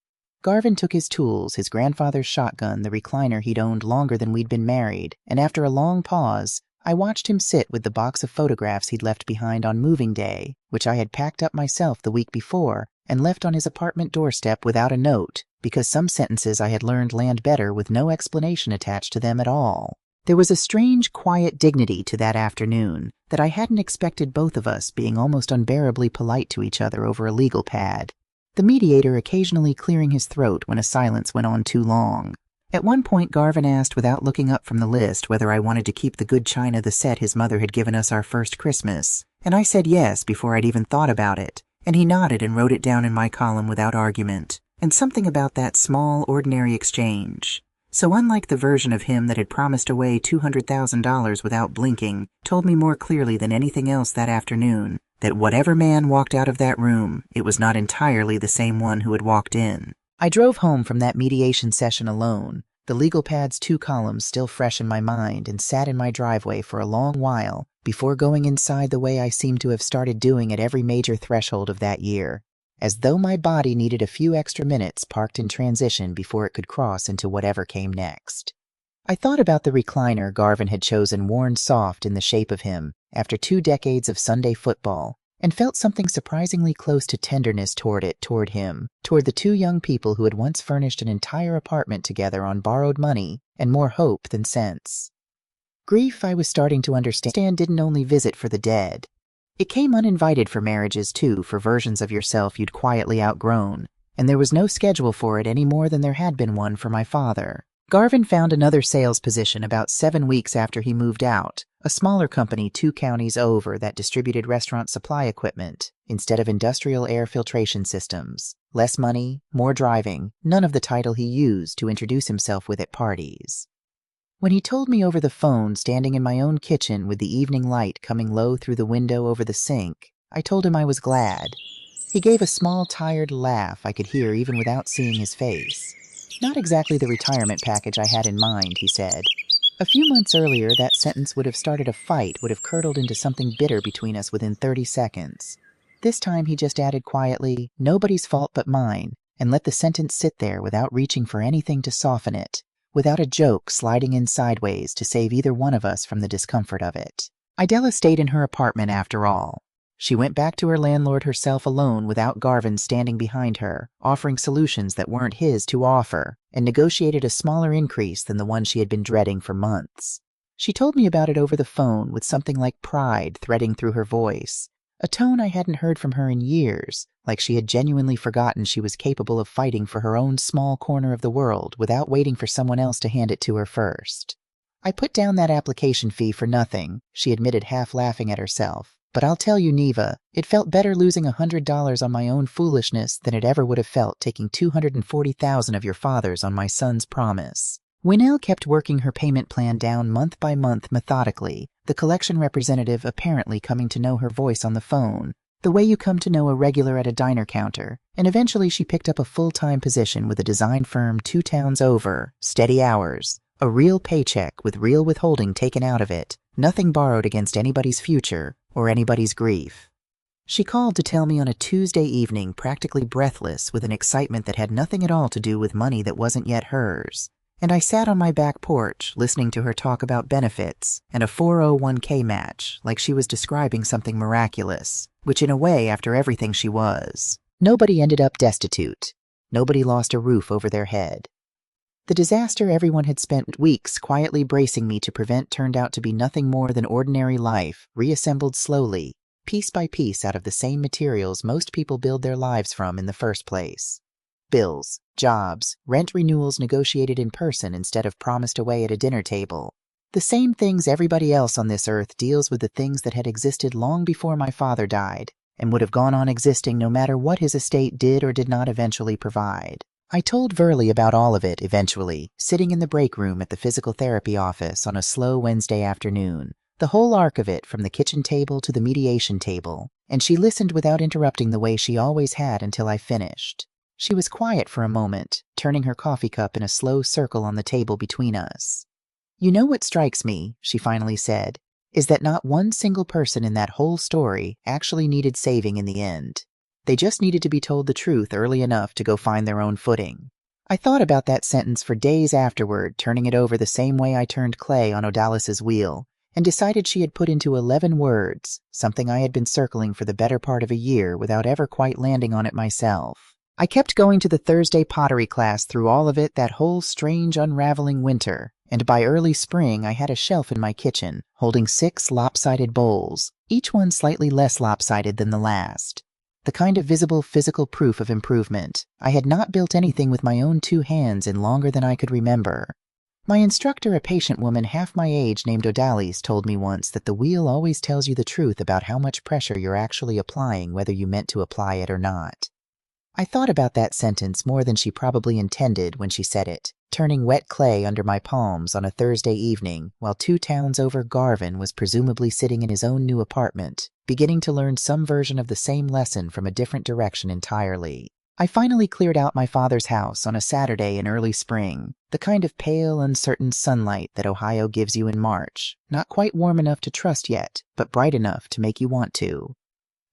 Garvin took his tools, his grandfather's shotgun, the recliner he'd owned longer than we'd been married, and after a long pause, I watched him sit with the box of photographs he'd left behind on moving day, which I had packed up myself the week before and left on his apartment doorstep without a note, because some sentences I had learned land better with no explanation attached to them at all. There was a strange, quiet dignity to that afternoon that I hadn't expected, both of us being almost unbearably polite to each other over a legal pad, the mediator occasionally clearing his throat when a silence went on too long. At one point, Garvin asked, without looking up from the list, whether I wanted to keep the good china, the set his mother had given us our first Christmas, and I said yes before I'd even thought about it, and he nodded and wrote it down in my column without argument, and something about that small, ordinary exchange, so unlike the version of him that had promised away $200,000 without blinking, told me more clearly than anything else that afternoon that whatever man walked out of that room, it was not entirely the same one who had walked in. I drove home from that mediation session alone, the legal pad's 2 columns still fresh in my mind, and sat in my driveway for a long while before going inside the way I seemed to have started doing at every major threshold of that year, as though my body needed a few extra minutes parked in transition before it could cross into whatever came next. I thought about the recliner Garvin had chosen, worn soft in the shape of him after 2 decades of Sunday football, and felt something surprisingly close to tenderness toward him, toward the 2 young people who had once furnished an entire apartment together on borrowed money and more hope than sense. Grief, I was starting to understand, didn't only visit for the dead. It came uninvited for marriages too, for versions of yourself you'd quietly outgrown, and there was no schedule for it any more than there had been one for my father. Garvin found another sales position about 7 weeks after he moved out, a smaller company 2 counties over that distributed restaurant supply equipment instead of industrial air filtration systems. Less money, more driving, none of the title he used to introduce himself with at parties. When he told me over the phone, standing in my own kitchen with the evening light coming low through the window over the sink, I told him I was glad. He gave a small, tired laugh I could hear even without seeing his face. Not exactly the retirement package I had in mind, he said. A few months earlier, that sentence would have started a fight, would have curdled into something bitter between us within 30 seconds. This time he just added quietly, "Nobody's fault but mine," and let the sentence sit there without reaching for anything to soften it, without a joke sliding in sideways to save either one of us from the discomfort of it. Idella stayed in her apartment after all. She went back to her landlord herself alone without Garvin standing behind her, offering solutions that weren't his to offer, and negotiated a smaller increase than the one she had been dreading for months. She told me about it over the phone with something like pride threading through her voice, a tone I hadn't heard from her in years, like she had genuinely forgotten she was capable of fighting for her own small corner of the world without waiting for someone else to hand it to her first. "I put down that application fee for nothing," she admitted, half laughing at herself. "But I'll tell you, Neva, it felt better losing $100 on my own foolishness than it ever would have felt taking $240,000 of your father's on my son's promise." Winnell kept working her payment plan down month by month methodically, the collection representative apparently coming to know her voice on the phone, the way you come to know a regular at a diner counter, and eventually she picked up a full-time position with a design firm 2 towns over, steady hours, a real paycheck with real withholding taken out of it, nothing borrowed against anybody's future or anybody's grief. She called to tell me on a Tuesday evening, practically breathless, with an excitement that had nothing at all to do with money that wasn't yet hers, and I sat on my back porch listening to her talk about benefits and a 401k match like she was describing something miraculous, which in a way, after everything, she was. Nobody ended up destitute. Nobody lost a roof over their head. The disaster everyone had spent weeks quietly bracing me to prevent turned out to be nothing more than ordinary life, reassembled slowly, piece by piece out of the same materials most people build their lives from in the first place. Bills, jobs, rent renewals negotiated in person instead of promised away at a dinner table. The same things everybody else on this earth deals with, the things that had existed long before my father died, and would have gone on existing no matter what his estate did or did not eventually provide. I told Verley about all of it eventually, sitting in the break room at the physical therapy office on a slow Wednesday afternoon, the whole arc of it from the kitchen table to the mediation table, and she listened without interrupting the way she always had until I finished. She was quiet for a moment, turning her coffee cup in a slow circle on the table between us. "You know what strikes me," she finally said, "is that not one single person in that whole story actually needed saving in the end. They just needed to be told the truth early enough to go find their own footing." I thought about that sentence for days afterward, turning it over the same way I turned clay on Odalis's wheel, and decided she had put into 11 words, something I had been circling for the better part of a year without ever quite landing on it myself. I kept going to the Thursday pottery class through all of it that whole strange unraveling winter, and by early spring I had a shelf in my kitchen holding 6 lopsided bowls, each one slightly less lopsided than the last. The kind of visible physical proof of improvement. I had not built anything with my own 2 hands in longer than I could remember. My instructor, a patient woman half my age named Odalis, told me once that the wheel always tells you the truth about how much pressure you're actually applying, whether you meant to apply it or not. I thought about that sentence more than she probably intended when she said it, turning wet clay under my palms on a Thursday evening while 2 towns over Garvin was presumably sitting in his own new apartment, beginning to learn some version of the same lesson from a different direction entirely. I finally cleared out my father's house on a Saturday in early spring, the kind of pale, uncertain sunlight that Ohio gives you in March, not quite warm enough to trust yet, but bright enough to make you want to.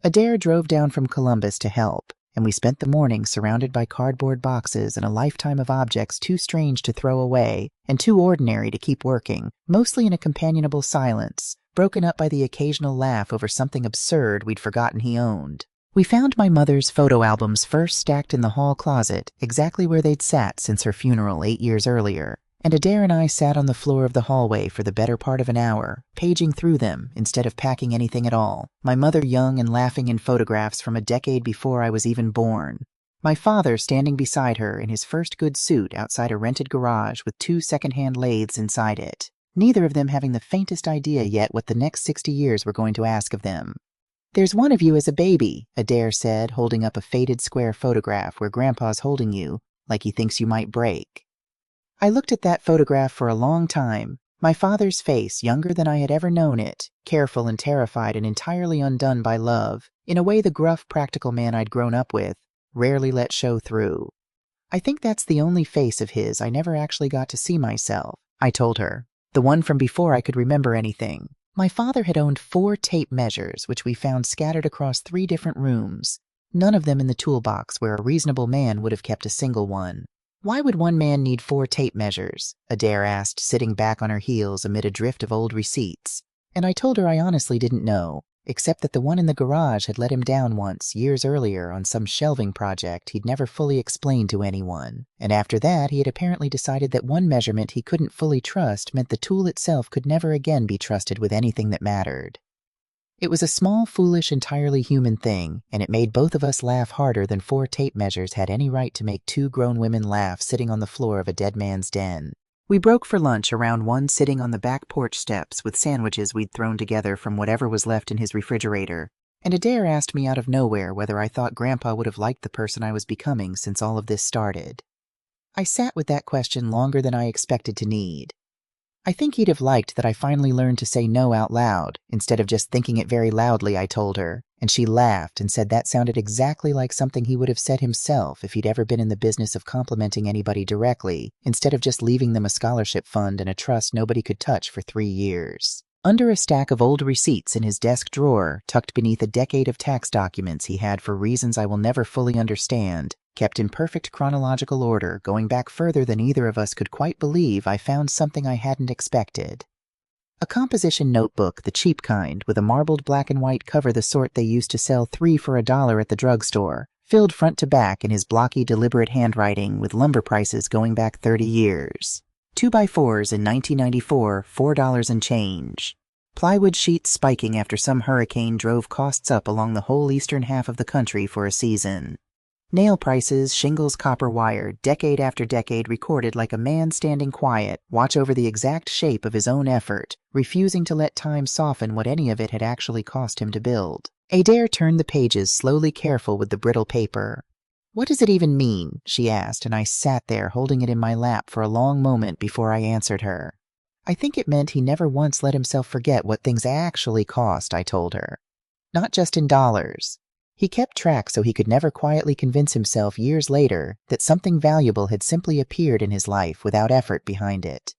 Adair drove down from Columbus to help, and we spent the morning surrounded by cardboard boxes and a lifetime of objects too strange to throw away and too ordinary to keep working, mostly in a companionable silence, broken up by the occasional laugh over something absurd we'd forgotten he owned. We found my mother's photo albums first stacked in the hall closet, exactly where they'd sat since her funeral 8 years earlier, and Adair and I sat on the floor of the hallway for the better part of an hour, paging through them instead of packing anything at all, my mother young and laughing in photographs from a decade before I was even born. My father standing beside her in his first good suit outside a rented garage with 2 second-hand lathes inside it, neither of them having the faintest idea yet what the next 60 years were going to ask of them. "There's one of you as a baby," Adair said, holding up a faded square photograph where Grandpa's holding you, like he thinks you might break. I looked at that photograph for a long time, my father's face younger than I had ever known it, careful and terrified and entirely undone by love, in a way the gruff practical man I'd grown up with rarely let show through. "I think that's the only face of his I never actually got to see myself," I told her, "the one from before I could remember anything." My father had owned 4 tape measures, which we found scattered across 3 different rooms, none of them in the toolbox where a reasonable man would have kept a single one. "Why would one man need 4 tape measures?" Adair asked, sitting back on her heels amid a drift of old receipts, and I told her I honestly didn't know, except that the one in the garage had let him down once, years earlier, on some shelving project he'd never fully explained to anyone, and after that he had apparently decided that one measurement he couldn't fully trust meant the tool itself could never again be trusted with anything that mattered. It was a small, foolish, entirely human thing, and it made both of us laugh harder than 4 tape measures had any right to make 2 grown women laugh sitting on the floor of a dead man's den. We broke for lunch around one sitting on the back porch steps with sandwiches we'd thrown together from whatever was left in his refrigerator, and Adair asked me out of nowhere whether I thought Grandpa would have liked the person I was becoming since all of this started. I sat with that question longer than I expected to need. I think he'd have liked that I finally learned to say no out loud, instead of just thinking it very loudly, I told her, and she laughed and said that sounded exactly like something he would have said himself if he'd ever been in the business of complimenting anybody directly, instead of just leaving them a scholarship fund and a trust nobody could touch for 3 years. Under a stack of old receipts in his desk drawer, tucked beneath a decade of tax documents he had for reasons I will never fully understand, kept in perfect chronological order, going back further than either of us could quite believe, I found something I hadn't expected. A composition notebook, the cheap kind, with a marbled black and white cover the sort they used to sell 3 for $1 at the drugstore, filled front to back in his blocky, deliberate handwriting with lumber prices going back 30 years. 2x4s in 1994, $4 and change. Plywood sheets spiking after some hurricane drove costs up along the whole eastern half of the country for a season. Nail prices, shingles, copper wire, decade after decade recorded like a man standing quiet, watch over the exact shape of his own effort, refusing to let time soften what any of it had actually cost him to build. Adair turned the pages, slowly careful with the brittle paper. "What does it even mean?" she asked, and I sat there holding it in my lap for a long moment before I answered her. "I think it meant he never once let himself forget what things actually cost," I told her. "Not just in dollars. He kept track so he could never quietly convince himself years later that something valuable had simply appeared in his life without effort behind it."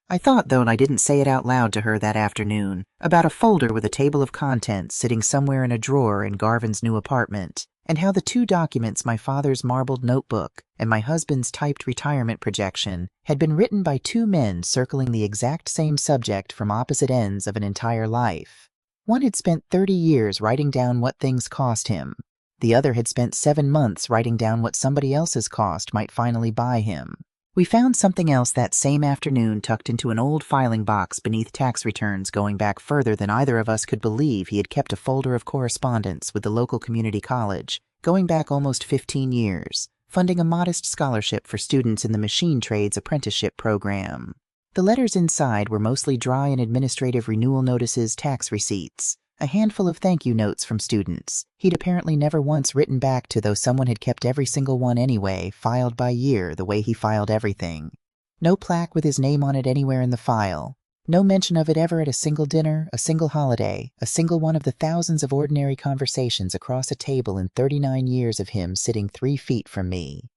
I thought, though I didn't say it out loud to her that afternoon, about a folder with a table of contents sitting somewhere in a drawer in Garvin's new apartment, and how the two documents, my father's marbled notebook and my husband's typed retirement projection, had been written by two men circling the exact same subject from opposite ends of an entire life. One had spent 30 years writing down what things cost him. The other had spent 7 months writing down what somebody else's cost might finally buy him. We found something else that same afternoon tucked into an old filing box beneath tax returns going back further than either of us could believe. He had kept a folder of correspondence with the local community college, going back almost 15 years, funding a modest scholarship for students in the machine trades apprenticeship program. The letters inside were mostly dry and administrative renewal notices, tax receipts, a handful of thank you notes from students he'd apparently never once written back to, though someone had kept every single one anyway, filed by year the way he filed everything. No plaque with his name on it anywhere in the file. No mention of it ever at a single dinner, a single holiday, a single one of the thousands of ordinary conversations across a table in 39 years of him sitting 3 feet from me.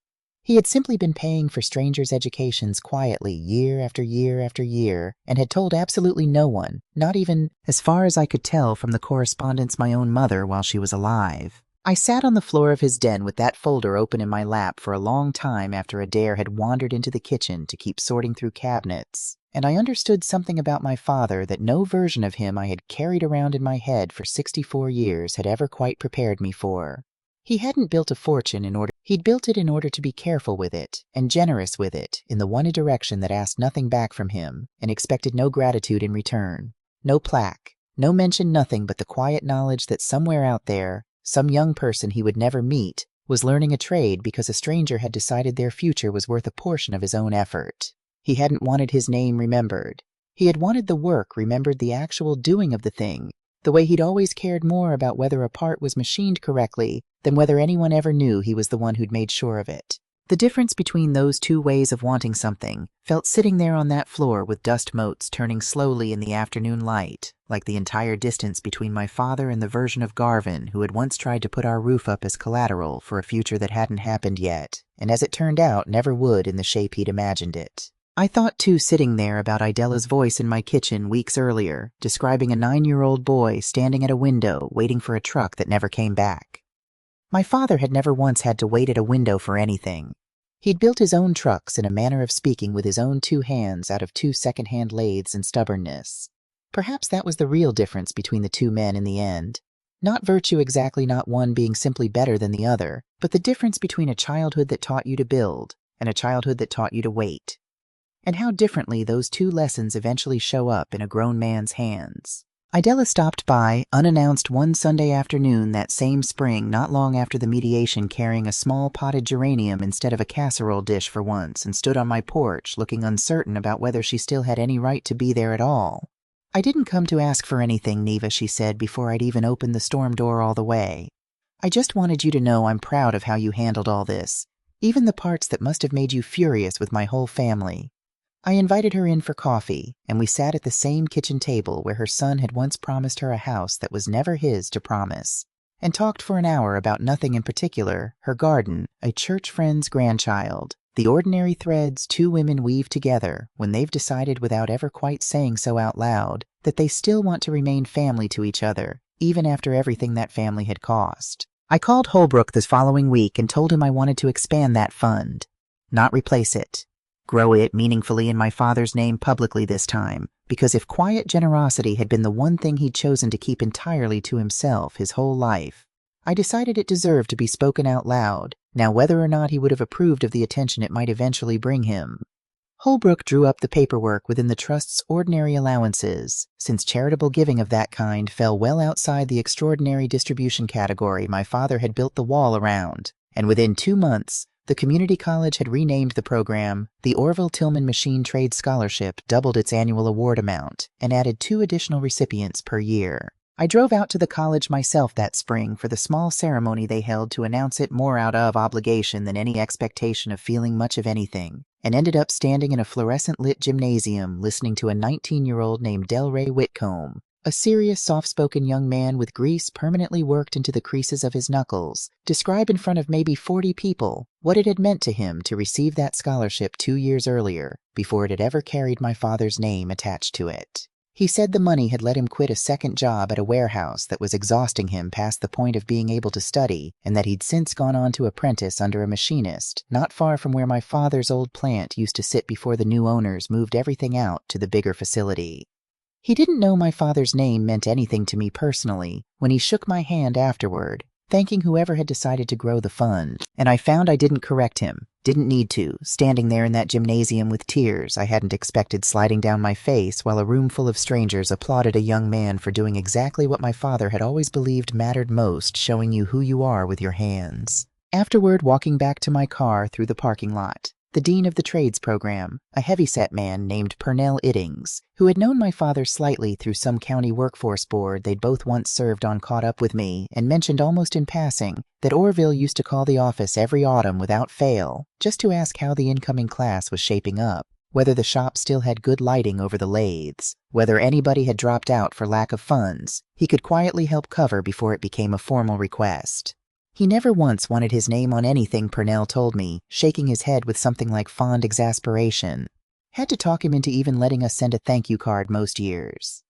He had simply been paying for strangers' educations quietly year after year after year, and had told absolutely no one, not even, as far as I could tell from the correspondence, my own mother while she was alive. I sat on the floor of his den with that folder open in my lap for a long time after Adair had wandered into the kitchen to keep sorting through cabinets, and I understood something about my father that no version of him I had carried around in my head for 64 years had ever quite prepared me for. He hadn't built a fortune he'd built it in order to be careful with it, and generous with it, in the one direction that asked nothing back from him, and expected no gratitude in return. No plaque, no mention, nothing but the quiet knowledge that somewhere out there, some young person he would never meet was learning a trade because a stranger had decided their future was worth a portion of his own effort. He hadn't wanted his name remembered. He had wanted the work remembered, the actual doing of the thing, the way he'd always cared more about whether a part was machined correctly than whether anyone ever knew he was the one who'd made sure of it. The difference between those two ways of wanting something felt sitting there on that floor with dust motes turning slowly in the afternoon light, like the entire distance between my father and the version of Garvin who had once tried to put our roof up as collateral for a future that hadn't happened yet, and as it turned out never would in the shape he'd imagined it. I thought, too, sitting there, about Idalla's voice in my kitchen weeks earlier, describing a 9-year-old boy standing at a window waiting for a truck that never came back. My father had never once had to wait at a window for anything. He'd built his own trucks, in a manner of speaking, with his own 2 hands out of 2 second-hand lathes and stubbornness. Perhaps that was the real difference between the 2 men in the end. Not virtue exactly, not one being simply better than the other, but the difference between a childhood that taught you to build and a childhood that taught you to wait. And how differently those 2 lessons eventually show up in a grown man's hands. Idalla stopped by, unannounced, one Sunday afternoon that same spring, not long after the mediation, carrying a small potted geranium instead of a casserole dish for once, and stood on my porch, looking uncertain about whether she still had any right to be there at all. "I didn't come to ask for anything, Neva," she said before I'd even opened the storm door all the way. "I just wanted you to know I'm proud of how you handled all this, even the parts that must have made you furious with my whole family." I invited her in for coffee, and we sat at the same kitchen table where her son had once promised her a house that was never his to promise, and talked for an hour about nothing in particular, her garden, a church friend's grandchild, the ordinary threads 2 women weave together when they've decided, without ever quite saying so out loud, that they still want to remain family to each other, even after everything that family had cost. I called Holbrook this following week and told him I wanted to expand that fund, not replace it. Grow it meaningfully in my father's name publicly this time, because if quiet generosity had been the one thing he'd chosen to keep entirely to himself his whole life, I decided it deserved to be spoken out loud, now whether or not he would have approved of the attention it might eventually bring him. Holbrook drew up the paperwork within the trust's ordinary allowances, since charitable giving of that kind fell well outside the extraordinary distribution category my father had built the wall around, and within 2 months, the community college had renamed the program the Orville Tillman Machine Trade Scholarship, doubled its annual award amount, and added 2 additional recipients per year. I drove out to the college myself that spring for the small ceremony they held to announce it, more out of obligation than any expectation of feeling much of anything, and ended up standing in a fluorescent-lit gymnasium listening to a 19-year-old named Delray Whitcomb, a serious, soft-spoken young man with grease permanently worked into the creases of his knuckles, describe in front of maybe 40 people what it had meant to him to receive that scholarship 2 years earlier, before it had ever carried my father's name attached to it. He said the money had let him quit a second job at a warehouse that was exhausting him past the point of being able to study, and that he'd since gone on to apprentice under a machinist, not far from where my father's old plant used to sit before the new owners moved everything out to the bigger facility. He didn't know my father's name meant anything to me personally when he shook my hand afterward, thanking whoever had decided to grow the fund, and I found I didn't correct him. Didn't need to, standing there in that gymnasium with tears I hadn't expected sliding down my face while a room full of strangers applauded a young man for doing exactly what my father had always believed mattered most, showing you who you are with your hands. Afterward, walking back to my car through the parking lot, the dean of the trades program, a heavyset man named Purnell Iddings, who had known my father slightly through some county workforce board they'd both once served on, caught up with me and mentioned almost in passing that Orville used to call the office every autumn without fail just to ask how the incoming class was shaping up, whether the shop still had good lighting over the lathes, whether anybody had dropped out for lack of funds he could quietly help cover before it became a formal request. He never once wanted his name on anything, Purnell told me, shaking his head with something like fond exasperation. Had to talk him into even letting us send a thank you card most years.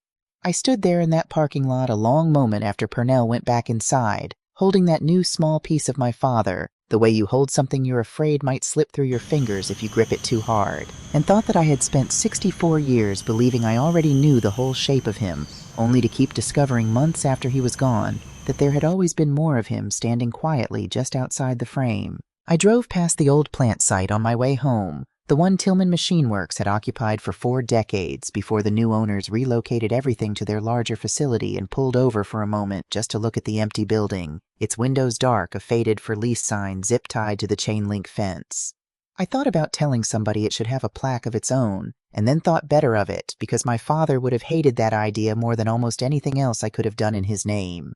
I stood there in that parking lot a long moment after Purnell went back inside, holding that new small piece of my father, the way you hold something you're afraid might slip through your fingers if you grip it too hard, and thought that I had spent 64 years believing I already knew the whole shape of him, only to keep discovering months after he was gone that there had always been more of him standing quietly just outside the frame. I drove past the old plant site on my way home, the one Tillman Machine Works had occupied for 4 decades before the new owners relocated everything to their larger facility, and pulled over for a moment just to look at the empty building, its windows dark, a faded for lease sign zip-tied to the chain-link fence. I thought about telling somebody it should have a plaque of its own, and then thought better of it because my father would have hated that idea more than almost anything else I could have done in his name.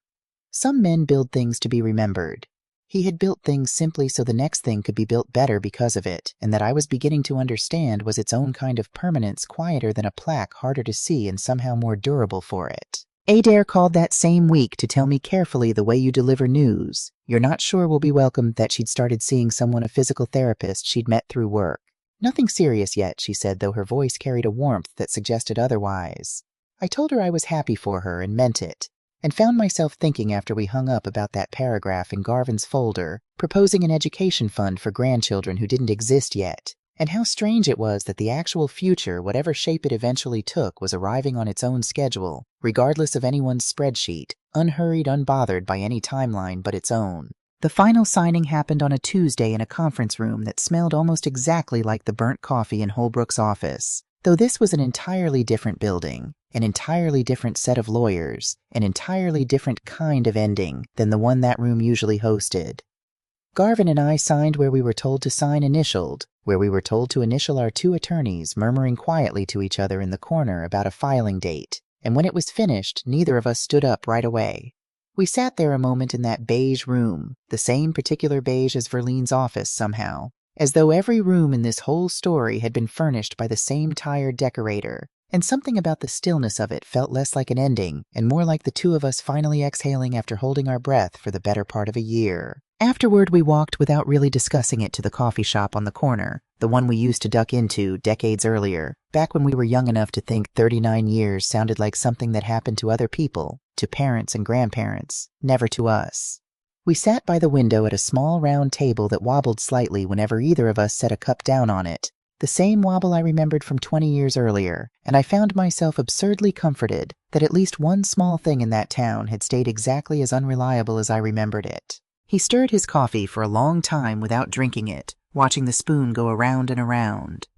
Some men build things to be remembered. He had built things simply so the next thing could be built better because of it, and that I was beginning to understand was its own kind of permanence, quieter than a plaque, harder to see and somehow more durable for it. Adair called that same week to tell me carefully the way you deliver news. You're not sure will be welcome that she'd started seeing someone, a physical therapist she'd met through work. Nothing serious yet, she said, though her voice carried a warmth that suggested otherwise. I told her I was happy for her and meant it, and found myself thinking after we hung up about that paragraph in Garvin's folder, proposing an education fund for grandchildren who didn't exist yet, and how strange it was that the actual future, whatever shape it eventually took, was arriving on its own schedule, regardless of anyone's spreadsheet, unhurried, unbothered by any timeline but its own. The final signing happened on a Tuesday in a conference room that smelled almost exactly like the burnt coffee in Holbrook's office, though this was an entirely different building, an entirely different set of lawyers, an entirely different kind of ending than the one that room usually hosted. Garvin and I signed where we were told to sign, initialed, where we were told to initial our 2 attorneys, murmuring quietly to each other in the corner about a filing date, and when it was finished, neither of us stood up right away. We sat there a moment in that beige room, the same particular beige as Verlene's office somehow, as though every room in this whole story had been furnished by the same tired decorator, and something about the stillness of it felt less like an ending and more like the 2 of us finally exhaling after holding our breath for the better part of a year. Afterward, we walked without really discussing it to the coffee shop on the corner, the one we used to duck into decades earlier, back when we were young enough to think 39 years sounded like something that happened to other people, to parents and grandparents, never to us. We sat by the window at a small round table that wobbled slightly whenever either of us set a cup down on it, the same wobble I remembered from 20 years earlier, and I found myself absurdly comforted that at least one small thing in that town had stayed exactly as unreliable as I remembered it. He stirred his coffee for a long time without drinking it, watching the spoon go around and around.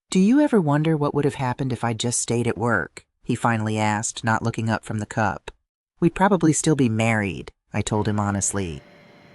"Do you ever wonder what would have happened if I'd just stayed at work?" he finally asked, not looking up from the cup. "We'd probably still be married," I told him honestly.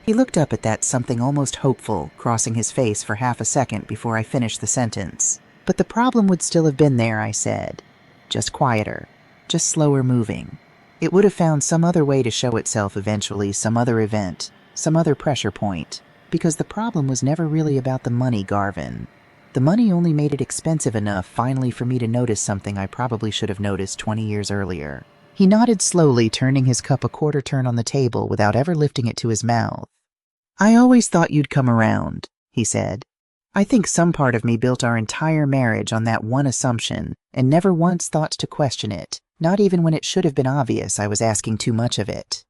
He looked up at that something almost hopeful, crossing his face for half a second before I finished the sentence. "But the problem would still have been there," I said. "Just quieter, just slower moving. It would have found some other way to show itself eventually, some other event, some other pressure point, because the problem was never really about the money, Garvin. The money only made it expensive enough finally for me to notice something I probably should have noticed 20 years earlier. He nodded slowly, turning his cup a quarter turn on the table without ever lifting it to his mouth. "I always thought you'd come around," he said. "I think some part of me built our entire marriage on that one assumption and never once thought to question it, not even when it should have been obvious I was asking too much of it."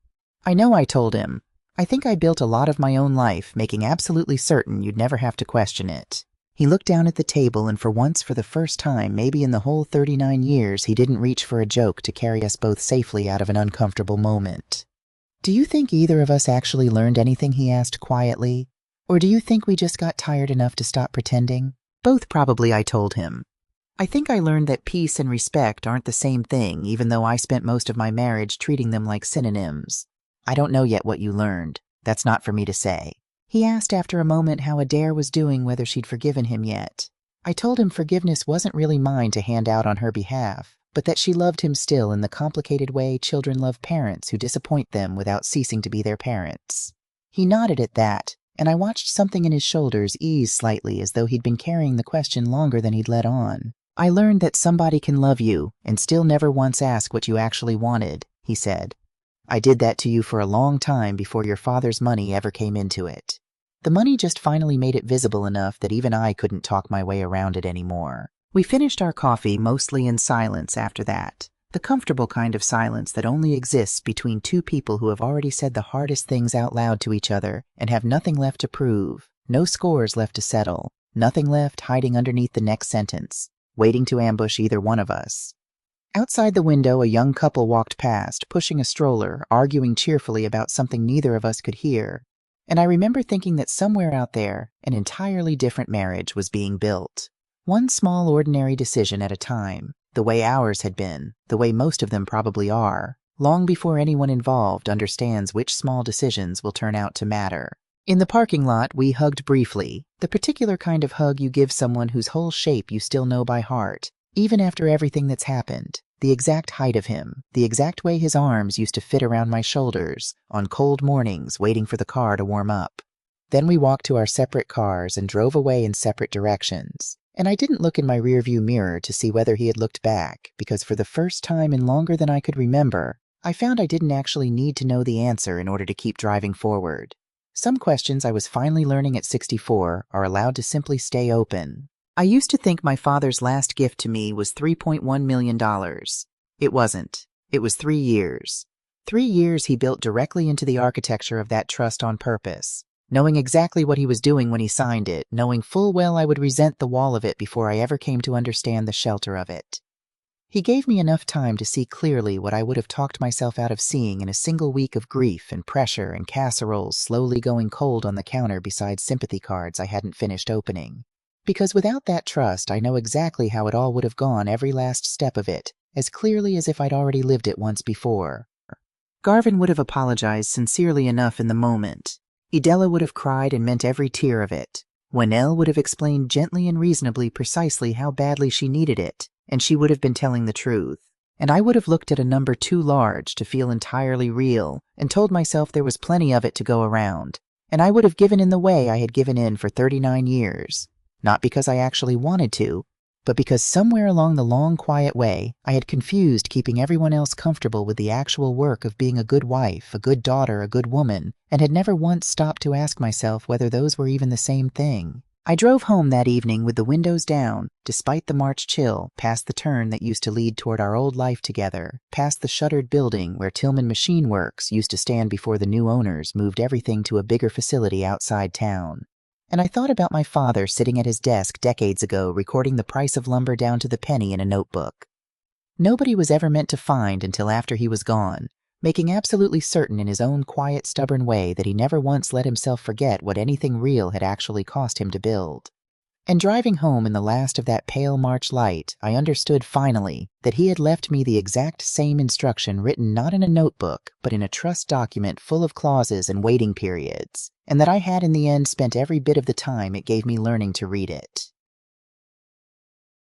I know I told him. I think I built a lot of my own life, making absolutely certain you'd never have to question it. He looked down at the table, and for once, for the first time, maybe in the whole 39 years, he didn't reach for a joke to carry us both safely out of an uncomfortable moment. "Do you think either of us actually learned anything?" he asked quietly. "Or do you think we just got tired enough to stop pretending?" "Both, probably," I told him. "I think I learned that peace and respect aren't the same thing, even though I spent most of my marriage treating them like synonyms." "I don't know yet what you learned. That's not for me to say." He asked after a moment how Adair was doing, whether she'd forgiven him yet. I told him forgiveness wasn't really mine to hand out on her behalf, but that she loved him still in the complicated way children love parents who disappoint them without ceasing to be their parents. He nodded at that, and I watched something in his shoulders ease slightly, as though he'd been carrying the question longer than he'd let on. "I learned that somebody can love you and still never once ask what you actually wanted," he said. "I did that to you for a long time before your father's money ever came into it." The money just finally made it visible enough that even I couldn't talk my way around it anymore. We finished our coffee mostly in silence after that, the comfortable kind of silence that only exists between two people who have already said the hardest things out loud to each other and have nothing left to prove, no scores left to settle, nothing left hiding underneath the next sentence, waiting to ambush either one of us. Outside the window, a young couple walked past, pushing a stroller, arguing cheerfully about something neither of us could hear. And I remember thinking that somewhere out there, an entirely different marriage was being built. One small ordinary decision at a time, the way ours had been, the way most of them probably are, long before anyone involved understands which small decisions will turn out to matter. In the parking lot, we hugged briefly, the particular kind of hug you give someone whose whole shape you still know by heart, even after everything that's happened. The exact height of him, the exact way his arms used to fit around my shoulders, on cold mornings waiting for the car to warm up. Then we walked to our separate cars and drove away in separate directions. And I didn't look in my rearview mirror to see whether he had looked back, because for the first time in longer than I could remember, I found I didn't actually need to know the answer in order to keep driving forward. Some questions I was finally learning at 64 are allowed to simply stay open. I used to think my father's last gift to me was $3.1 million. It wasn't. It was 3 years. 3 years he built directly into the architecture of that trust on purpose, knowing exactly what he was doing when he signed it, knowing full well I would resent the wall of it before I ever came to understand the shelter of it. He gave me enough time to see clearly what I would have talked myself out of seeing in a single week of grief and pressure and casseroles slowly going cold on the counter beside sympathy cards I hadn't finished opening. Because without that trust, I know exactly how it all would have gone every last step of it, as clearly as if I'd already lived it once before. Garvin would have apologized sincerely enough in the moment. Idella would have cried and meant every tear of it. Wynelle would have explained gently and reasonably precisely how badly she needed it, and she would have been telling the truth. And I would have looked at a number too large to feel entirely real, and told myself there was plenty of it to go around. And I would have given in the way I had given in for 39 years. Not because I actually wanted to, but because somewhere along the long, quiet way, I had confused keeping everyone else comfortable with the actual work of being a good wife, a good daughter, a good woman, and had never once stopped to ask myself whether those were even the same thing. I drove home that evening with the windows down, despite the March chill, past the turn that used to lead toward our old life together, past the shuttered building where Tillman Machine Works used to stand before the new owners moved everything to a bigger facility outside town. And I thought about my father sitting at his desk decades ago recording the price of lumber down to the penny in a notebook. Nobody was ever meant to find until after he was gone, making absolutely certain in his own quiet, stubborn way that he never once let himself forget what anything real had actually cost him to build. And driving home in the last of that pale March light, I understood finally that he had left me the exact same instruction written not in a notebook, but in a trust document full of clauses and waiting periods, and that I had in the end spent every bit of the time it gave me learning to read it.